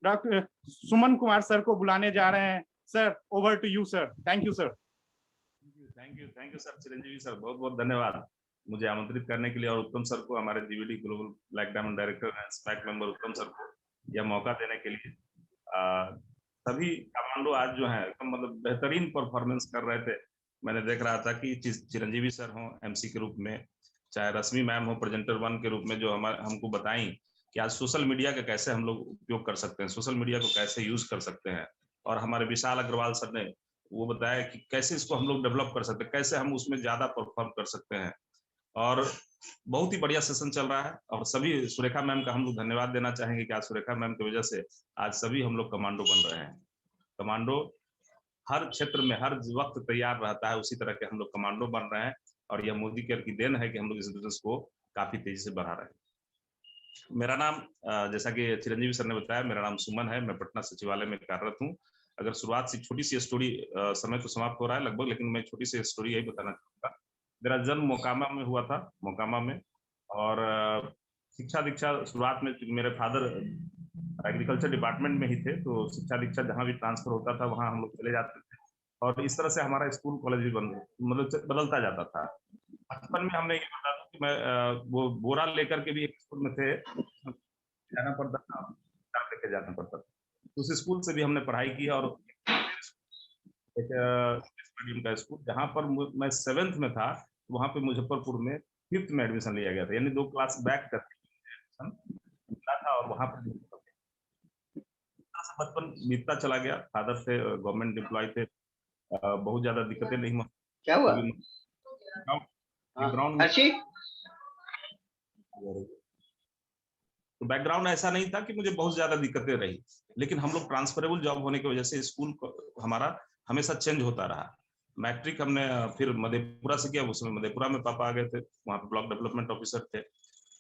doctor Suman Kumar sir को बुलाने जा रहे हैं। Sir over to you sir. Thank you sir. Thank you sir Chiranjeevi sir, बहुत बहुत धन्यवाद मुझे आमंत्रित करने के लिए, और उत्तम सर को, हमारे GVD global black diamond director and SPAC member उत्तम सर को यह मौका देने के लिए। सभी कमांडो आज जो है मतलब बेहतरीन परफॉर्मेंस कर रहे थे। मैंने देख रहा था कि चिरंजीवी सर हों एमसी के रूप में, चाहे रश्मि मैम हो प्रेजेंटर 1 के रूप में, जो हमको बताई कि आज सोशल मीडिया का कैसे हम लोग उपयोग कर सकते हैं, सोशल मीडिया को कैसे यूज कर सकते हैं। और हमारे विशाल अग्रवाल सर ने वो बताया कि कैसे इसको हम लोग डेवलप कर सकते हैं, कैसे हम उसमें ज्यादा परफॉर्म कर सकते हैं। और बहुत ही बढ़िया सेशन चल रहा है। और सभी सुरेखा मैम का हम लोग धन्यवाद देना चाहेंगे कि आज सुरेखा मैम की वजह से आज सभी हम लोग कमांडो बन रहे हैं। कमांडो हर क्षेत्र में हर वक्त तैयार रहता है, उसी तरह के हम लोग कमांडो बन रहे हैं। और यह मोदी केयर की देन है कि हम लोग इस बिजनेस को काफी तेजी से बढ़ा रहे हैं। मेरा नाम जैसा कि चिरंजीवी सर ने बताया, मेरा नाम सुमन है। मैं पटना सचिवालय में कार्यरत हूँ। अगर शुरुआत से छोटी सी स्टोरी, समय तो समाप्त हो रहा है लगभग, लेकिन मैं छोटी सी स्टोरी यही बताना चाहूंगा। मेरा जन्म मोकामा में हुआ था, मोकामा में। और शिक्षा दीक्षा शुरुआत में मेरे फादर एग्रीकल्चर डिपार्टमेंट में ही थे, तो शिक्षा दीक्षा जहाँ भी ट्रांसफर होता था वहाँ हम लोग चले जाते थे। और इस तरह से हमारा स्कूल कॉलेज भी मतलब बदलता जाता था। बचपन में हमने ये बता दूं कि मैं वो बोरा लेकर के भी एक स्कूल में थे, जाना पड़ता था, लेके जाना पड़ता था। उस स्कूल से भी हमने पढ़ाई की। और एक मीडियम का स्कूल जहाँ पर मैं 7th में था, वहाँ पे मुजफ्फरपुर में 5th में एडमिशन लिया गया था, यानी 2 क्लास बैक करके मिला था। और वहाँ पर बचपन बीतता चला गया। फादर थे गवर्नमेंट एम्प्लॉय थे, बहुत ज्यादा दिक्कतें नहीं हुई। क्या हुआ बैकग्राउंड तो बैकग्राउंड ऐसा नहीं था कि मुझे बहुत ज्यादा दिक्कतें रही, लेकिन हम लोग ट्रांसफरेबल जॉब होने की वजह से स्कूल हमारा हमेशा चेंज होता रहा। मैट्रिक हमने फिर मधेपुरा से किया, उसमें मधेपुरा में पापा आ गए थे, वहाँ पे ब्लॉक डेवलपमेंट ऑफिसर थे।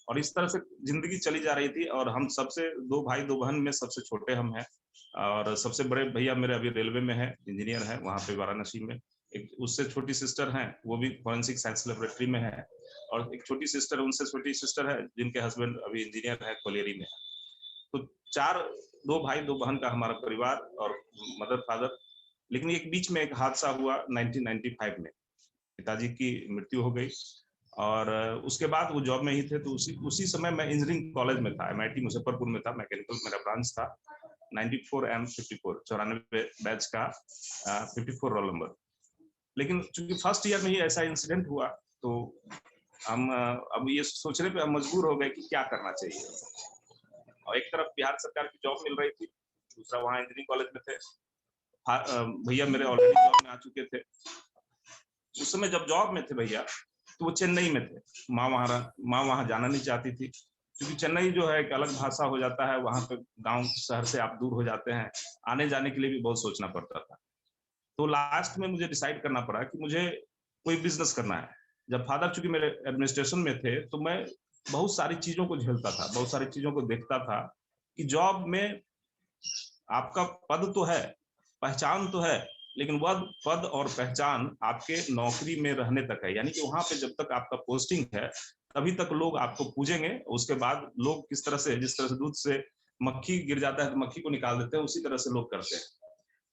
और इस तरह से जिंदगी चली जा रही थी। और हम सबसे 2 भाई 2 बहन में सबसे छोटे हम हैं। और सबसे बड़े भैया मेरे अभी रेलवे में है, इंजीनियर है वहाँ पे वाराणसी में। एक उससे छोटी सिस्टर हैं, वो भी फॉरेंसिक साइंस लेबोरेटरी में है। और एक छोटी सिस्टर, उनसे छोटी सिस्टर है, जिनके हस्बैंड अभी इंजीनियर है, कोलियरी में है। तो 2 भाई 2 बहन का हमारा परिवार और मदर फादर। लेकिन एक बीच में एक हादसा हुआ 1995 में, पिताजी की मृत्यु हो गई। और उसके बाद वो जॉब में ही थे। तो उसी समय मैं इंजीनियरिंग कॉलेज में था, MIT मुजफ्फरपुर में था, मैकेनिकल मेरा ब्रांच था। 94M54 94 बैच का 54 रोल नंबर। लेकिन चूंकि फर्स्ट ईयर में ही ऐसा इंसिडेंट हुआ, तो हम अब ये सोचने पे हम मजबूर हो गए कि क्या करना चाहिए। और एक तरफ बिहार सरकार की जॉब मिल रही थी, दूसरा वहाँ इंजीनियरिंग कॉलेज में थे। भैया मेरे ऑलरेडी जॉब में आ चुके थे। उस समय जब जॉब में थे भैया, तो वो चेन्नई में थे। माँ वहाँ जाना नहीं चाहती थी, क्योंकि चेन्नई जो है एक अलग भाषा हो जाता है। वहाँ पे गांव शहर से आप दूर हो जाते हैं, आने जाने के लिए भी बहुत सोचना पड़ता था। तो लास्ट में मुझे डिसाइड करना पड़ा कि मुझे कोई बिजनेस करना है। जब फादर चूंकि मेरे एडमिनिस्ट्रेशन में थे, तो मैं बहुत सारी चीजों को झेलता था, बहुत सारी चीजों को देखता था कि जॉब में आपका पद तो है, पहचान तो है, लेकिन वह पद और पहचान आपके नौकरी में रहने तक है। यानी कि वहां पे जब तक आपका पोस्टिंग है, तभी तक लोग आपको पूजेंगे। उसके बाद लोग किस तरह से, जिस तरह से दूध से मक्खी गिर जाता है तो मक्खी को निकाल देते हैं, उसी तरह से लोग करते हैं।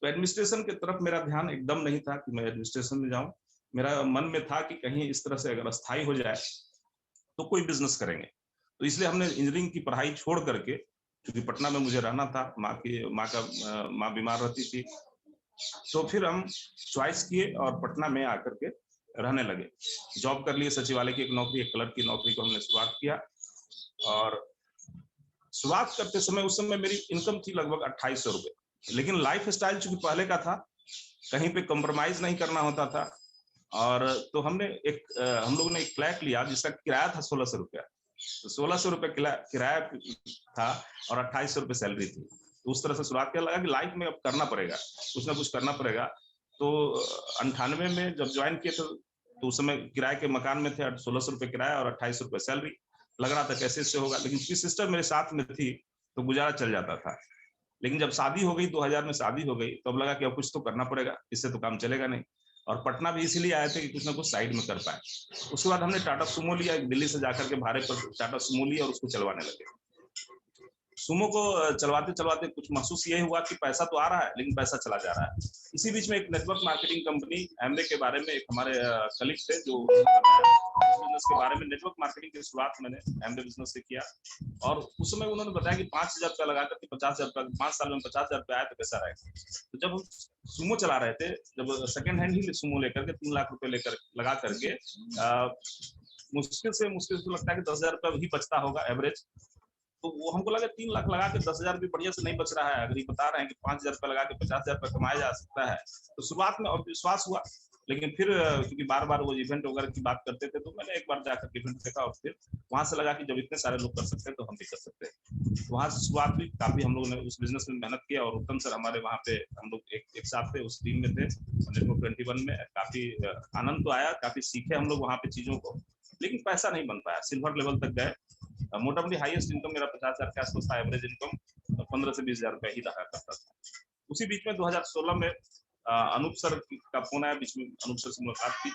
तो एडमिनिस्ट्रेशन की तरफ मेरा ध्यान एकदम नहीं था कि मैं एडमिनिस्ट्रेशन में जाऊं। मेरा मन में था कि कहीं इस तरह से अगर अस्थायी हो जाए तो कोई बिजनेस करेंगे। तो इसलिए हमने इंजीनियरिंग की पढ़ाई छोड़ करके, क्योंकि पटना में मुझे रहना था, माँ बीमार रहती थी, तो फिर हम चॉइस किए और पटना में आकर के रहने लगे। जॉब कर लिए, सचिवालय की एक नौकरी, एक क्लर्क की नौकरी को हमने शुरुआत किया। और शुरुआत करते समय उस समय मेरी इनकम थी लगभग 2800 रुपए। लेकिन लाइफ स्टाइल चूंकि पहले का था, कहीं पे कॉम्प्रोमाइज नहीं करना होता था। और तो हम लोगों ने एक फ्लैट लिया जिसका किराया था 1600 रुपया। तो 1600 रुपये किराया था और 2800 रुपये सैलरी थी। तो उस तरह से शुरुआत किया, लगा कि लाइफ में अब करना पड़ेगा, कुछ ना कुछ करना पड़ेगा। तो 98 में जब ज्वाइन किए थे, तो उस समय किराए के मकान में थे, 1600 रुपये किराया और 2800 रुपये सैलरी। लग रहा था कैसे इससे होगा, लेकिन सिस्टर मेरे साथ में थी तो गुजारा चल जाता था। लेकिन जब शादी हो गई, 2000 में शादी हो गई, तो अब लगा कि अब कुछ तो करना पड़ेगा, इससे तो काम चलेगा नहीं। और पटना भी इसीलिए आए थे कि कुछ ना कुछ साइड में कर पाए। उसके बाद हमने टाटा सुमो लिया, दिल्ली से जाकर के भाड़े पर टाटा सुमो लिया और उसको चलवाने लगे। सुमो को चलवाते चलवाते कुछ महसूस ये हुआ कि पैसा तो आ रहा है लेकिन पैसा चला जा रहा है। इसी बीच में एक नेटवर्क मार्केटिंग कंपनी एमवे के बारे में एक हमारे कलीग थे जो बिजनेस के बारे में, नेटवर्क मार्केटिंग की शुरुआत मैंने एमवे बिजनेस से किया और उस समय उन्होंने बताया कि 5,000 रुपया लगा करके 50,000 रुपया 5 साल में 50,000 रुपया आया तो कैसा रहेगा। तो जब हम सुमो चला रहे थे, जब सेकेंड हैंड ही सुमो लेकर के 3 लाख रुपए लेकर लगा करके मुश्किल से लगता है कि 10,000 रुपया ही बचता होगा एवरेज। तो वो हमको लगा 3 लाख लगा के 10,000 भी बढ़िया से नहीं बच रहा है। अगर ये बता रहे हैं कि 5,000 रुपया लगा के 50,000 रुपया कमाया जा सकता है, तो शुरुआत में विश्वास हुआ। लेकिन फिर क्योंकि बार बार वो इवेंट वगैरह की बात करते थे, तो मैंने एक बार जाकर इवेंट देखा और फिर वहां से लगा कि जब इतने सारे लोग कर सकते हैं तो हम भी कर सकते हैं। वहां से शुरुआत हुई, काफी हम लोगों ने उस बिजनेस में मेहनत किया और उत्तम सर हमारे वहाँ पे, हम लोग एक साथ थे, उस टीम में थे नेटवर्क 21 में। काफी आनंद तो आया, काफी सीखे हम लोग वहाँ पे चीजों को, लेकिन पैसा नहीं बन पाया। सिल्वर लेवल तक गए, मोटा मोटी हाईएस्ट इनकम मेरा 50,000 के आसपास था, एवरेज इनकम 15 से 20,000 रुपया ही रहा करता था। उसी बीच में 2016 में अनूप सर का फोन आया, बीच में अनूप सर से मुलाकात की।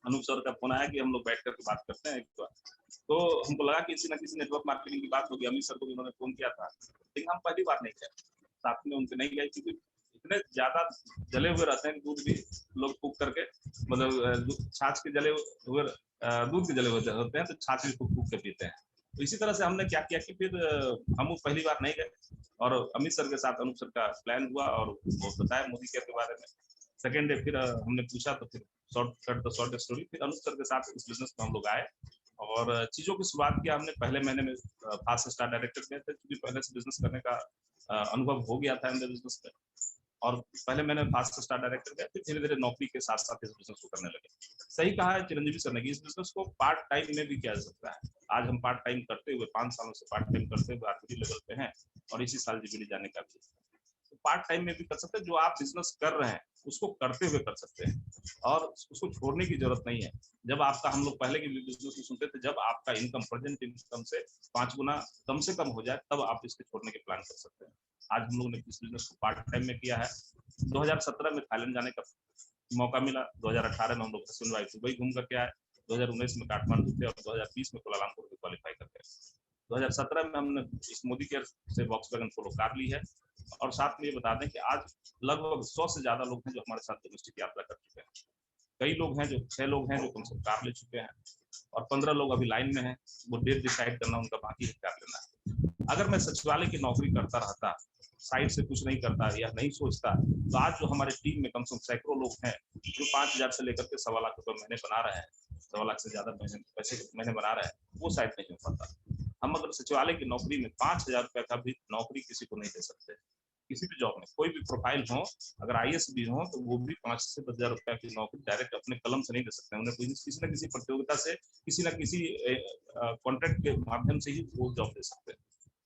अनूप सर का फोन आया कि हम लोग बैठ करके बात करते हैं एक बार। तो हमको लगा कि किसी ना किसी नेटवर्क मार्केटिंग की बात होगी। अमित सर को भी उन्होंने फोन किया था, लेकिन हम पहली बार नहीं गए, साथ में उनके नहीं गए क्योंकि इतने ज्यादा जले हुए रहते हैं। दूध भी लोग फूक करके, मतलब छाछ के जले हुए, दूध के जले हुए होते हैं तो छाछ भी फूक के पीते हैं। तो इसी तरह से हमने क्या किया कि फिर हम पहली बार नहीं गए और अमित सर के साथ अनूप सर का प्लान हुआ और वो बताया मोदी केयर के बारे में। सेकेंड डे फिर हमने पूछा तो फिर शॉर्ट स्टोरी, फिर अनूप सर के साथ इस बिजनेस में हम लोग आए और चीजों की शुरुआत किया हमने। पहले महीने में फास्ट स्टार डायरेक्टर गए थे क्योंकि पहले से बिजनेस करने का अनुभव हो गया था हमने बिजनेस में, और पहले मैंने फास्ट स्टार डायरेक्टर गया, फिर धीरे धीरे नौकरी के साथ साथ इस बिजनेस को करने लगे। सही कहा है चिरंजीवी सर ने कि इस बिजनेस को पार्ट टाइम में भी किया जा सकता है। आज हम पार्ट टाइम करते हुए 5 सालों से पार्ट टाइम करते हुए आरपीडी लेवल पे हैं और इसी साल जीबीडी जाने का भी, तो पार्ट टाइम में भी कर सकते हैं। जो आप बिजनेस कर रहे हैं उसको करते हुए कर सकते हैं और उसको छोड़ने की जरूरत नहीं है। जब आपका, हम लोग पहले के बिजनेस को सुनते थे, जब आपका इनकम प्रेजेंट इनकम से 5 गुना कम से कम हो जाए तब आप इसके छोड़ने के प्लान कर सकते हैं। आज हम लोगों ने इस बिजनेस को पार्ट टाइम में किया है। 2017 में थाईलैंड जाने का मौका मिला, 2018 में हम लोग हसबैंड दुबई घूम करके आए, 2019 में काठमांडू थे और 2020 में कोलालमपुर को क्वालिफाई करके 2017 में हमने इस मोदी केयर से वॉक्सवैगन पोलो कार ली है। और साथ में ये बता दें कि आज लगभग 100 से ज्यादा लोग हैं जो हमारे साथ डोमेस्टिक यात्रा कर चुके हैं। कई लोग हैं जो 6 लोग हैं जो कम से कम कार ले चुके हैं और 15 लोग अभी लाइन में हैं, वो डेट डिसाइड करना उनका बाकी है, कार लेना है। अगर मैं सचिवालय की नौकरी करता रहता, साइड से कुछ नहीं करता या नहीं सोचता, तो आज जो हमारे टीम में कम से कम सैकड़ों लोग हैं जो 5,000 से लेकर के 1.25 लाख रुपए महीने बना रहे हैं, 1.25 लाख से ज्यादा पैसे महीने बना रहे हैं, वो शायद नहीं हो पाता। हम अगर सचिवालय की नौकरी में 5,000 रुपए का भी नौकरी किसी को नहीं दे सकते। किसी भी जॉब में कोई भी प्रोफाइल हो, अगर आईएएस भी हो तो वो भी 5 से 10,000 रुपए की नौकरी डायरेक्ट अपने कलम से नहीं दे सकते। उन्हें किसी न किसी प्रतियोगिता से, किसी न किसी कॉन्ट्रैक्ट के माध्यम से ही वो जॉब दे सकते हैं।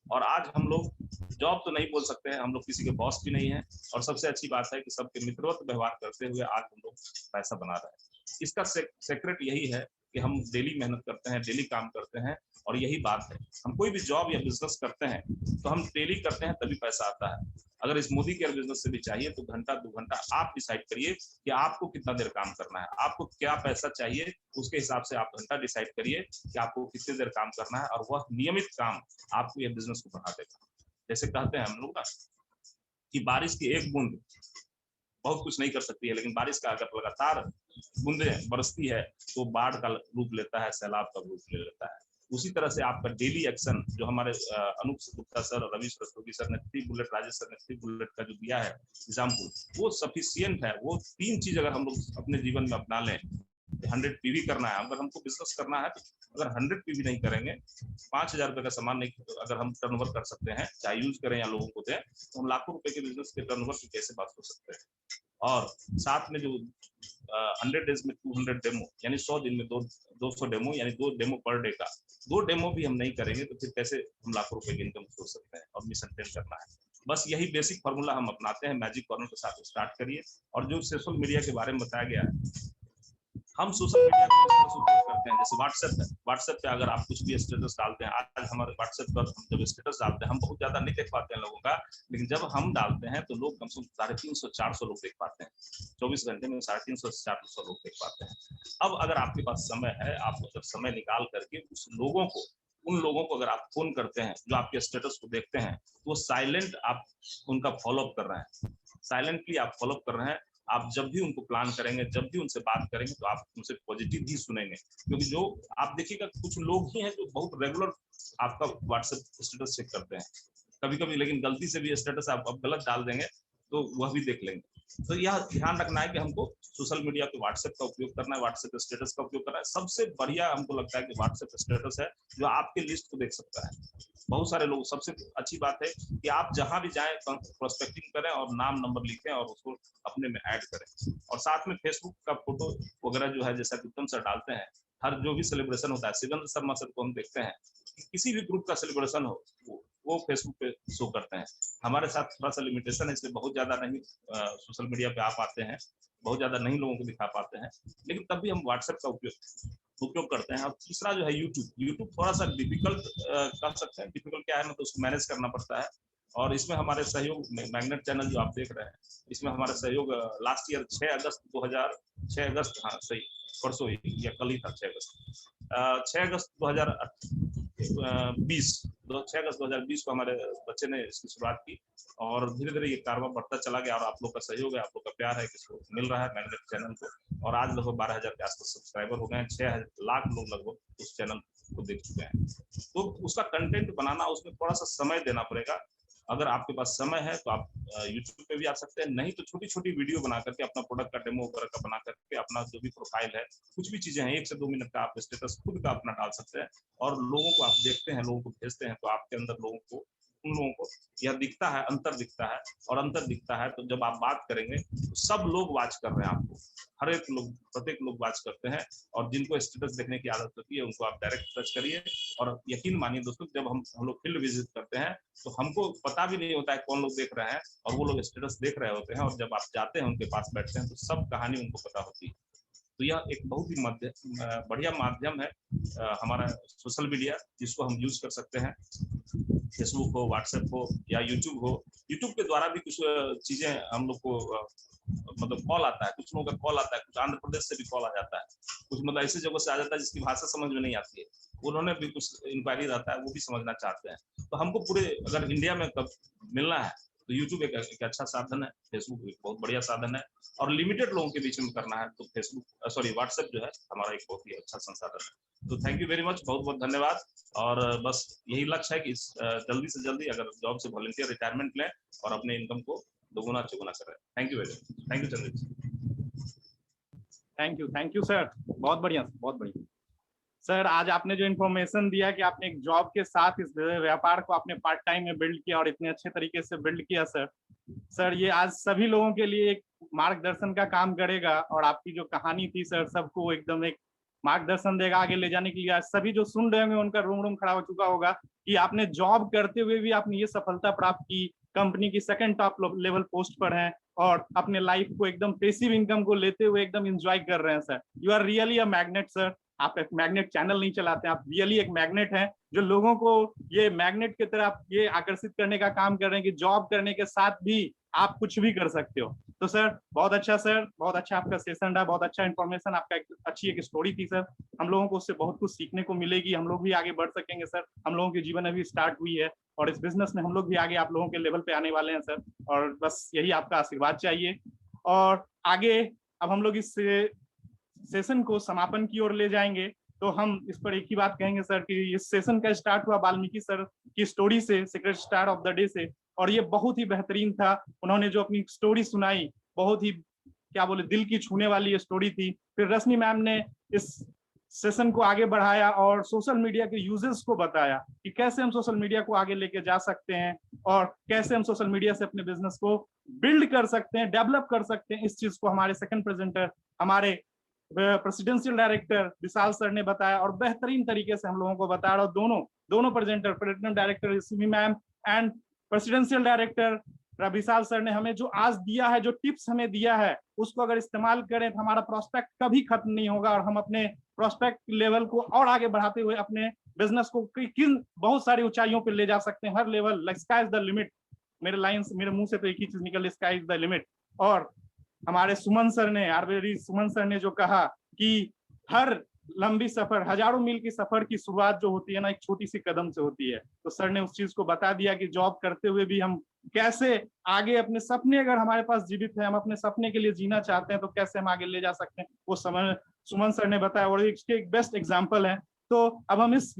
और आज हम लोग जॉब तो नहीं बोल सकते हैं, हम लोग किसी के बॉस भी नहीं है और सबसे अच्छी बात है कि सबके मित्रवत व्यवहार करते हुए आज हम लोग पैसा बना रहे हैं। इसका सेक्रेट यही है कि हम डेली मेहनत करते हैं, डेली काम करते हैं और यही बात है। हम कोई भी जॉब या बिजनेस करते हैं तो हम डेली करते हैं तभी पैसा आता है। अगर इस मोदी केयर बिजनेस से भी चाहिए तो घंटा 2 घंटा आप डिसाइड करिए कि आपको कितना देर काम करना है, आपको क्या पैसा चाहिए, उसके हिसाब से आप घंटा डिसाइड करिए कि आपको कितनी देर काम करना है और वह नियमित काम आपको यह बिजनेस को बढ़ा देगा। जैसे कहते हैं हम लोग ना कि बारिश की एक बूंद बहुत कुछ नहीं कर सकती है, लेकिन बारिश का अगर लगातार बूंदें बरसती है तो बाढ़ का रूप लेता है, सैलाब का रूप ले लेता है। उसी तरह से आपका डेली एक्शन जो हमारे अनूप गुप्ता सर और रवि रस्तोगी सर ने 3 बुलेट, राजेश सर ने 3 बुलेट का जो दिया है एग्जाम्पल, वो सफिशियंट है। वो 3 चीज अगर हम लोग अपने जीवन में अपना लें, 100 पीवी करना है, अगर हमको बिजनेस करना है तो अगर 100 पीवी नहीं करेंगे, 5,000 रुपए का सामान नहीं अगर हम टर्नओवर कर सकते हैं, चाहे यूज करें या लोगों को दें, तो हम लाखों रुपए के बिजनेस के टर्नओवर की कैसे बात कर सकते हैं। और साथ में जो 100 डेज में 200 डेमो, यानी 100 दिन में 200 डेमो, यानी 2 डेमो पर डे का, 2 डेमो भी हम नहीं करेंगे तो फिर कैसे हम लाखों रुपए की इनकम सोच सकते हैं। और मिशन टेन करना है, बस यही बेसिक फार्मूला हम अपनाते हैं। मैजिक कॉर्नर के साथ स्टार्ट करिए। और जो सोशल मीडिया के बारे में बताया गया है, हम सोशल मीडिया को इस तरह से उपयोग करते हैं, जैसे व्हाट्सएप है, व्हाट्सएप पे अगर आप कुछ भी स्टेटस डालते हैं, आज हमारे व्हाट्सएप पर हम जब स्टेटस डालते हैं हम बहुत ज्यादा नहीं देख पाते हैं लोगों का, लेकिन जब हम डालते हैं तो लोग कम से कम 350-400 लोग देख पाते हैं, 24 घंटे में 350 से 400 लोग देख पाते हैं। अब अगर आपके पास समय है, आप अगर समय निकाल करके उन लोगों को अगर आप फोन करते हैं जो आपके स्टेटस को देखते हैं, तो वो साइलेंट आप उनका फॉलोअप कर रहे हैं, साइलेंटली आप फॉलोअप कर रहे हैं। आप जब भी उनको प्लान करेंगे, जब भी उनसे बात करेंगे, तो आप उनसे पॉजिटिव ही सुनेंगे, क्योंकि जो आप देखिएगा कुछ लोग ही हैं जो बहुत रेगुलर आपका व्हाट्सएप स्टेटस चेक करते हैं, कभी कभी लेकिन गलती से भी स्टेटस आप गलत डाल देंगे तो वह भी देख लेंगे। तो यह ध्यान रखना है कि हमको सोशल मीडिया पे व्हाट्सएप का उपयोग करना है, व्हाट्सएप स्टेटस का उपयोग करना है। सबसे बढ़िया हमको लगता है कि व्हाट्सएप स्टेटस है जो आपके लिस्ट को देख सकता है। बहुत सारे लोग, सबसे अच्छी बात है कि आप जहां भी जाएं प्रोस्पेक्टिंग करें और नाम नंबर लिखें और उसको अपने में ऐड करें, और साथ में फेसबुक का फोटो वगैरह जो है, जैसा कि उत्तम सर डालते हैं, हर जो भी सेलिब्रेशन होता है, शिवेंद्र शर्मा सर को हम देखते हैं कि किसी भी ग्रुप का सेलिब्रेशन हो वो फेसबुक पे शो करते हैं। हमारे साथ थोड़ा सा लिमिटेशन है, इसलिए बहुत ज्यादा नहीं सोशल मीडिया पे आ पाते हैं, बहुत ज्यादा नहीं लोगों को दिखा पाते हैं, लेकिन तब भी हम व्हाट्सएप का उपयोग करते हैं। और तीसरा जो है यूट्यूब थोड़ा सा डिफिकल्ट कर सकते हैं। डिफिकल्ट क्या है, मतलब उसको मैनेज करना पड़ता है, और इसमें हमारे सहयोग मैग्नेट चैनल जो आप देख रहे हैं, इसमें हमारा सहयोग लास्ट ईयर 6 अगस्त, हाँ सही, परसों या कल ही था, 6 अगस्त 2020 को हमारे बच्चे ने इसकी शुरुआत की, और धीरे धीरे ये कारवा बढ़ता चला गया, और आप लोग का सहयोग है, आप लोग का प्यार है, किसको मिल रहा है मैग्नेट चैनल को, और आज लगभग 12,000 के आसपास सब्सक्राइबर हो गए हैं, 6 लाख लोग लगभग उस चैनल को देख चुके हैं। तो उसका कंटेंट बनाना, उसमें थोड़ा सा समय देना पड़ेगा। अगर आपके पास समय है तो आप यूट्यूब पे भी आ सकते हैं, नहीं तो छोटी छोटी वीडियो बना करके अपना प्रोडक्ट का डेमो वगैरह का बना करके अपना जो भी प्रोफाइल है, कुछ भी चीजें हैं, 1 से 2 मिनट का आप स्टेटस खुद का अपना डाल सकते हैं, और लोगों को आप देखते हैं, लोगों को भेजते हैं, तो आपके अंदर उन लोगों को यह दिखता है, अंतर दिखता है, और अंतर दिखता है तो जब आप बात करेंगे तो सब लोग वॉच कर रहे हैं आपको, हर एक लोग, प्रत्येक लोग वॉच करते हैं, और जिनको स्टेटस देखने की आदत होती है उनको आप डायरेक्ट सर्च करिए। और यकीन मानिए दोस्तों, जब हम लोग फील्ड विजिट करते हैं तो हमको पता भी नहीं होता है कौन लोग देख रहे हैं, और वो लोग स्टेटस देख रहे होते हैं, और जब आप जाते हैं उनके पास बैठते हैं तो सब कहानी उनको पता होती है। तो यह एक बहुत ही बढ़िया माध्यम है हमारा सोशल मीडिया, जिसको हम यूज कर सकते हैं, फेसबुक हो, व्हाट्सएप हो या यूट्यूब हो। यूट्यूब के द्वारा भी कुछ चीजें हम लोग को मतलब कॉल आता है, कुछ लोगों का कॉल आता है, कुछ आंध्र प्रदेश से भी कॉल आ जाता है, कुछ मतलब ऐसी जगह से आ जाता है जिसकी भाषा समझ में नहीं आती है, उन्होंने भी कुछ इंक्वायरी रहता है, वो भी समझना चाहते हैं। तो हमको पूरे अगर इंडिया में कब मिलना है तो यूट्यूब एक अच्छा साधन है, फेसबुक एक बहुत बढ़िया साधन है, और लिमिटेड लोगों के बीच में करना है तो व्हाट्सएप जो है हमारा एक बहुत ही अच्छा संसाधन है। तो थैंक यू वेरी मच, बहुत बहुत धन्यवाद। और बस यही लक्ष्य है कि जल्दी से जल्दी अगर जॉब से वॉलंटियर रिटायरमेंट लें और अपने इनकम को दोगुना चौगुना करें। Thank you very much. Thank you Chandra. Thank you sir, बहुत बढ़िया, बहुत बढ़िया सर। आज आपने जो इन्फॉर्मेशन दिया कि आपने एक जॉब के साथ इस व्यापार को आपने पार्ट टाइम में बिल्ड किया और इतने अच्छे तरीके से बिल्ड किया सर ये आज सभी लोगों के लिए एक मार्गदर्शन का काम करेगा, और आपकी जो कहानी थी सर सबको एकदम एक मार्गदर्शन देगा आगे ले जाने के लिए। आज सभी जो सुन रहे होंगे उनका रूम रूम खड़ा हो चुका होगा कि आपने जॉब करते हुए भी आपने ये सफलता प्राप्त की, कंपनी की सेकंड टॉप लेवल पोस्ट पर हैं, और अपने लाइफ को एकदम पैसिव इनकम को लेते हुए एकदम एंजॉय कर रहे हैं sir. You are really a magnet sir. आप एक मैग्नेट चैनल नहीं चलाते, आप रियली एक मैग्नेट हैं जो लोगों को ये मैग्नेट की तरफ ये आकर्षित करने का काम कर रहे हैं कि जॉब करने के साथ भी आप कुछ भी कर सकते हो। तो सर बहुत अच्छा आपका सेशन रहा, बहुत अच्छा इन्फॉर्मेशन, आपका अच्छी एक स्टोरी थी सर। हम लोगों को उससे बहुत कुछ सीखने को मिलेगी, हम लोग भी आगे बढ़ सकेंगे सर। हम लोगों की जीवन अभी स्टार्ट हुई है और इस बिजनेस में हम लोग भी आगे आप लोगों के लेवल पे आने वाले हैं सर, और बस यही आपका आशीर्वाद चाहिए। और आगे अब हम लोग इस सेशन को समापन की ओर ले जाएंगे, तो हम इस पर एक ही बात कहेंगे सर कि इस सेशन का स्टार्ट हुआ वाल्मीकि सर की स्टोरी से, secret star of the day से, और ये बहुत ही बेहतरीन था। उन्होंने जो अपनी स्टोरी सुनाई बहुत ही क्या बोले दिल की छूने वाली स्टोरी थी। फिर रश्मि मैम ने इस सेशन को आगे बढ़ाया और सोशल मीडिया के यूजेस को बताया कि कैसे हम सोशल मीडिया को आगे लेके जा सकते हैं और कैसे हम सोशल मीडिया से अपने बिजनेस को बिल्ड कर सकते हैं, डेवलप कर सकते हैं। इस चीज को हमारे सेकंड प्रेजेंटर, हमारे प्रेसिडेंशियल डायरेक्टर विशाल सर ने बताया और बेहतरीन तरीके से हम लोगों को बताया। और दोनों presenter, platinum director Rashmi ma'am and presidential director Vishal sir ने हमें जो आज दिया है, जो टिप्स हमें दिया है, उसको अगर इस्तेमाल करें तो हमारा प्रोस्पेक्ट कभी खत्म नहीं होगा और हम अपने प्रोस्पेक्ट लेवल को और आगे बढ़ाते हुए अपने बिजनेस को किन बहुत सारी ऊंचाइयों पर ले जा सकते हैं। हर level, sky is the limit. मेरे मुंह से तो एक ही चीज निकल, स्काई इज द लिमिट। और हमारे सुमन सर ने, आरबीडी सुमन सर ने जो कहा कि हर लंबी सफर, हजारों मील की सफर की शुरुआत जो होती है ना, एक छोटी सी कदम से होती है। तो सर ने उस चीज को बता दिया कि जॉब करते हुए भी हम कैसे आगे अपने सपने, अगर हमारे पास जीवित है, हम अपने सपने के लिए जीना चाहते हैं, तो कैसे हम आगे ले जा सकते हैं, वो सुमन सर ने बताया और इसके एक बेस्ट एग्जाम्पल है। तो अब हम इस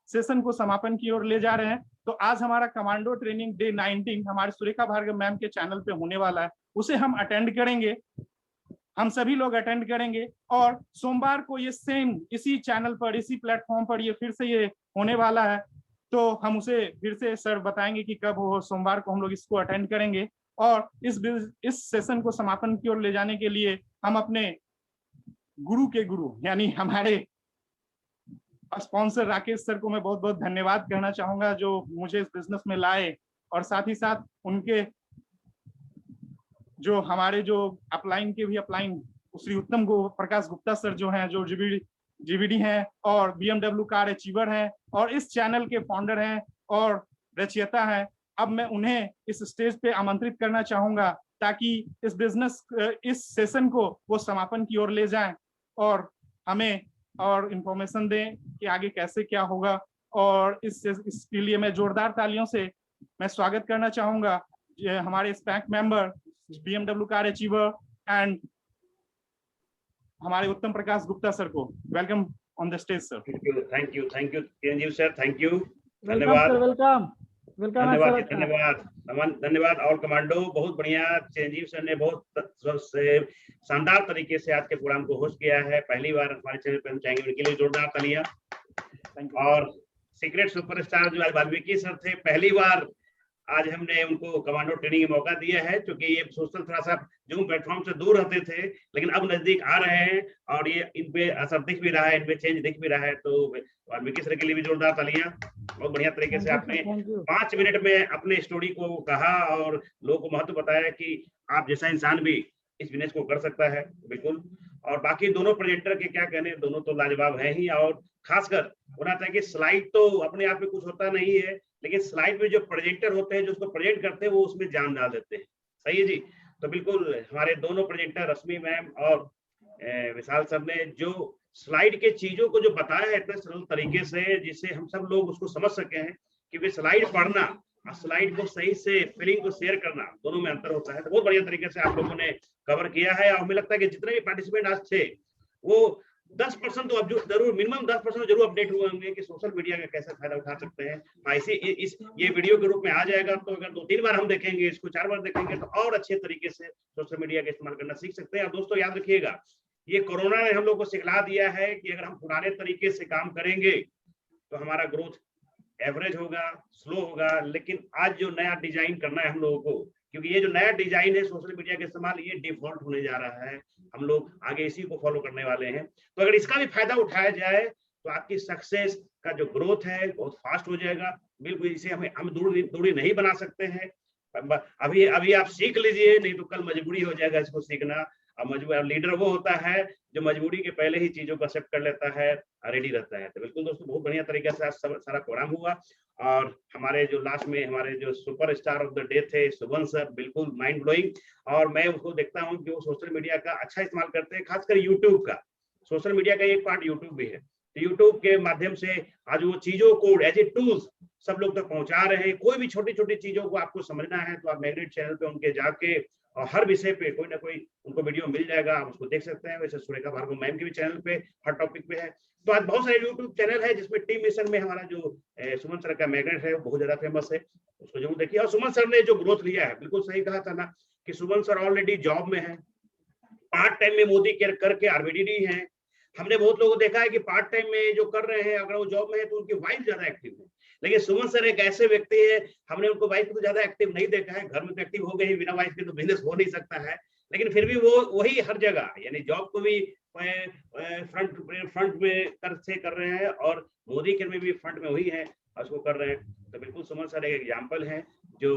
सेशन को समापन की ओर ले जा रहे हैं। तो आज हमारा कमांडो ट्रेनिंग डे 19 हमारे सुरेखा भार्गव मैम के चैनल पे होने वाला है, उसे हम अटेंड करेंगे, हम सभी लोग अटेंड करेंगे। और सोमवार को ये सेम इसी चैनल पर, इसी प्लेटफॉर्म पर ये फिर से ये होने वाला है। तो हम उसे फिर से सर बताएंगे कि कब हो, सोमवार को हम लोग इसको अटेंड करेंगे। और इस सेशन को समापन की ओर ले जाने के लिए हम अपने गुरु के गुरु यानी हमारे स्पॉन्सर राकेश सर को मैं बहुत बहुत धन्यवाद कहना चाहूंगा, जो मुझे इस बिजनेस में लाए। और साथ ही साथ उनके जो हमारे जो अपलाइन के भी अपलाइन श्री उत्तम प्रकाश गुप्ता सर जो हैं, जो जीबीडी हैं और BMW कार अचीवर हैं और इस चैनल के फाउंडर हैं और रचयिता हैं। अब मैं उन्हें इस स्टेज पे आमंत्रित करना चाहूंगा ताकि इस सेशन को वो समापन की ओर ले जाएं और हमें और इंफॉर्मेशन दें कि आगे कैसे क्या होगा। और इसके लिए मैं जोरदार तालियों से मैं स्वागत करना चाहूंगा हमारे SPAC member, BMW car achiever and हमारे उत्तम प्रकाश गुप्ता सर को। Welcome on the stage sir. Thank you Chiranjeev sir, thank you, धन्यवाद। धन्यवाद ऑल कमांडो। बहुत बढ़िया, चिरंजीव सर ने बहुत शानदार तरीके से आज के प्रोग्राम को होस्ट किया है। पहली बार हमारे चैनल पर हम चाहेंगे उनके लिए जोरदार तालियां। और सीक्रेट सुपरस्टार जो आज वाल्मीकि सर थे, पहली बार आज हमने उनको कमांडो ट्रेनिंग का मौका दिया है, क्योंकि ये सोशल थोड़ा सा जूम प्लेटफॉर्म से दूर रहते थे, लेकिन अब नजदीक आ रहे हैं और ये इन पे असर दिख भी रहा है, इनपे चेंज दिख भी रहा है। तो वाल्मीकि सर के लिए भी जोरदार तालियां। बहुत बढ़िया तरीके से आपने 5 मिनट में अपने स्टोरी को कहा और लोगों को महत्व बताया कि आप जैसा इंसान भी इस बिजनेस को कर सकता है। बिल्कुल। और बाकी दोनों प्रेजेंटर के क्या कहने, दोनों तो लाजवाब है ही। और खासकर होना था कि स्लाइड तो अपने आप में कुछ होता नहीं है, लेकिन स्लाइड में जो प्रेजेंटर होते हैं, जो उसको प्रेजेंट करते हैं, वो उसमें जान डाल देते हैं। सही है जी। तो बिल्कुल हमारे दोनों प्रेजेंटर रश्मि मैम और विशाल सर ने जो स्लाइड के चीजों को जो बताया है इतने सरल तरीके से, जिससे हम सब लोग उसको समझ सके हैं कि वे स्लाइड पढ़ना और स्लाइड को सही से फीलिंग को शेयर करना, दोनों में अंतर होता है। तो बहुत बढ़िया तरीके से आप लोगों ने कवर किया है। और हमें लगता है कि जितने भी पार्टिसिपेंट आज थे वो 10% तो अब जो जरूर मिनिमम 10% जरूर अपडेट हुए होंगे कि सोशल मीडिया का कैसे फायदा उठा सकते हैं। ऐसे ये वीडियो के रूप में आ जाएगा, तो अगर 2-3 बार हम देखेंगे, इसको 4 बार देखेंगे, तो और अच्छे तरीके से सोशल मीडिया का इस्तेमाल करना सीख सकते हैं। और दोस्तों याद रखिएगा, ये कोरोना ने हम लोग को सिखला दिया है कि अगर हम पुराने तरीके से काम करेंगे तो हमारा ग्रोथ एवरेज होगा, स्लो होगा। लेकिन आज जो नया डिजाइन करना है हम लोगों को, क्योंकि ये जो नया डिजाइन है सोशल मीडिया के इस्तेमाल, ये डिफॉल्ट होने जा रहा है, हम लोग आगे इसी को फॉलो करने वाले हैं। तो अगर इसका भी फायदा उठाया जाए तो आपकी सक्सेस का जो ग्रोथ है बहुत फास्ट हो जाएगा। बिल्कुल, इसे हम दूरी नहीं बना सकते हैं। अभी आप सीख लीजिए, नहीं तो कल मजबूरी हो जाएगा इसको सीखना। और लीडर वो होता है जो मजबूरी के पहले ही चीजों को एक्सेप्ट कर लेता है, रेडी रहता है। तो बिल्कुल दोस्तों, बहुत बढ़िया तरीके से आज सारा प्रोग्राम हुआ। और हमारे जो लास्ट में हमारे जो super star of the day थे सुमन सर, बिल्कुल माइंड ब्लोइंग। और मैं उसको देखता हूँ कि वो सोशल मीडिया का अच्छा इस्तेमाल करते हैं, खासकर यूट्यूब का। सोशल मीडिया का एक पार्ट यूट्यूब भी है, तो यूट्यूब के माध्यम से आज वो चीजों को एज ए टूल्स सब लोग तक पहुंचा रहे हैं। कोई भी छोटी छोटी चीजों को आपको समझना है तो आप मैग्नेट चैनल पे उनके जाके और हर विषय पे कोई ना कोई उनको वीडियो मिल जाएगा, आप उसको देख सकते हैं। वैसे सुरेखा भार्गव मैम के भी चैनल पे हर टॉपिक पे है। तो आज बहुत सारे यूट्यूब चैनल है जिसमें टीम मिशन में हमारा जो सुमन सर का मैग्नेट है वो बहुत ज्यादा फेमस है, उसको जरूर देखिए। और सुमन सर ने जो ग्रोथ लिया है, बिल्कुल सही कहा था ना कि सुमन सर ऑलरेडी जॉब में है, पार्ट टाइम में मोदी केयर करके आरबीडी है। हमने बहुत लोगों को देखा है कि पार्ट टाइम में जो कर रहे हैं, अगर वो जॉब में है तो उनकी वाइफ ज्यादा एक्टिव है। लेकिन सुमन सर एक ऐसे व्यक्ति है, हमने उनको वाइफ को ज्यादा एक्टिव नहीं देखा है। घर में तो एक्टिव हो गए, बिना वाइफ के तो बिजनेस हो नहीं सकता है। लेकिन फिर भी वो वही हर जगह, यानी जॉब को भी फ्रंट में कर रहे हैं और मोदी केयर में भी फ्रंट में वही है, उसको कर रहे हैं। तो बिल्कुल सुमन सर एक एग्जाम्पल है जो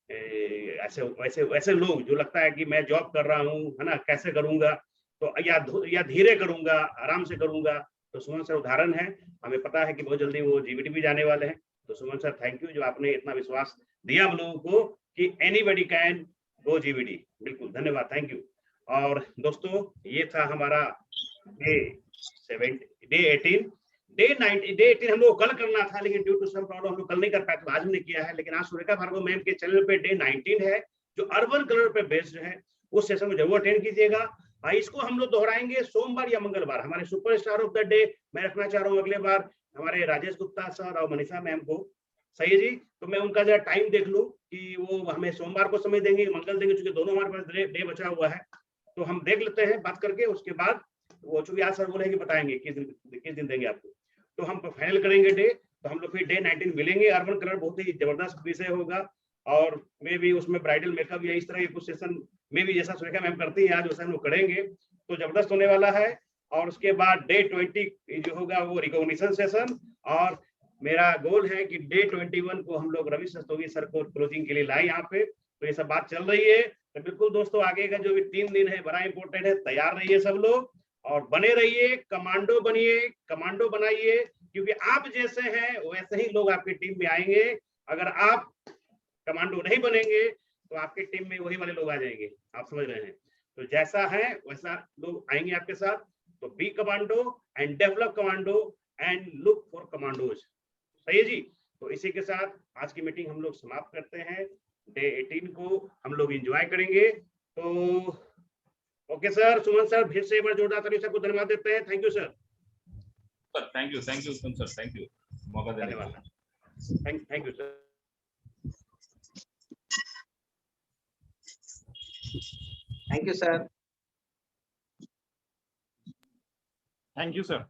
ऐसे वैसे वैसे लोग जो लगता है कि मैं जॉब कर रहा हूँ, है ना, कैसे करूंगा, तो या धीरे करूंगा, आराम से करूंगा, तो सुमन सर उदाहरण है। हमें पता है कि बहुत जल्दी वो जीवीटी भी जाने वाले हैं। तो सुमन सर थैंक यू, जो आपने इतना विश्वास दिया हम लोगों को कि एनीबॉडी कैन गो जीवीटी। बिल्कुल धन्यवाद, थैंक यू। और दोस्तों ये था हमारा डे 18। डे 18 हम लोग कल करना था, लेकिन ड्यू टू सम प्रॉब्लम हम लोग कल नहीं कर पाए, तो आज हमने किया है। लेकिन आज सुरेखा भार्गव मैम के चैनल पे डे 19 है, जो अर्बन कलर पे बेस्ड है। उस सेशन को जरूर अटेंड कीजिएगा। इसको हम लोग दोहराएंगे सोमवार या मंगलवार। हमारे सुपरस्टार ऑफ द डे मैं रखना चाह रहा हूँ अगले बार हमारे राजेश गुप्ता सर और मनीषा मैम को। सही है जी, तो मैं उनका जरा टाइम देख लूं कि वो हमें सोमवार को समय देंगे, मंगल देंगे, क्योंकि दोनों हमारे पास डे बचा हुआ है। तो हम देख लेते हैं बात करके, उसके बाद वो चूंकि आज सर बोलेंगे बताएंगे किस दिन देंगे आपको, तो हम फाइनल करेंगे डे। तो हम लोग फिर डे 19 मिलेंगे। अर्बन कलर बहुत ही जबरदस्त विषय होगा, और मे भी उसमें ब्राइडल मेकअप या इस तरह के कुछ सेशन में भी जैसा सुरेखा मैम करती है आज वैसा हम लोग करेंगे, तो जबरदस्त होने वाला है। और उसके बाद डे 20 जो होगा वो रिकॉग्निशन सेशन, और मेरा गोल है कि डे 21 को हम लोग रवि सस्तोगी सर को क्लोजिंग के लिए लाए यहाँ पे। तो ये सब बात चल रही है। तो बिल्कुल दोस्तों आगे का जो भी 3 दिन है बड़ा इंपॉर्टेंट है, तैयार रहिए सब लोग और बने रहिए, कमांडो बनिए, कमांडो बनाइए, क्योंकि आप जैसे हैं वैसे ही लोग आपकी टीम में आएंगे। अगर आप कमांडो नहीं बनेंगे तो आपके टीम में वही वाले लोग आ जाएंगे, आप समझ रहे हैं। तो जैसा है वैसा लोग आएंगे आपके साथ। तो be commando and develop commando and look for commandos. सही है जी। तो इसी के साथ आज की मीटिंग हम लोग समाप्त करते हैं। डे 18 को हम लोग एंजॉय करेंगे। तो ओके सर, सुमन सर फिर से एक बार जोरदार तरीके से धन्यवाद देते हैं। Thank you sir. Thank you sir, thank you मौका देने के लिए। Thank you sir. Thank you sir. Thank you sir.